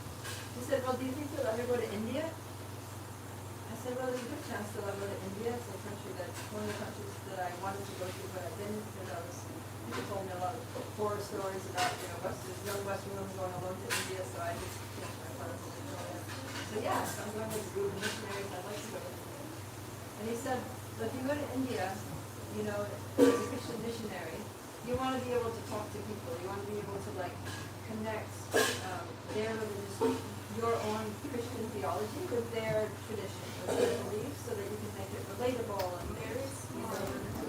He said, well, do you think you'll ever go to India? I said, well, there's a good chance that I'll go to India. It's a country that's one of the countries that I wanted to go to, but I didn't, because people told me a lot of horror stories about, there's no Western women going alone to India, so I just changed my plans and didn't go there. So yeah, so I'm going with a group of missionaries, I'd like to go to India. And he said, but if you go to India, as a Christian missionary, you want to be able to talk to people. You want to be able to connect their religious, your own Christian theology with their tradition, with their beliefs, so that you can make it relatable and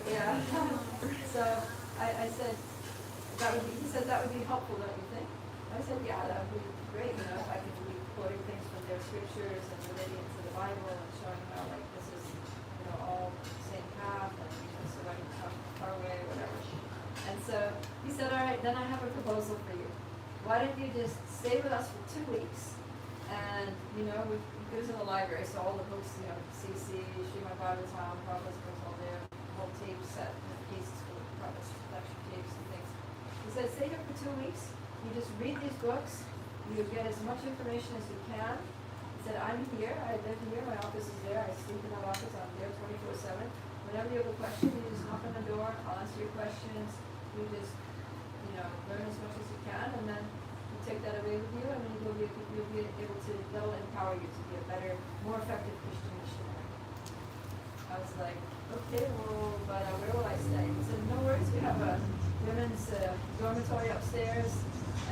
yeah. So I said he said that would be helpful, don't you think? I said, yeah, that would be great. If I could be quoting things from their scriptures and relating it to the Bible and showing how this is all the same path, and so I can come far away or whatever. And so he said, all right, then I have a proposal for you. Why don't you just stay with us for 2 weeks? And, he goes in the library, so all the books, CC, Srimad Bhagavatam, Prabhupada's books, all there, whole tape set, cases for Prabhupada's lecture tapes and things. He said, stay here for 2 weeks. You just read these books. You get as much information as you can. He said, I'm here. I live here. My office is there. I sleep in that office. I'm there 24/7. Whenever you have a question, you just knock on the door. I'll answer your questions. You just, learn as much as you can. And then you take that away with you, I mean, you'll be able to, that'll empower you to be a better, more effective Christian missionary. I was like, okay, well, but where will I stay? He said, no worries, we have a women's dormitory upstairs,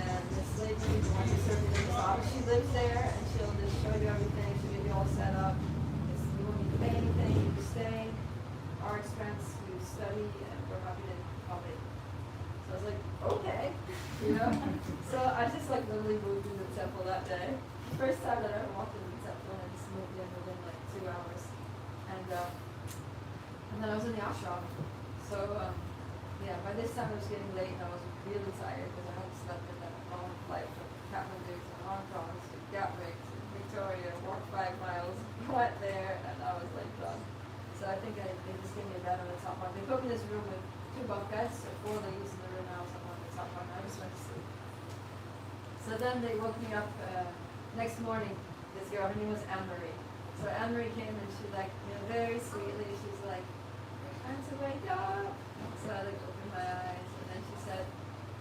and this lady, the one who served you in this office, she lives there, and she'll just show you everything, she'll get you all set up. You won't need to pay anything, you just stay, our expense, you study, and we're happy to accommodate. So I was like, okay, you know? So I just like literally moved into the temple that day. First time that I ever walked into the temple, and I just moved in within like 2 hours. And then I was in the ashram. So yeah, by this time it was getting late, and I was really tired because I hadn't slept in that long flight from Kathmandu to Hong Kong to Gatwick to Victoria, walked 5 miles, went there, and I was like done. So I think they just gave me a bed on the top one. They put me in this room with 2 bunk beds, so 4 ladies in the room, and I was on the top one. I just went to sleep. So then they woke me up next morning. This girl, her name was Anne-Marie. So Anne-Marie came, and she like, you know, very sweetly, she's like, time to wake up. So I like opened my eyes, and then she said,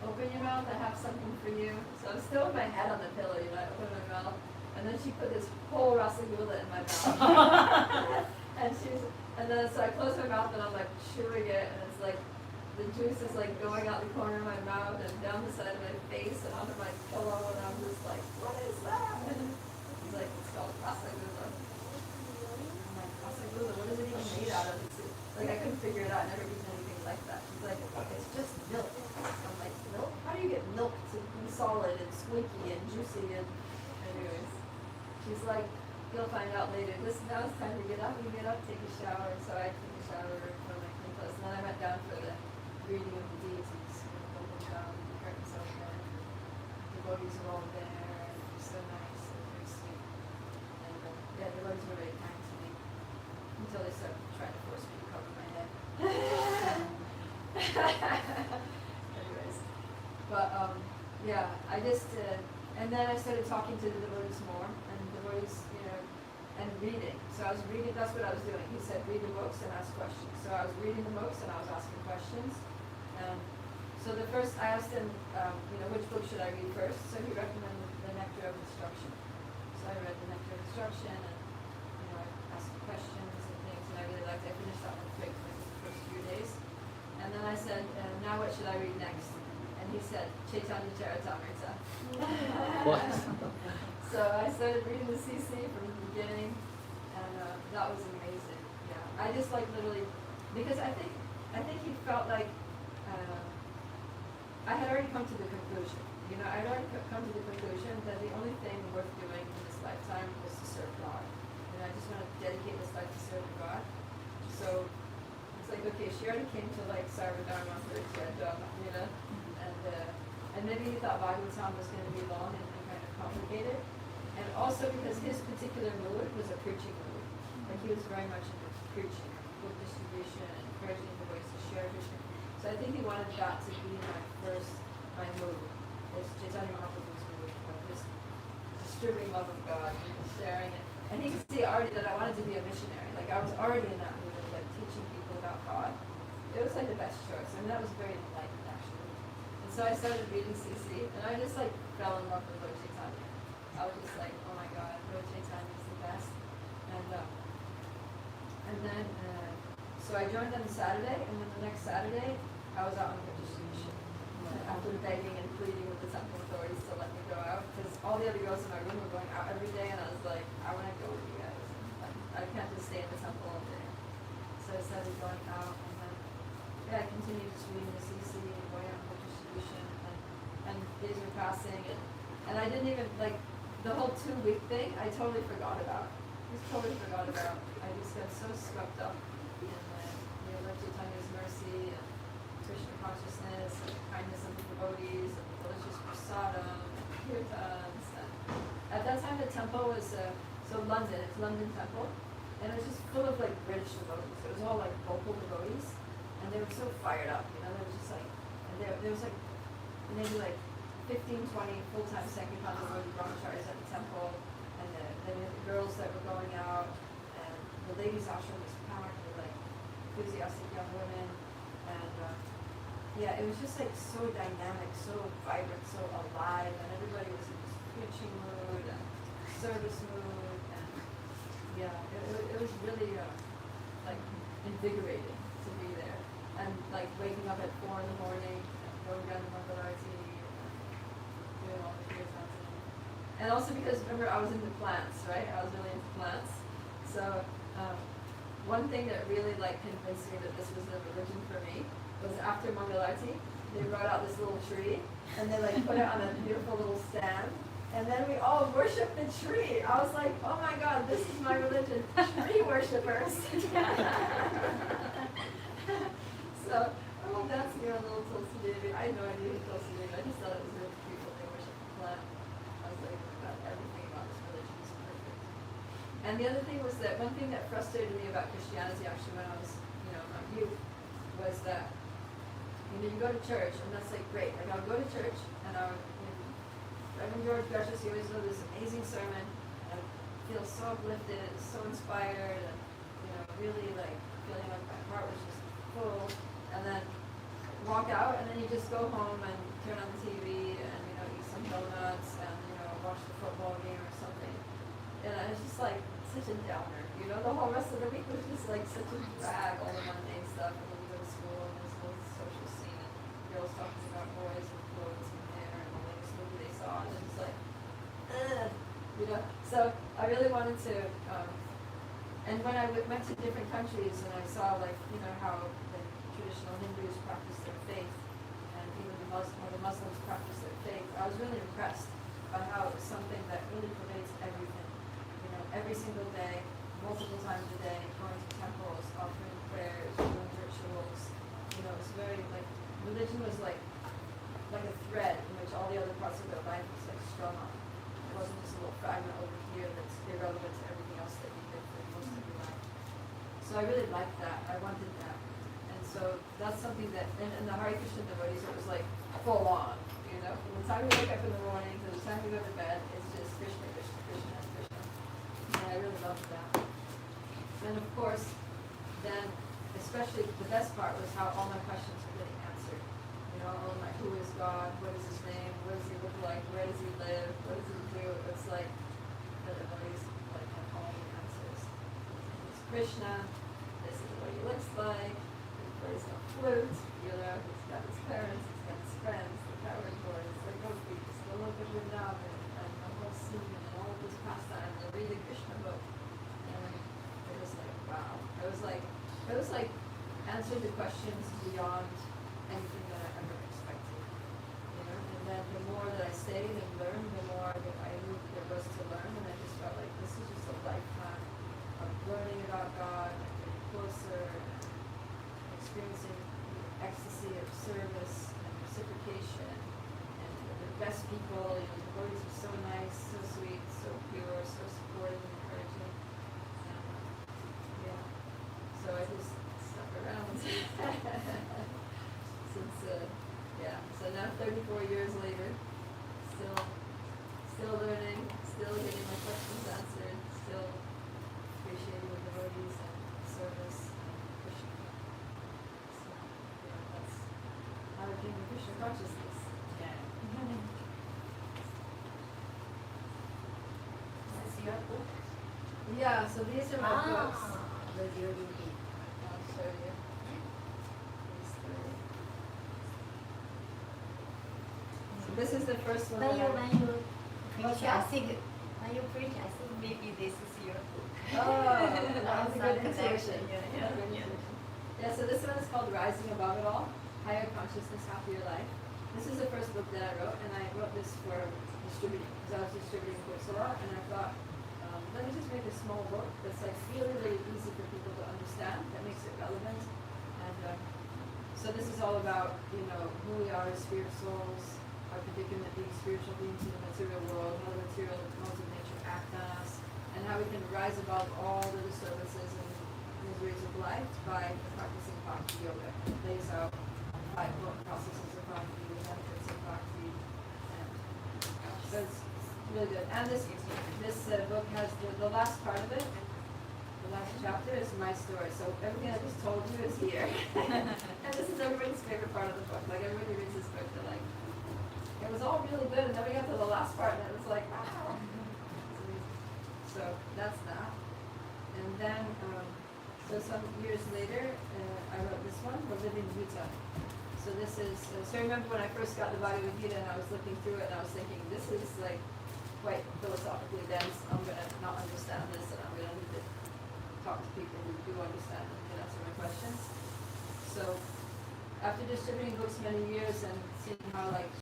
open your mouth, I have something for you. So I'm still with my head on the pillow, you know, I opened my mouth, and then she put this whole rasagula in my mouth. and then so I closed my mouth, and I'm like chewing it, and it's like, the juice is like going out the corner of my mouth and down the side of my face and onto my pillow, and I'm just like, what is that? And he's like, it's called rasagula. I'm like, rasagula, what is it even made out of? Like, I couldn't figure it out. I never eaten anything like that. She's like, it's just milk. I'm like, milk? How do you get milk to be solid and squeaky and juicy? And anyways, she's like, you'll find out later. Listen, now it's time to get up. You get up, take a shower. And so I took a shower, put on my clean clothes, and then I went down for the reading of the deities. Opened down, the curtains open. The devotees were all there. And it was so nice and very sweet. And yeah, the devotees were very kind to me until they started trying to force me to cover my head. Anyways, but yeah, I just and then I started talking to the devotees more, and the devotees, you know, and reading. So I was reading. That's what I was doing. He said, read the books and ask questions. So I was reading the books and I was asking questions. So the first, I asked him, you know, which book should I read first? So he recommended the Nectar of Instruction. So I read the Nectar of Instruction, and you know, I asked questions and things, and I really liked it. I finished that one quick, like the first few days. And then I said, now what should I read next? And he said, Chaitanya Charitamrita. What? So I started reading the CC from the beginning, and that was amazing. Yeah, I just like literally, because I think he felt like I had already come to the conclusion. You know, I'd already come to the conclusion that the only thing worth doing in this lifetime was to serve God. And I just want to dedicate this life to serve God. So it's like, okay, she already came to like Sarvadharma for his job, you know, and maybe he thought Bhagavatam was going to be long and kind of complicated. And also because his particular mood was a preaching mood. Like he was very much into preaching, book distribution, and encouraging the voice to share Krishna. So I think he wanted that to be my mood, is Chaitanya Mahaprabhu's mood, of just distributing love of God and sharing it. And he could see already that I wanted to be a missionary. Like I was already in that mood of like teaching people about God. It was like the best choice. I mean, that was very enlightened actually. And so I started reading CC, and I just like fell in love with Lord Chaitanya. I was just like, oh my God, Lord Chaitanya is the best. And then so I joined on Saturday, and then the next Saturday I was out on the distribution. After begging and pleading with the temple authorities to let me go out, because all the other girls in my room were going out every day, and I was like, I want to go with you guys. Like, I can't just stay in the temple all day. So I started going out, and then yeah, I continued just reading the CC and going out on the distribution, and days were passing, and I didn't even like the whole 2-week thing. I totally forgot about. I just got so swept up in you know, Lord Chaitanya's mercy and Krishna consciousness and kindness of the devotees and delicious prasadam and kirtans. And at that time the temple was it's London Temple, and it was just full of like British devotees. It was all like local devotees, and they were so fired up, you know. There was just like, and there was like maybe like 15, 20 full-time Sankirtan devotee brahmacharis at the temple, and then we had the girls that were going out, and the ladies' ashram was packed with like enthusiastic young women, and yeah, it was just like so dynamic, so vibrant, so alive, and everybody was in this preaching mood and service mood, and yeah, it was really like invigorating to be there, and like waking up at 4 in the morning, and going down to Mangalarti, and doing all the kirtans, and also because remember I was into plants, right? I was really into plants, so one thing that really like convinced me that this was a religion for me was after Mangalarti, they brought out this little tree, and they like put it on a beautiful little stand, and then we all worshiped the tree. I was like, oh my God, this is my religion, tree worshippers. So I was dancing around little Tulsi Devi. I had no idea who Tulsi Devi. I just thought it was really cute that they worship the plant. I was like, God, everything about this religion is perfect. And the other thing was that one thing that frustrated me about Christianity actually when I was, my youth, was that you go to church and that's like great. Like I'll go to church and Reverend George Gushers, he always did this amazing sermon, and I feel so uplifted, so inspired, and really like feeling like my heart was just full. And then walk out, and then you just go home and turn on the TV and eat some donuts and watch the football game or something. And it's just like such a downer. The whole rest of the week was just like such a drag, all the mundane stuff. And then you go to school and there's a whole social scene and girls talking about boys and clothes and hair and the latest movie they saw, and it's like, ugh. So I really wanted to. And when I went to different countries and I saw how the traditional Hindus practice their faith, and even the Muslims practice their faith, I was really impressed by how it was something that really pervades everything. Every single day, multiple times a day, going to temples, offering prayers, doing rituals. It's very religion was like a thread in which all the other parts of their life was strung on. It wasn't just a little fragment over here that's irrelevant to everything else that you did for most of your life. So I really liked that. I wanted that. And so that's something that, in the Hare Krishna devotees, it was like full on. From the time you wake up in the morning to the time you go to bed, it's just Krishna, Krishna, Krishna, Krishna. And I really loved that. And of course, then, especially the best part was how all my questions were getting answered. All my who is God, what is his name, what does he look like, where does he live, what does he do? It's like the devotees have all the answers. It's Krishna, this is what he looks like, he plays the flute, he's got his parents, he's got his friends, the coward boys, the gopis, the look of Vrindavan, and the whole scene, and all of this pastime, the reading Krishna book. And it was like, wow. It was like answering the questions beyond anything that I ever expected. And then the more that I stayed and learned, the more that I knew there was to learn, and I just felt like this is just a lifetime of learning about God, and getting closer, and experiencing the ecstasy of service and reciprocation, and the best people. The devotees are so nice, so sweet, so pure, so supportive and encouraging. Yeah. So I just stuck around since so now 34 years later, still learning, still getting my questions answered, still appreciating the devotees and service and Krishna. So that's how I came to Krishna consciousness. Yeah. That's your book? Yeah, so these are my books. The Yogi. I'll show you. These three. So this is the first one. When that I- you What's preach, I that? think maybe this is your book. Oh, that was a good Some intuition. connection, yeah. Yeah, so this one is called Rising Above It All, Higher Consciousness, Happier Life. This is the first book that I wrote, and I wrote this for distributing, because I was distributing books a lot, and I thought, let me just make a small book that's really, really easy for people to understand, that makes it relevant. And so this is all about, who we are as spirit souls, our predicament being spiritual beings in the material world, how the material modes of nature act on us, and how we can rise above all the disturbances and miseries of life by practicing bhakti yoga. It lays out 5 processes of bhakti, the benefits of bhakti, and so it's really good. And this book has the last part of it. The last chapter is my story. So everything I just told you is here. And And this is everybody's favorite part of the book. Like everybody reads this book, they're like, it was all really good, and then we got to the last part, and it was like, wow. So that's that. And then, so some years later, I wrote this one, We're Living Utah. So this is, so I remember when I first got the Bhagavad Gita and I was looking through it and I was thinking, this is like quite philosophically dense. I'm gonna not understand this, and I'm gonna need to talk to people who do understand and can answer my questions. So after distributing books many years and seeing how like